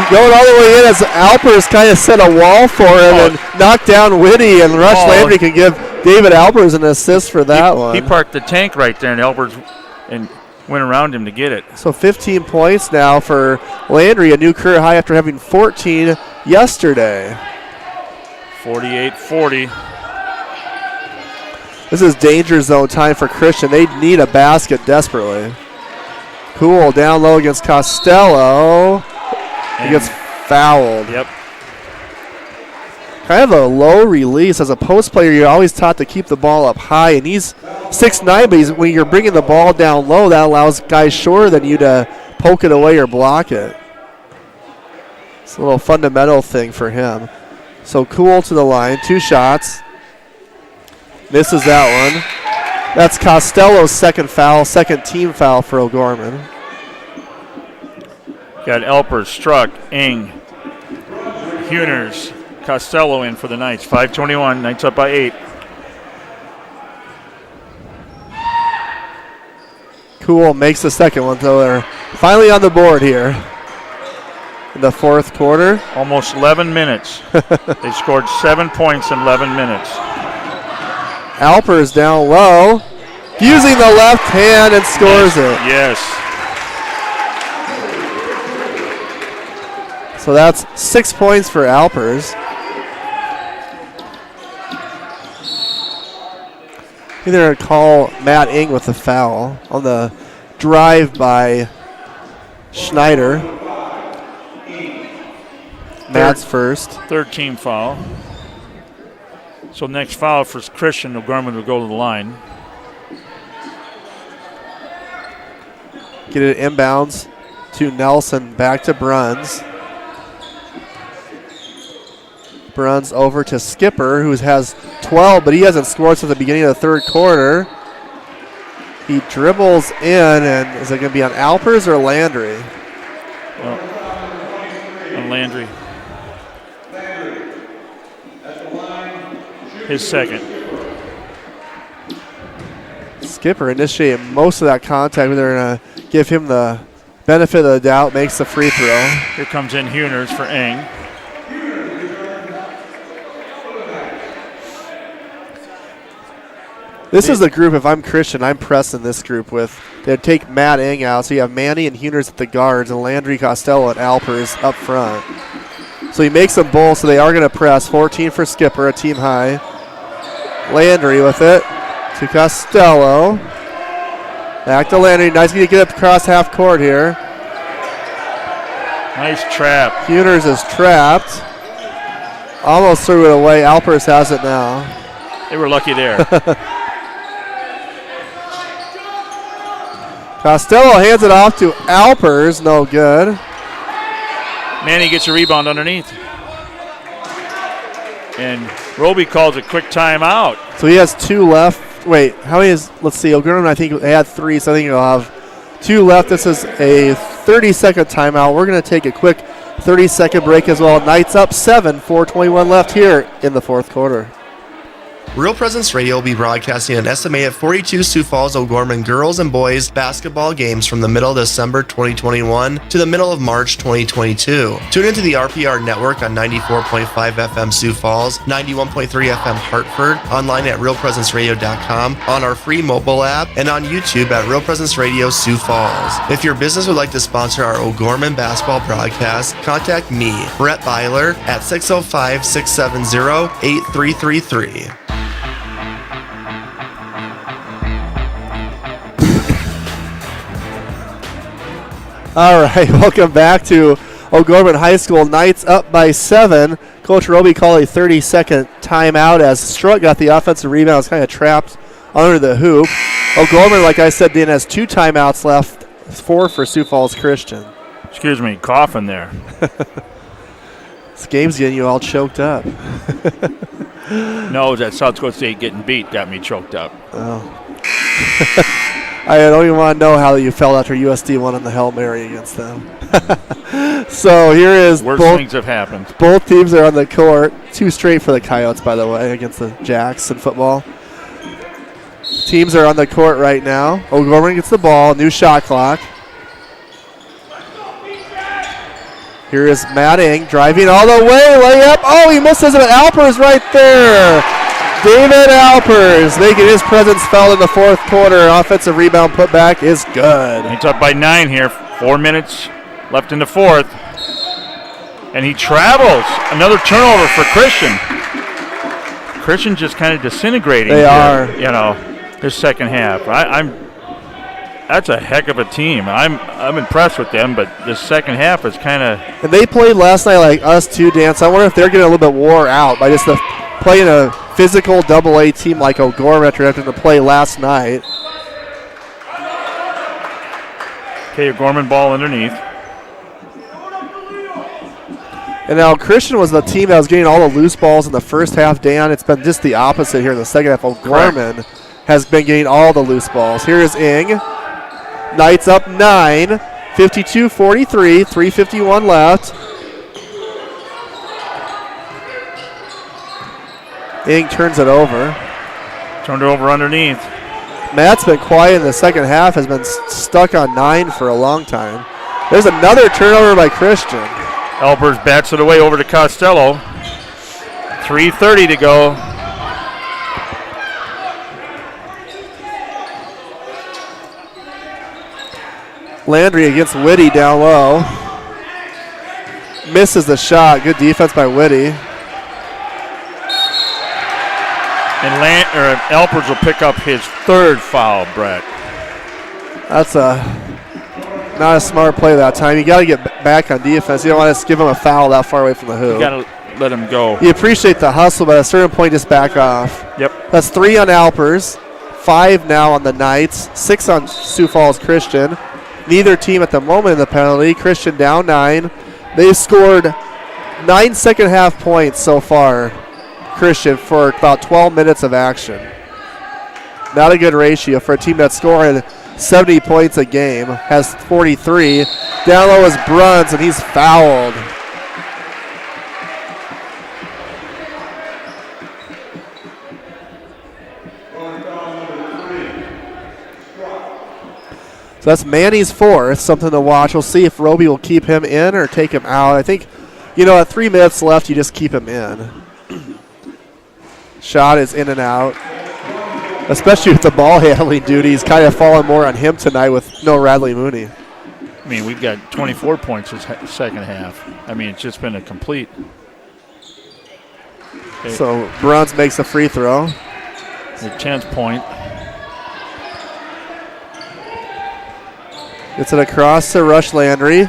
going all the way in as Alpers kind of set a wall for him and knocked down Whitty, and Rush Landry can give David Alpers an assist for that one. He parked the tank right there, and Alpers went around him to get it. So 15 points now for Landry, a new career high after having 14 yesterday. 48-40. This is danger zone time for Christian. They need a basket desperately. Cool, down low against Costello. He gets fouled. Yep. Kind of a low release. As a post player, you're always taught to keep the ball up high, and he's 6'9", but when you're bringing the ball down low, that allows guys shorter than you to poke it away or block it. It's a little fundamental thing for him. So Cool to the line, 2 shots. Misses that one. That's Costello's second foul, second team foul for O'Gorman. Got Alpers, Struck, Ing, Huners, Costello in for the Knights. 5:21, Knights up by 8. Cool makes the second one, so they're finally on the board here in the fourth quarter. Almost 11 minutes. They scored 7 points in 11 minutes. Alpers down low, using the left hand and scores it. Yes. So that's 6 points for Alpers. Either call Matt Ing with the foul on the drive by Schneider. Matt's first. Third team foul. So next foul for Christian, O'Gorman will go to the line. Get it inbounds to Nelson, back to Bruns. Bruns over to Skipper, who has 12, but he hasn't scored since the beginning of the third quarter. He dribbles in, and is it going to be on Alpers or Landry? On Landry. His second. Skipper initiating most of that contact, but they're going to give him the benefit of the doubt, makes the free throw. Here comes in Huners for Ing. This is the group, if I'm Christian, I'm pressing this group with. They'd take Matt Ing out, so you have Manny and Huners at the guards and Landry, Costello, and Alpers up front. So he makes them both, so they are going to press. 14 for Skipper, a team high. Landry with it to Costello. Back to Landry. Nice to get up across half court here. Nice trap. Huners is trapped. Almost threw it away. Alpers has it now. They were lucky there. Costello hands it off to Alpers. No good. Manny gets a rebound underneath. And Roby calls a quick timeout. So he has 2 left. Wait, how many is, let's see, O'Gorman, I think they had 3, so I think he'll have 2 left. This is a 30-second timeout. We're going to take a quick 30-second break as well. Knights up 7, 4:21 left here in the fourth quarter. Real Presence Radio will be broadcasting an estimated 42 Sioux Falls O'Gorman girls and boys basketball games from the middle of December 2021 to the middle of March 2022. Tune into the RPR network on 94.5 FM Sioux Falls, 91.3 FM Hartford, online at realpresenceradio.com, on our free mobile app, and on YouTube at Real Presence Radio Sioux Falls. If your business would like to sponsor our O'Gorman basketball broadcast, contact me, Brett Byler, at 605-670-8333. All right, welcome back to O'Gorman High School. Knights up by 7. Coach Roby called a 30-second timeout as Strutt got the offensive rebound. Was kind of trapped under the hoop. O'Gorman, like I said, Dan, has 2 timeouts left, 4 for Sioux Falls Christian. Excuse me, coughing there. This game's getting you all choked up. No, that South Dakota State getting beat got me choked up. Oh. I don't even want to know how you felt after USD won on the Hail Mary against them. So here is worst things have happened. Both teams are on the court. 2 straight for the Coyotes, by the way, against the Jacks in football. Teams are on the court right now. O'Gorman gets the ball. New shot clock. Here is Matt Ing driving all the way. Layup. Oh, he misses it. Alpers right there. David Alpers making his presence felt in the 4th quarter. Offensive rebound putback is good. He's up by 9 here. 4 minutes left in the 4th. And he travels. Another turnover for Christian. Christian just kind of disintegrating. They are. You know, this second half. That's a heck of a team. I'm impressed with them, but this second half is kind of. And they played last night like us too, Dan. So I wonder if they're getting a little bit wore out by just playing a physical AA team like O'Gorman after having to play last night. Okay, O'Gorman ball underneath. And now Christian was the team that was getting all the loose balls in the first half, Dan. It's been just the opposite here in the second half. O'Gorman has been getting all the loose balls. Here is Ing. Knights up 9, 52-43, 3:51 left. Ing turns it over. Turned it over underneath. Matt's been quiet in the second half, has been stuck on 9 for a long time. There's another turnover by Christian. Alpers bats it away over to Costello. 3:30 to go. Landry against Whitty down low. Misses the shot. Good defense by Whitty. And Alpers will pick up his 3rd foul, Brett. That's not a smart play that time. You got to get back on defense. You don't want to give him a foul that far away from the hoop. You got to let him go. You appreciate the hustle, but at a certain point, just back off. Yep. That's 3 on Alpers, 5 now on the Knights, 6 on Sioux Falls Christian. Neither team at the moment in the penalty. Christian down 9. They scored 9 second half points so far, Christian, for about 12 minutes of action. Not a good ratio for a team that's scoring 70 points a game, has 43. Down low is Bruns, and he's fouled. So that's Manny's 4th, something to watch. We'll see if Roby will keep him in or take him out. I think, at 3 minutes left, you just keep him in. Shot is in and out. Especially with the ball handling duties kind of falling more on him tonight with no Radley Mooney. I mean, we've got 24 points this second half. I mean, it's just been a complete. So Bruns makes a free throw. The 10th point. Gets it across to Rush Landry.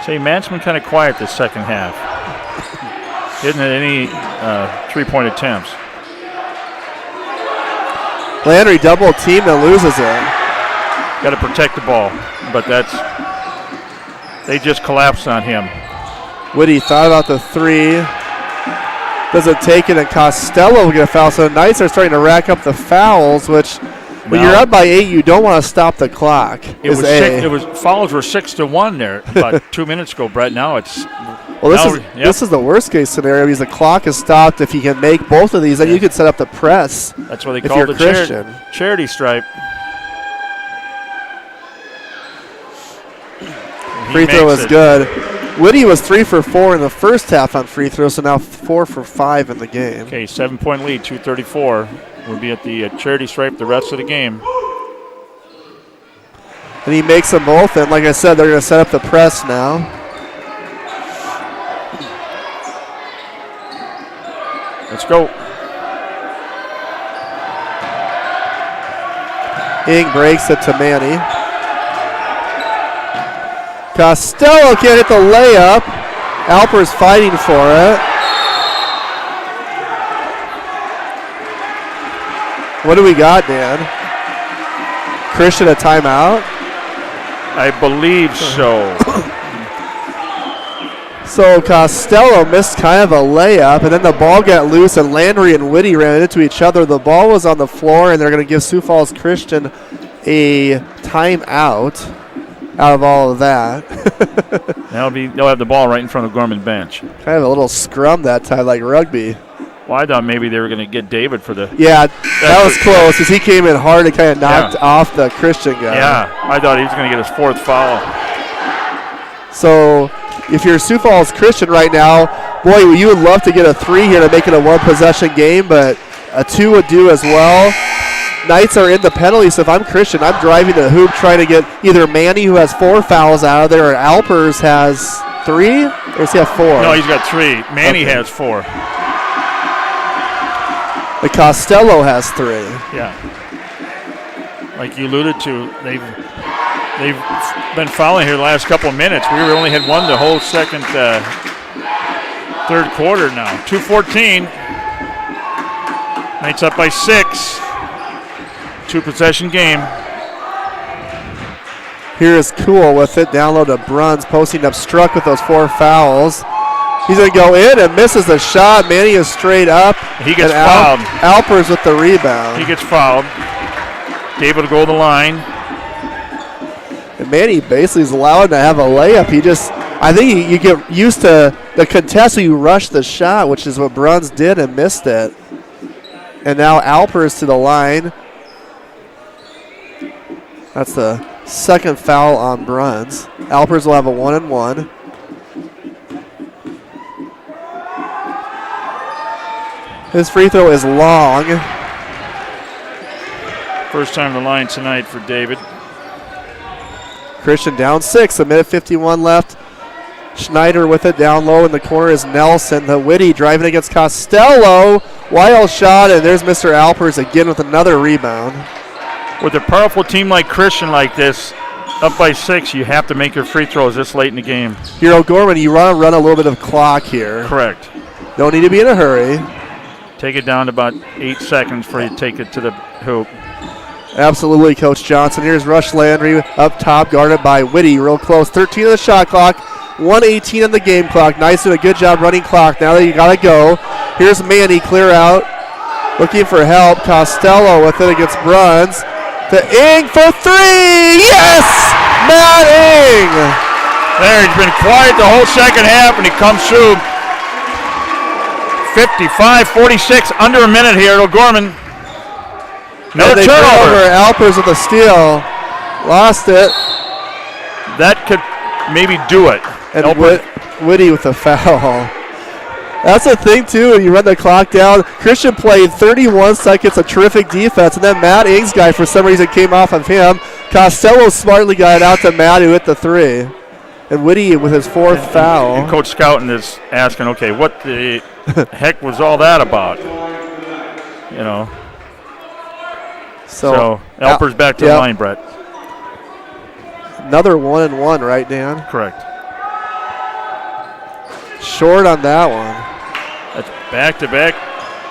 Say, Matt's been kind of quiet this second half. Didn't have any 3-point attempts. Landry double teamed and loses it. Got to protect the ball, but they just collapsed on him. Whitty thought about the 3. Doesn't take it, and Costello will get a foul. So the Knights are starting to rack up the fouls, which When you're up by 8, you don't want to stop the clock. Fouls were 6-1 there about 2 minutes ago, Brett. Now it's this is the worst case scenario because the clock is stopped. If you can make both of these, then you can set up the press. That's what they call the charity stripe. Free throw is good. Whitty was 3 for 4 in the first half on free throws, so now 4 for 5 in the game. Okay, 7-point lead, 2:34. We'll be at the charity stripe the rest of the game. And he makes them both, and like I said, they're going to set up the press now. Let's go. Ing breaks it to Manny. Costello can't hit the layup. Alper's fighting for it. What do we got, Dan? Christian a timeout? I believe so. So Costello missed kind of a layup, and then the ball got loose, and Landry and Whitty ran into each other. The ball was on the floor, and they're going to give Sioux Falls Christian a timeout out of all of that. They'll have the ball right in front of the Gorman bench. Kind of a little scrum that time, like rugby. Well, I thought maybe they were going to get David for the... Yeah, that was close because he came in hard and kind of knocked off the Christian guy. Yeah, I thought he was going to get his 4th foul. So if you're Sioux Falls Christian right now, boy, you would love to get a 3 here to make it a 1-possession game, but a 2 would do as well. Knights are in the penalty, so if I'm Christian, I'm driving the hoop trying to get either Manny, who has 4 fouls out of there, or Alpers has 3? Or does he have 4? No, he's got 3. Manny has 4. The Costello has 3. Yeah. Like you alluded to, they've been fouling here the last couple of minutes. We only had 1 the whole third quarter now. 2:14. Knights up by 6. 2-possession game. Here is Cool with it. Download to Bruns, posting up Struck with those 4 fouls. He's going to go in and misses the shot. Manny is straight up. He gets fouled. Alpers with the rebound. He gets fouled. Able to go to the line. And Manny basically is allowed to have a layup. I think you get used to the contest where you rush the shot, which is what Bruns did and missed it. And now Alpers to the line. That's the 2nd foul on Bruns. Alpers will have a 1-and-1. His free throw is long. First time on the line tonight for David. Christian down 6, a minute 51 left. Schneider with it down low in the corner is Nelson. The Whitty driving against Costello. Wild shot, and there's Mr. Alpers again with another rebound. With a powerful team like Christian like this, up by 6, you have to make your free throws this late in the game. Hero Gorman, you want to run a little bit of clock here. Correct. Don't need to be in a hurry. Take it down to about 8 seconds before you take it to the hoop. Absolutely, Coach Johnson. Here's Rush Landry up top, guarded by Whitty. Real close. 13 on the shot clock. 1:18 on the game clock. Nice, doing a good job running clock. Now that you got to go. Here's Manny, clear out. Looking for help. Costello with it against Bruns. To Ing for 3. Yes! Matt Ing! There, he's been quiet the whole second half, and he comes through. 55-46, under a minute here. O'Gorman. Another turnover. Alpers with a steal. Lost it. That could maybe do it. And Whitty with a foul. That's the thing, too, when you run the clock down. Christian played 31 seconds of terrific defense, and then Matt Ing's guy, for some reason, came off of him. Costello smartly got it out to Matt, who hit the 3. And Whitty with his 4th foul. And Coach Scouten is asking, okay, what the heck was all that about? You know. So Alper's back to the line, Brett. Another 1-and-1, right, Dan? Correct. Short on that one. That's back-to-back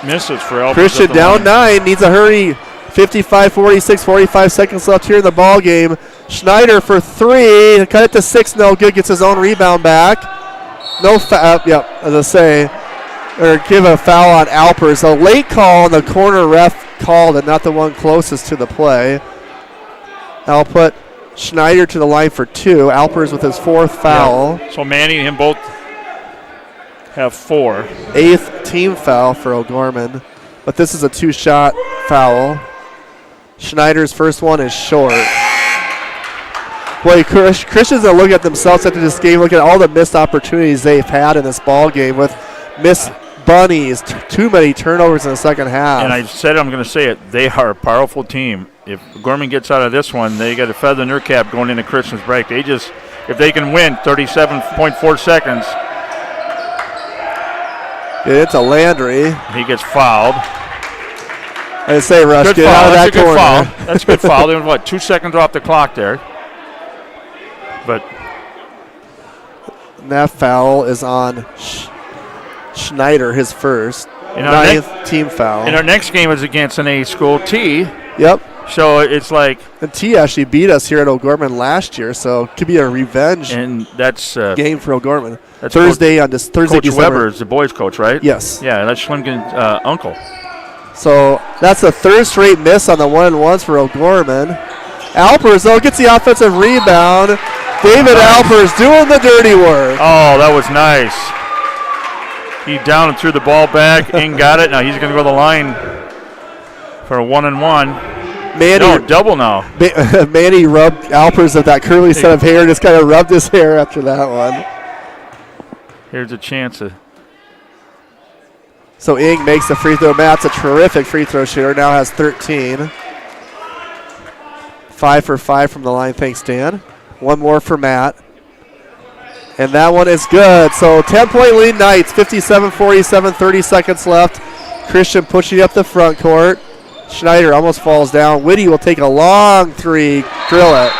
misses for Alpers. Christian down 9, needs a hurry. 55-46, 45 seconds left here in the ball game. Schneider for 3, cut it to 6, no good, gets his own rebound back. No foul, as I say, or give a foul on Alpers. A late call on the corner, ref called and not the one closest to the play. That'll put Schneider to the line for 2. Alpers with his 4th foul. Yeah. So Manny and him both have 4. 8th team foul for O'Gorman. But this is a 2-shot foul. Schneider's first one is short. Boy, Christians that look at themselves after this game, look at all the missed opportunities they've had in this ball game with missed bunnies, too many turnovers in the second half. And I said I'm going to say it. They are a powerful team. If Gorman gets out of this one, they got a feather in their cap going into Christian's break. If they can win 37.4 seconds. Get into Landry. He gets fouled. I say, Rush, good get foul. out of That's that corner. Foul. That's a good foul. There was, 2 seconds off the clock there. But and that foul is on Schneider, his first. 9th team foul. And our next game is against an A school, T. Yep. So it's like. And T actually beat us here at O'Gorman last year, so it could be a revenge and that's game for O'Gorman. That's Thursday on this Thursday. Coach December. Weber is the boys' coach, right? Yes. Yeah, that's Schlimken's uncle. So that's the 3rd straight miss on the 1-and-1s for O'Gorman. Alpers, though, gets the offensive rebound. David Alpers doing the dirty work. Oh, that was nice. He down and threw the ball back. Ing got it. Now he's going to go to the line for a 1-and-1. Manny, double now. Manny rubbed Alpers with that curly set of hair. Just kind of rubbed his hair after that one. Here's a chance. So Ing makes the free throw. Matt's a terrific free throw shooter. Now has 13. 5 for 5 from the line. Thanks, Dan. One more for Matt. And that one is good. So 10-point lead Knights. 57-47, 30 seconds left. Christian pushing up the front court. Schneider almost falls down. Whitty will take a long 3. Drill it.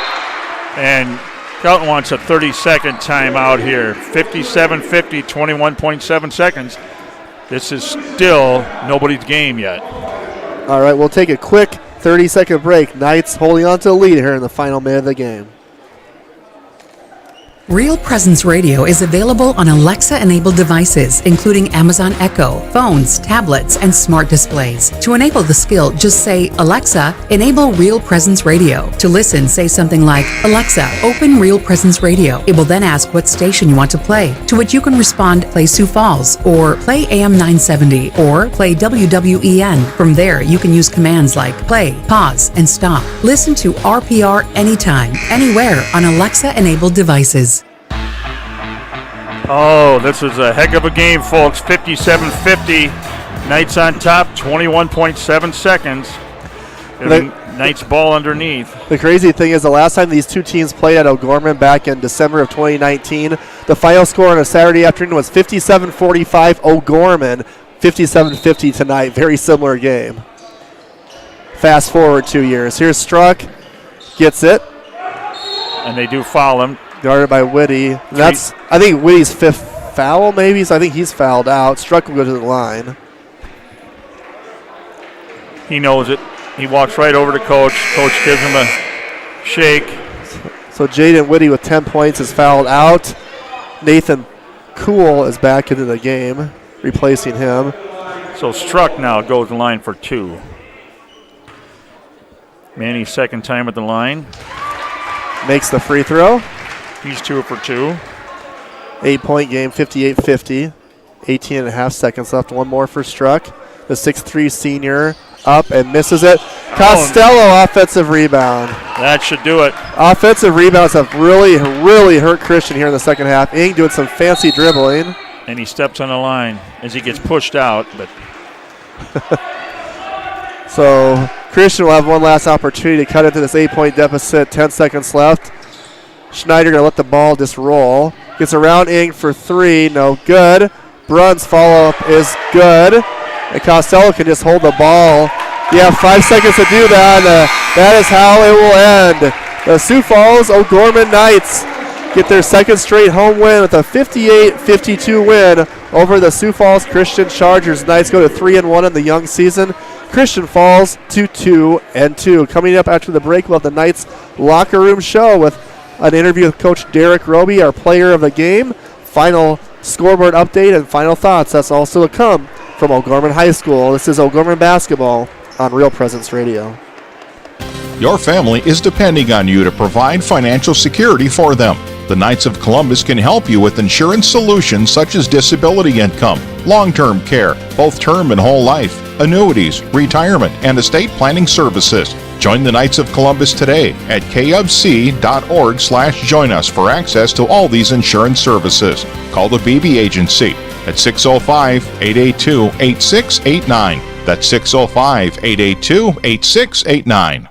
And Kelton wants a 30-second timeout here. 57-50, 21.7 seconds. This is still nobody's game yet. All right, we'll take a quick 30-second break. Knights holding on to the lead here in the final minute of the game. Real Presence Radio is available on Alexa-enabled devices, including Amazon Echo, phones, tablets, and smart displays. To enable the skill, just say, Alexa, enable Real Presence Radio. To listen, say something like, Alexa, open Real Presence Radio. It will then ask what station you want to play, to which you can respond, play Sioux Falls, or play AM 970, or play WWEN. From there, you can use commands like play, pause, and stop. Listen to RPR anytime, anywhere on Alexa-enabled devices. Oh, this is a heck of a game, folks. 57-50. Knights on top, 21.7 seconds. Knights ball underneath. The crazy thing is the last time these two teams played at O'Gorman back in December of 2019, the final score on a Saturday afternoon was 57-45 O'Gorman, 57-50 tonight. Very similar game. Fast forward 2 years. Here's Struck. Gets it. And they do foul him. Guarded by Whitty. That's, I think, Whitty's 5th foul, maybe, so I think he's fouled out. Struck will go to the line. He knows it. He walks right over to Coach. Coach gives him a shake. So Jaden Whitty with 10 points is fouled out. Nathan Kuhl is back into the game, replacing him. So Struck now goes to the line for 2. Manny's second time at the line. Makes the free throw. He's 2 for 2. 8-point game, 58-50. 18 and a half seconds left. One more for Struck. The 6'3 senior up and misses it. Costello offensive rebound. That should do it. Offensive rebounds have really, really hurt Christian here in the second half. Ing doing some fancy dribbling. And he steps on the line as he gets pushed out. But so Christian will have one last opportunity to cut into this 8-point deficit. 10 seconds left. Schneider going to let the ball just roll. Gets around Ing for 3. No good. Brunn's follow-up is good. And Costello can just hold the ball. You have 5 seconds to do that. That is how it will end. The Sioux Falls O'Gorman Knights get their second straight home win with a 58-52 win over the Sioux Falls Christian Chargers. Knights go to 3-1 in the young season. Christian falls to 2-2. Coming up after the break, we'll have the Knights locker room show with an interview with Coach Derek Roby, our player of the game. Final scoreboard update and final thoughts. That's also to come from O'Gorman High School. This is O'Gorman basketball on Real Presence Radio. Your family is depending on you to provide financial security for them. The Knights of Columbus can help you with insurance solutions such as disability income, long-term care, both term and whole life, annuities, retirement, and estate planning services. Join the Knights of Columbus today at kfc.org/join us for access to all these insurance services. Call the BB Agency at 605-882-8689. That's 605-882-8689.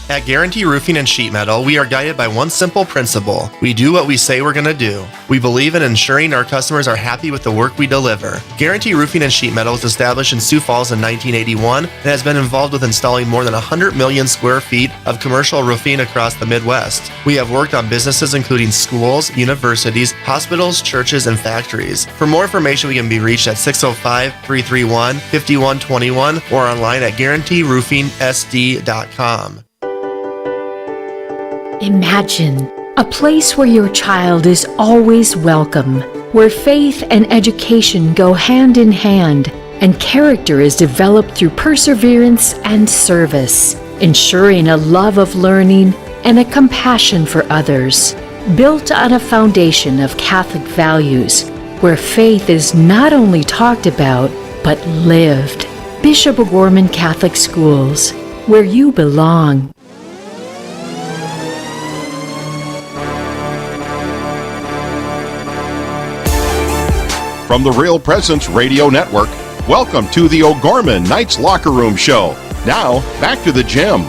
At Guarantee Roofing and Sheet Metal, we are guided by one simple principle. We do what we say we're going to do. We believe in ensuring our customers are happy with the work we deliver. Guarantee Roofing and Sheet Metal was established in Sioux Falls in 1981 and has been involved with installing more than 100 million square feet of commercial roofing across the Midwest. We have worked on businesses including schools, universities, hospitals, churches, and factories. For more information, we can be reached at 605-331-5121 or online at guaranteeroofingsd.com. Imagine a place where your child is always welcome, where faith and education go hand in hand, and character is developed through perseverance and service, ensuring a love of learning and a compassion for others, built on a foundation of Catholic values, where faith is not only talked about, but lived. Bishop O'Gorman Catholic Schools, where you belong. From the Real Presence Radio Network, welcome to the O'Gorman Knights Locker Room Show. Now, back to the gym.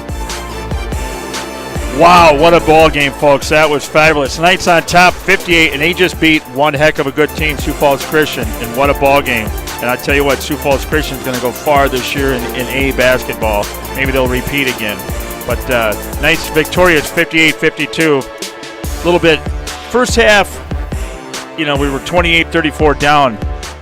Wow, what a ball game, folks. That was fabulous. Knights on top, 58, and they just beat one heck of a good team, Sioux Falls Christian, and what a ball game. And I tell you what, Sioux Falls Christian is going to go far this year in A basketball. Maybe they'll repeat again. But Knights victorious, 58-52. A little bit, first half, we were 28-34 down.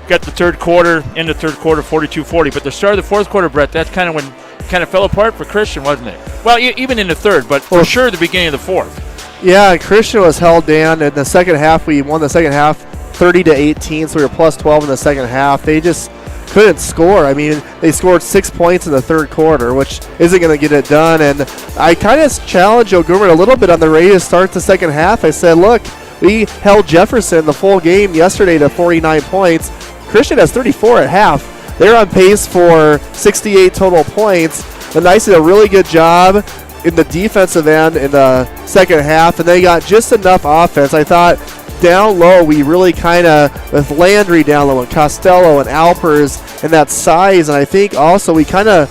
Got the third quarter, in the third quarter, 42-40. But the start of the fourth quarter, Brett, that's kind of when it kind of fell apart for Christian, wasn't it? Well, even in the third, but for sure the beginning of the fourth. Yeah, Christian was held down. In the second half, we won the second half 30-18, so we were plus 12 in the second half. They just couldn't score. I mean, they scored 6 points in the third quarter, which isn't going to get it done. And I kind of challenged O'Gorman a little bit on the radio to start the second half. I said, look, we held Jefferson the full game yesterday to 49 points. Christian has 34 at half. They're on pace for 68 total points. The Knights did a really good job in the defensive end in the second half, and they got just enough offense. I thought down low, we really kind of, with Landry down low and Costello and Alpers and that size, and I think also we kind of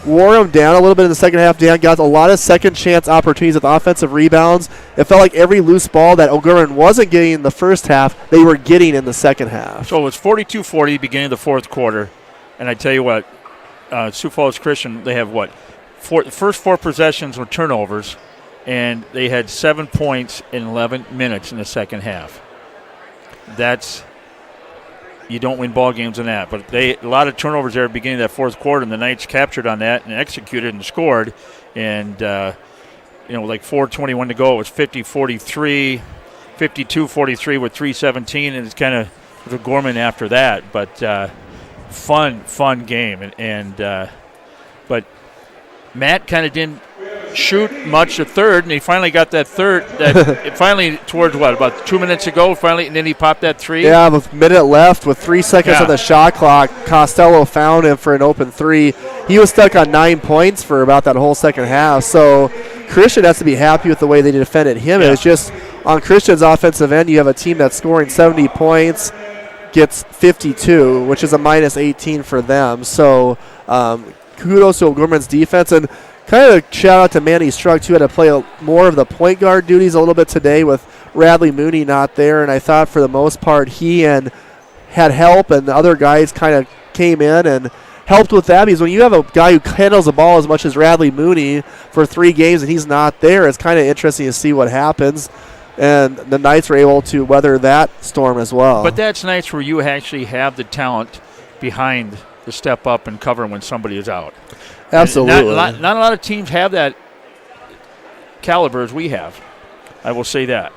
wore them down a little bit in the second half. Dan got a lot of second chance opportunities with offensive rebounds. It felt like every loose ball that O'Gorman wasn't getting in the first half, they were getting in the second half. So it was 42-40 beginning of the fourth quarter. And I tell you what, Sioux Falls Christian, they have the first four possessions were turnovers, and they had 7 points in 11 minutes in the second half. You don't win ball games in that. But a lot of turnovers there at the beginning of that fourth quarter, and the Knights captured on that and executed and scored. And, like 4:21 to go, it was 50-43, 52-43 with 3:17, and it's kind of was O'Gorman after that. But fun game. But Matt kind of didn't shoot much the third, and he finally got that third. Finally, towards about 2 minutes ago, and then he popped that three. Yeah, with a minute left, with 3 seconds on the shot clock, Costello found him for an open three. He was stuck on 9 points for about that whole second half. So Christian has to be happy with the way they defended him. Yeah. It's just on Christian's offensive end, you have a team that's scoring 70 points, gets 52, which is a minus 18 for them. So kudos to O'Gorman's defense, and kind of shout out to Manny Struck, who had to play more of the point guard duties a little bit today with Radley Mooney not there. And I thought for the most part he had help, and the other guys kind of came in and helped with that, because when you have a guy who handles the ball as much as Radley Mooney for 3 games and he's not there, it's kind of interesting to see what happens. And the Knights were able to weather that storm as well. But that's nice where you actually have the talent behind the step up and cover when somebody is out. Absolutely. Not a lot of teams have that caliber as we have. I will say that.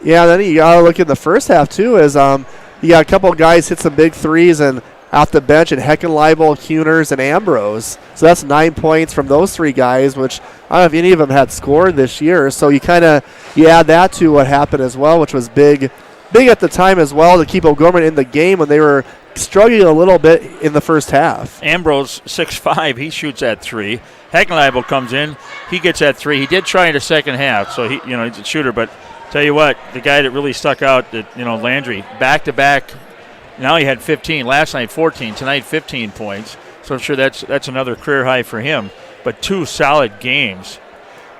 Yeah, then you got to look in the first half, too, as you got a couple of guys hit some big threes, and off the bench, and Heckenleibel, Huners, and Ambrose. So that's 9 points from those three guys, which I don't know if any of them had scored this year. So you add that to what happened as well, which was big at the time as well to keep O'Gorman in the game when they were struggling a little bit in the first half. Ambrose, 6'5", he shoots at 3. Heckenleibel comes in, he gets at 3. He did try in the second half, so he's a shooter. But tell you what, the guy that really stuck out, Landry, back-to-back. Now he had 15. Last night 14. Tonight 15 points. So I'm sure that's another career high for him. But 2 solid games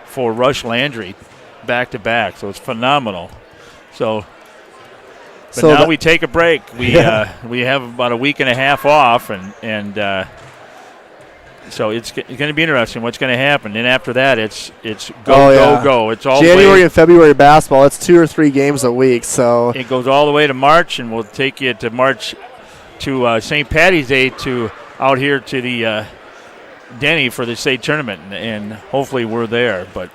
for Rush Landry back-to-back. So it's phenomenal. But now we take a break. We have about a week and a half off, and so it's going to be interesting what's going to happen. And after that, it's go. It's all January and February basketball. It's 2 or 3 games a week. So it goes all the way to March, and we'll take you to March to St. Patty's Day out here to the Denny for the state tournament, and hopefully we're there. But.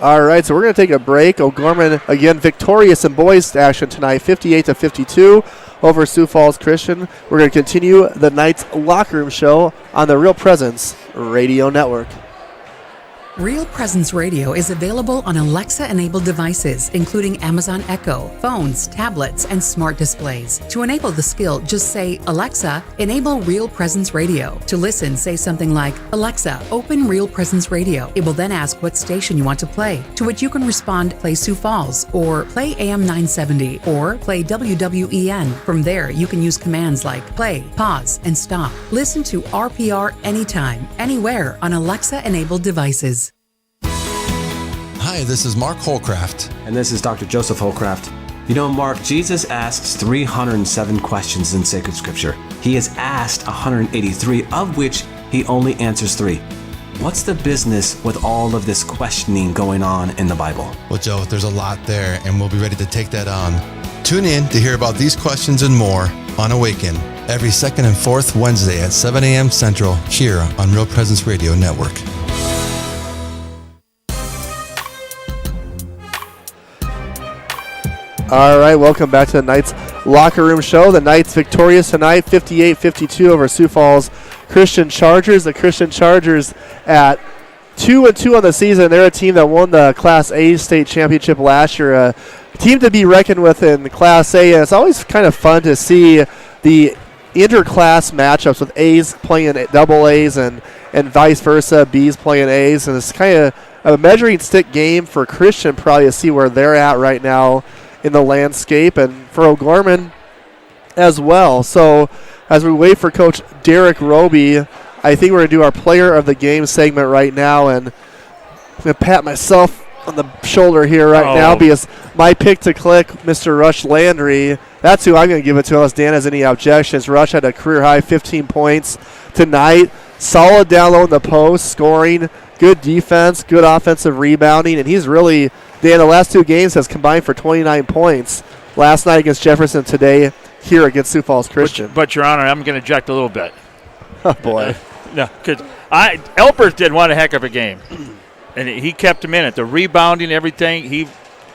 All right, so we're going to take a break. O'Gorman, again, victorious in boys action tonight, 58-52 over Sioux Falls Christian. We're going to continue the Knights Locker Room Show on the Real Presence Radio Network. Real Presence Radio is available on Alexa-enabled devices, including Amazon Echo, phones, tablets, and smart displays. To enable the skill, just say, Alexa, enable Real Presence Radio. To listen, say something like, Alexa, open Real Presence Radio. It will then ask what station you want to play, to which you can respond, play Sioux Falls, or play AM 970, or play WWEN. From there, you can use commands like play, pause, and stop. Listen to RPR anytime, anywhere on Alexa-enabled devices. Hi, this is Mark Holcraft. And this is Dr. Joseph Holcraft. You know, Mark, Jesus asks 307 questions in sacred scripture. He is asked 183, of which he only answers 3. What's the business with all of this questioning going on in the Bible? Well, Joe, there's a lot there, and we'll be ready to take that on. Tune in to hear about these questions and more on Awaken every second and fourth Wednesday at 7 a.m. Central here on Real Presence Radio Network. All right, welcome back to the Knights Locker Room Show. The Knights victorious tonight, 58-52 over Sioux Falls Christian Chargers. The Christian Chargers at 2-2 on the season. They're a team that won the Class A state championship last year. A team to be reckoned with in Class A, and it's always kind of fun to see the interclass matchups with A's playing double A's and vice versa, B's playing A's, and it's kind of a measuring stick game for Christian probably to see where they're at right now in the landscape, and for O'Gorman as well. So as we wait for Coach Derek Roby, I think we're going to do our player of the game segment right now, and I'm going to pat myself on the shoulder here now because my pick to click, Mr. Rush Landry, that's who I'm going to give it to unless Dan has any objections. Rush had a career-high 15 points tonight. Solid down low in the post, scoring, good defense, good offensive rebounding, and he's really, Dan, the last 2 games has combined for 29 points. Last night against Jefferson, today here against Sioux Falls Christian. But Your Honor, I'm going to object a little bit. Oh, boy. No, because Elpers did want a heck of a game, and he kept him in it. The rebounding, everything,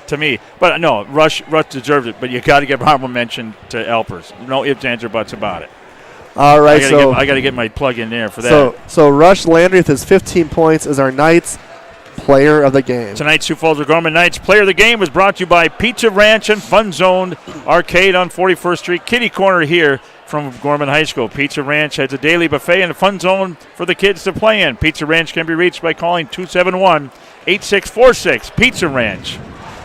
to me. But no, Rush deserved it, but you got to give honorable mention to Elpers. No ifs, ands, or buts about it. All right, I got to get my plug in there for that. So Rush Landry with his 15 points is our Knights player of the game. Tonight's Sioux Falls O'Gorman Knights player of the game was brought to you by Pizza Ranch and Fun Zone Arcade on 41st Street, kitty corner here from O'Gorman High School. Pizza Ranch has a daily buffet and a fun zone for the kids to play in. Pizza Ranch can be reached by calling 271-8646. Pizza Ranch,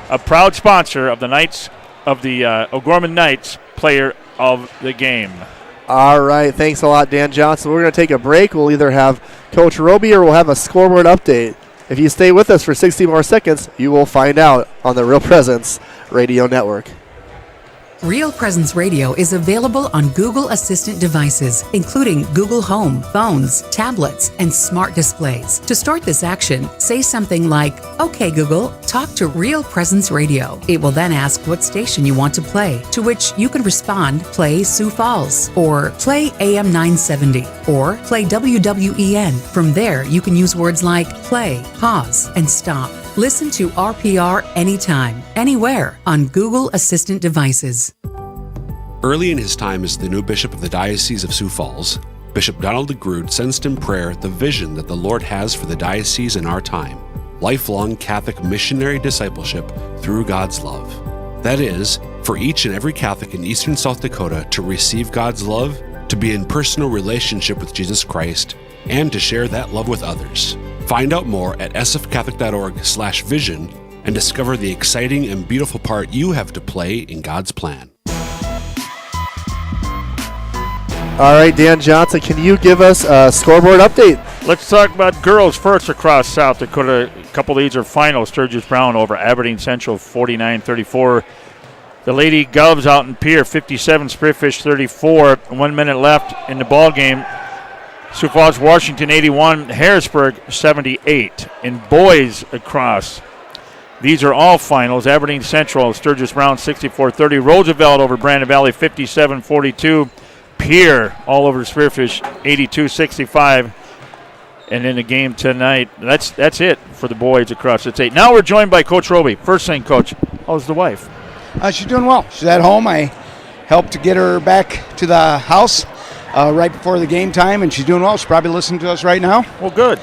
a proud sponsor of the Knights of the O'Gorman Knights player of the game. All right, thanks a lot, Dan Johnson. We're going to take a break. We'll either have Coach Roby or we'll have a scoreboard update. If you stay with us for 60 more seconds, you will find out on the Real Presence Radio Network. Real Presence Radio is available on Google Assistant devices, including Google Home, phones, tablets, and smart displays. To start this action, say something like, "Okay, Google, talk to Real Presence Radio." It will then ask what station you want to play, to which you can respond, play Sioux Falls, or play AM 970, or play WWEN. From there, you can use words like play, pause, and stop. Listen to RPR anytime, anywhere on Google Assistant devices. Early in his time as the new bishop of the Diocese of Sioux Falls, Bishop Donald DeGrood sensed in prayer the vision that the Lord has for the diocese in our time: lifelong Catholic missionary discipleship through God's love. That is, for each and every Catholic in eastern South Dakota to receive God's love, to be in personal relationship with Jesus Christ, and to share that love with others. Find out more at sfcatholic.org/vision and discover the exciting and beautiful part you have to play in God's plan. All right, Dan Johnson, can you give us a scoreboard update? Let's talk about girls first across South Dakota. A couple of these are finals. Sturgis Brown over Aberdeen Central, 49-34. The Lady Govs out in Pierre, 57, Spearfish 34. 1 minute left in the ball game. Sioux Falls, Washington, 81. Harrisburg, 78. In boys across, these are all finals. Aberdeen Central, Sturgis Brown, 64-30. Roosevelt over Brandon Valley, 57-42. Pierre all over Spearfish, 82-65. And in the game tonight, that's it for the boys across the state. Now we're joined by Coach Roby. First thing, Coach, how's the wife? She's doing well. She's at home. I helped to get her back to the house right before the game time, and she's doing well. She's probably listening to us right now. Well, good.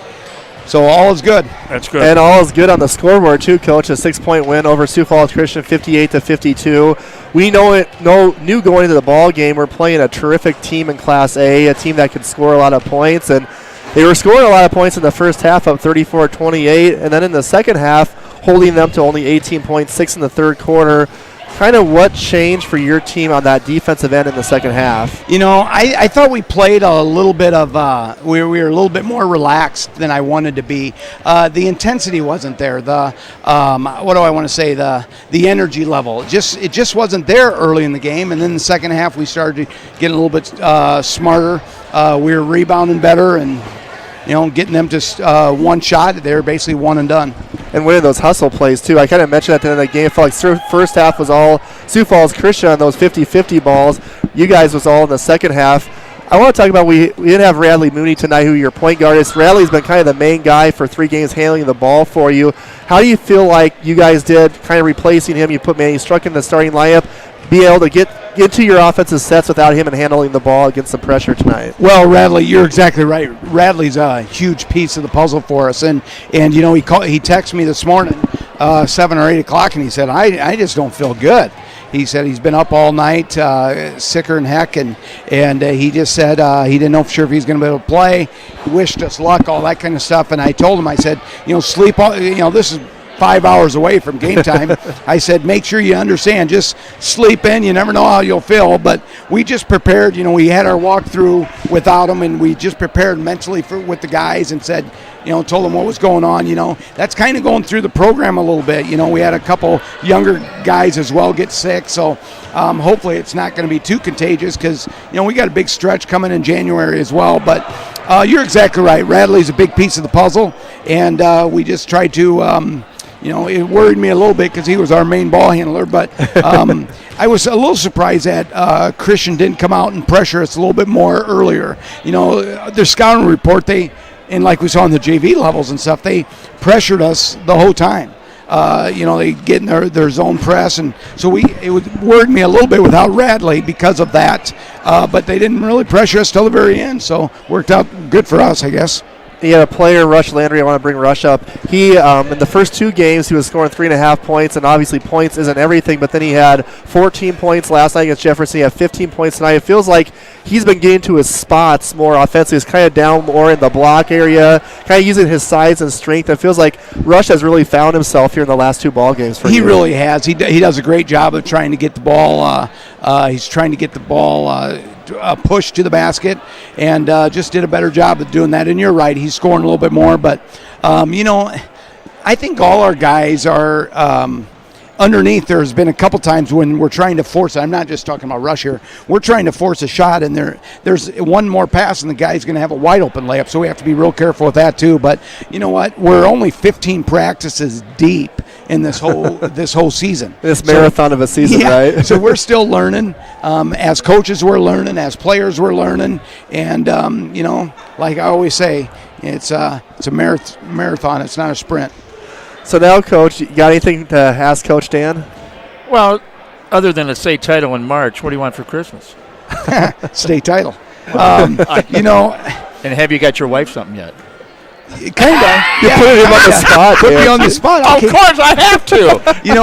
So all is good. That's good. And all is good on the scoreboard too, Coach. A 6-point win over Sioux Falls Christian, 58-52. We knew going into the ball game we're playing a terrific team in Class A, a team that could score a lot of points, and they were scoring a lot of points in the first half, up 34-28, and then in the second half, holding them to only 18.6 in the third quarter. Kind of what changed for your team on that defensive end in the second half? You know, I thought we played a little bit of we were a little bit more relaxed than I wanted to be. The intensity wasn't there. The what do I want to say? The energy level. It just wasn't there early in the game. And then the second half we started getting a little bit smarter. We were rebounding better and getting them to one shot. They were basically one and done. And winning those hustle plays, too. I kind of mentioned at the end of the game, I felt like first half was all Sioux Falls Christian on those 50-50 balls. You guys was all in the second half. I want to talk about we didn't have Radley Mooney tonight, who your point guard is. Radley's been kind of the main guy for 3 games handling the ball for you. How do you feel like you guys did kind of replacing him? You put Manny Struck in the starting lineup, be able to get into your offensive sets without him and handling the ball against the pressure tonight? Well, Radley, you're exactly right. Radley's a huge piece of the puzzle for us, and he texted me this morning, 7 or 8 o'clock, and he said, I just don't feel good. He said he's been up all night, sicker than heck, and he just said he didn't know for sure if he's going to be able to play. He wished us luck, all that kind of stuff, and I told him, I said, sleep, this is 5 hours away from game time. I said, make sure you understand, just sleep in. You never know how you'll feel. But we just prepared. We had our walkthrough without him, and we just prepared mentally with the guys and said, told them what was going on. That's kind of going through the program a little bit. We had a couple younger guys as well get sick. So hopefully it's not going to be too contagious because, we got a big stretch coming in January as well. But you're exactly right. Radley's a big piece of the puzzle, and we just tried to it worried me a little bit because he was our main ball handler, but I was a little surprised that Christian didn't come out and pressure us a little bit more earlier. Their scouting report, and like we saw in the JV levels and stuff, they pressured us the whole time. They get in their zone press, and so it would worried me a little bit without Radley because of that, but they didn't really pressure us till the very end, so worked out good for us, I guess. He had a player, Rush Landry. I want to bring Rush up. He, in the first 2 games, he was scoring 3.5 points, and obviously points isn't everything, but then he had 14 points last night against Jefferson. He had 15 points tonight. It feels like he's been getting to his spots more offensively. He's kind of down more in the block area, kind of using his size and strength. It feels like Rush has really found himself here in the last 2 ball games for you. He really has. He does a great job of trying to get the ball. He's trying to get the ball push to the basket, and just did a better job of doing that. And you're right, he's scoring a little bit more, but I think all our guys are underneath. There's been a couple times when we're trying to force it. I'm not just talking about Rush here. We're trying to force a shot, and there's one more pass, and the guy's going to have a wide open layup, so we have to be real careful with that too. But you know what? We're only 15 practices deep in this whole season. This marathon of a season, right? So we're still learning. As coaches, we're learning. As players, we're learning. And like I always say, it's a marathon. It's not a sprint. So now, Coach, you got anything to ask Coach Dan? Well, Other than a state title in March, what do you want for Christmas? State title. And have you got your wife something yet? Kind of. You put him on the spot. Put man. me on the spot. Of course, I have to.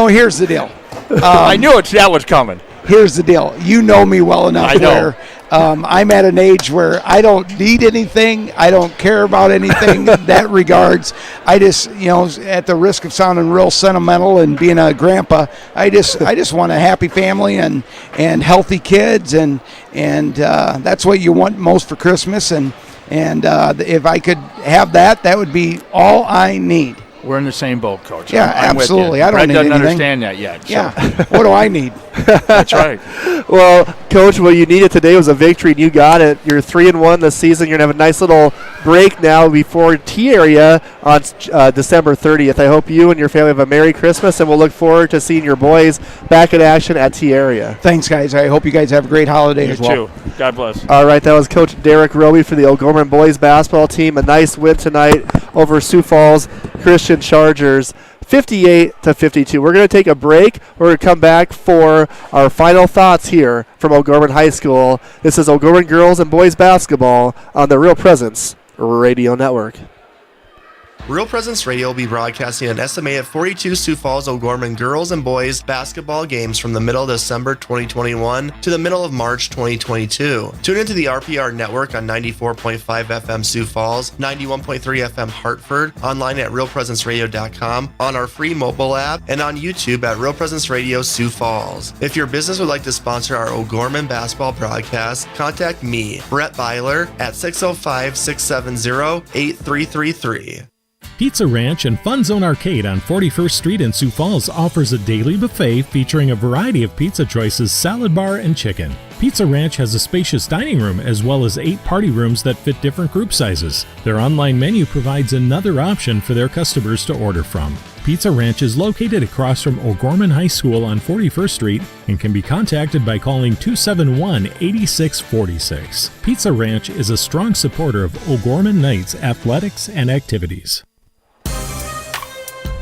Here's the deal. I knew that was coming. Here's the deal. You know me well enough I know. where I'm at an age where I don't need anything. I don't care about anything in that regards. I just, at the risk of sounding real sentimental and being a grandpa, I just want a happy family and healthy kids, and that's what you want most for Christmas. And if I could have that, that would be all I need. We're in the same boat, Coach. Yeah, I'm with absolutely. you. I don't Brett need doesn't anything. understand that yet. So. Yeah. What do I need? That's right. Well, Coach, what you needed today was a victory, and you got it. You're 3-1 this season. You're going to have a nice little break now before T-Area on December 30th. I hope you and your family have a Merry Christmas, and we'll look forward to seeing your boys back in action at T-Area. Thanks, guys. I hope you guys have a great holiday as well. You too. God bless. All right, that was Coach Derek Roby for the O'Gorman boys basketball team. A nice win tonight over Sioux Falls Christian Chargers, 58-52. We're going to take a break. We're going to come back for our final thoughts here from O'Gorman High School. This is O'Gorman girls and boys basketball on the Real Presence Radio Network. Real Presence Radio will be broadcasting an estimated 42 Sioux Falls O'Gorman girls and boys basketball games from the middle of December 2021 to the middle of March 2022. Tune into the RPR network on 94.5 FM Sioux Falls, 91.3 FM Hartford, online at realpresenceradio.com, on our free mobile app, and on YouTube at Real Presence Radio Sioux Falls. If your business would like to sponsor our O'Gorman basketball broadcast, contact me, Brett Byler, at 605-670-8333. Pizza Ranch and Fun Zone Arcade on 41st Street in Sioux Falls offers a daily buffet featuring a variety of pizza choices, salad bar, and chicken. Pizza Ranch has a spacious dining room as well as 8 party rooms that fit different group sizes. Their online menu provides another option for their customers to order from. Pizza Ranch is located across from O'Gorman High School on 41st Street and can be contacted by calling 271-8646. Pizza Ranch is a strong supporter of O'Gorman Knights athletics and activities.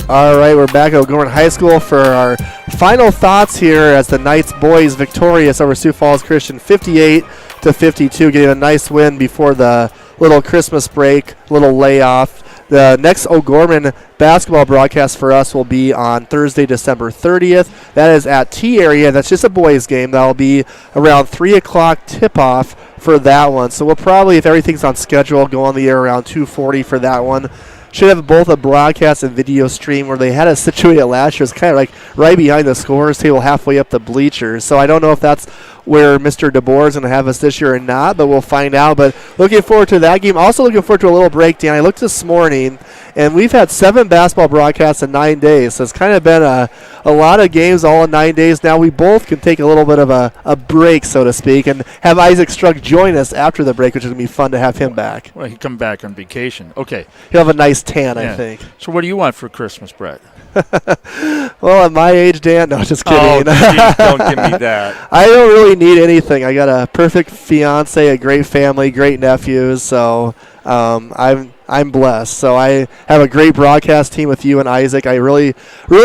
All right, we're back at O'Gorman High School for our final thoughts here as the Knights boys victorious over Sioux Falls Christian 58-52, getting a nice win before the little Christmas break, little layoff. The next O'Gorman basketball broadcast for us will be on Thursday, December 30th. That is at T-Area. That's just a boys game. That will be around 3 o'clock tip-off for that one. So we'll probably, if everything's on schedule, go on the air around 2:40 for that one. Should have both a broadcast and video stream where they had us situated last year. It's kind of like right behind the scorers table, halfway up the bleachers. So I don't know if that's where Mr. DeBoer is going to have us this year or not, but we'll find out. But looking forward to that game. Also looking forward to a little breakdown. I looked this morning, and we've had 7 basketball broadcasts in 9 days. So it's kind of been a lot of games all in 9 days. Now we both can take a little bit of a break, so to speak, and have Isaac Struck join us after the break, which is going to be fun to have him back. Well, he'll come back on vacation. Okay. He'll have a nice tan, I think. So what do you want for Christmas, Brett? Well, at my age, Dan, no, just kidding. Oh, geez, don't give me that. I don't really need anything. I got a perfect fiance, a great family, great nephews, so I'm blessed. So I have a great broadcast team with you and Isaac. I really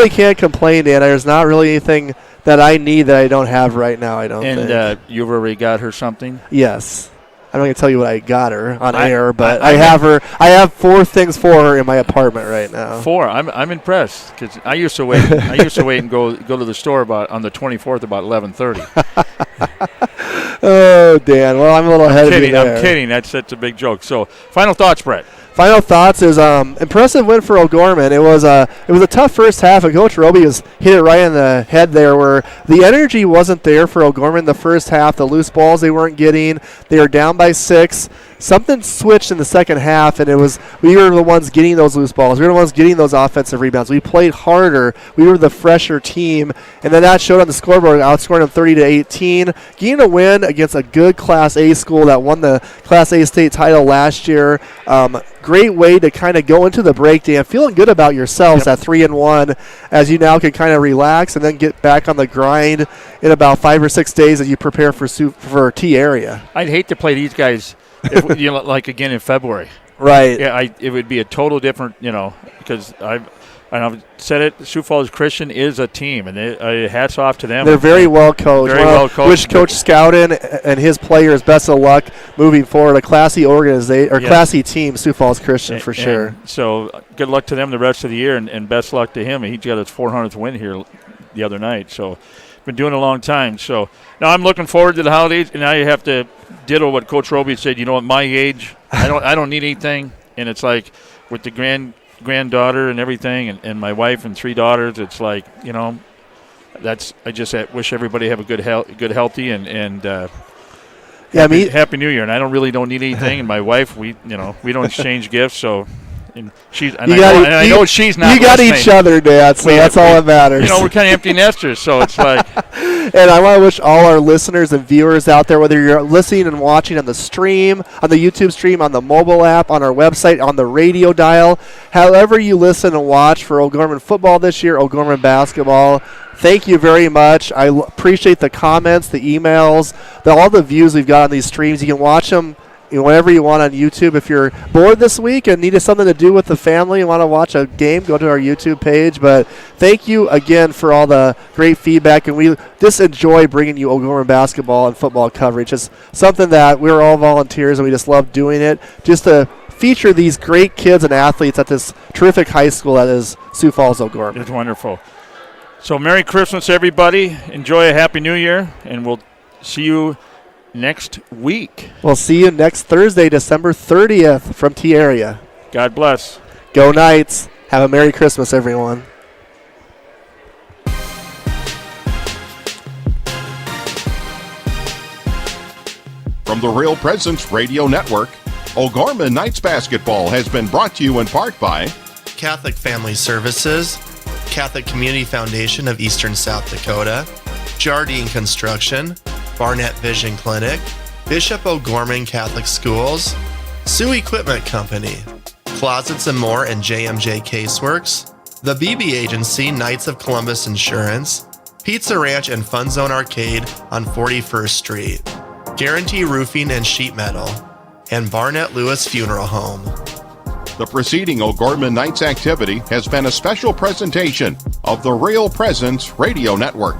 can't complain, Dan. There's not really anything that I need that I don't have right now, I don't think. And you've already got her something? Yes. I'm not going to tell you what I got her on air, but I have 4 things for her in my apartment right now. 4. I'm impressed because I used to wait. I used to wait and go to the store on the 24th about 11:30. Oh, Dan. Well, I'm a little ahead of you there. I'm kidding. That's a big joke. So, final thoughts, Brett. Final thoughts is impressive win for O'Gorman. It was a tough first half, and Coach Roby hit it right in the head there, where the energy wasn't there for O'Gorman the first half. The loose balls they weren't getting. They were down by 6. Something switched in the second half, and we were the ones getting those loose balls. We were the ones getting those offensive rebounds. We played harder. We were the fresher team, and then that showed on the scoreboard, outscoring them 30-18. Getting a win against a good Class A school that won the Class A state title last year. Great way to kind of go into the break, Dan, feeling good about yourselves at 3-1, as you now can kind of relax and then get back on the grind in about 5 or 6 days as you prepare for T-Area. I'd hate to play these guys, like again in February. Right. Yeah, it would be a total different, because And I've said it, Sioux Falls Christian is a team, and hats off to them. They're very well coached. Very well coached. Wish Coach Scowden and his players best of luck moving forward. A classy organization or classy team, Sioux Falls Christian for sure. So good luck to them the rest of the year, and best luck to him. He got his 400th win here the other night. So been doing it a long time. So now I'm looking forward to the holidays, and now you have to ditto what Coach Roby said. You know, at my age, I don't need anything, and it's like with the granddaughter and everything, and my wife and 3 daughters, it's like, you know, I just wish everybody have a good healthy and happy New Year. And I don't need anything. And my wife, we don't exchange gifts, so. And I know she's not. You got listening. each other, Dad. So that's all that matters. You know, we're kind of empty nesters, so it's like. And I want to wish all our listeners and viewers out there, whether you're listening and watching on the stream, on the YouTube stream, on the mobile app, on our website, on the radio dial, however you listen and watch for O'Gorman football this year, O'Gorman basketball. Thank you very much. I appreciate the comments, the emails, all the views we've got on these streams. You can watch them whenever you want on YouTube. If you're bored this week and needed something to do with the family and want to watch a game, go to our YouTube page. But thank you again for all the great feedback, and we just enjoy bringing you O'Gorman basketball and football coverage. It's something that we're all volunteers, and we just love doing it, just to feature these great kids and athletes at this terrific high school that is Sioux Falls O'Gorman. It's wonderful. So Merry Christmas, everybody. Enjoy a Happy New Year, and we'll see you next week. We'll see you next Thursday, December 30th from T-Area. God bless. Go Knights. Have a Merry Christmas, everyone. From the Real Presence Radio Network, O'Gorman Knights basketball has been brought to you in part by Catholic Family Services, Catholic Community Foundation of Eastern South Dakota, Jardine Construction, Barnett Vision Clinic, Bishop O'Gorman Catholic Schools, Sioux Equipment Company, Closets and More and JMJ Caseworks, the BB Agency, Knights of Columbus Insurance, Pizza Ranch and Fun Zone Arcade on 41st Street, Guarantee Roofing and Sheet Metal, and Barnett Lewis Funeral Home. The preceding O'Gorman Knights activity has been a special presentation of the Real Presence Radio Network.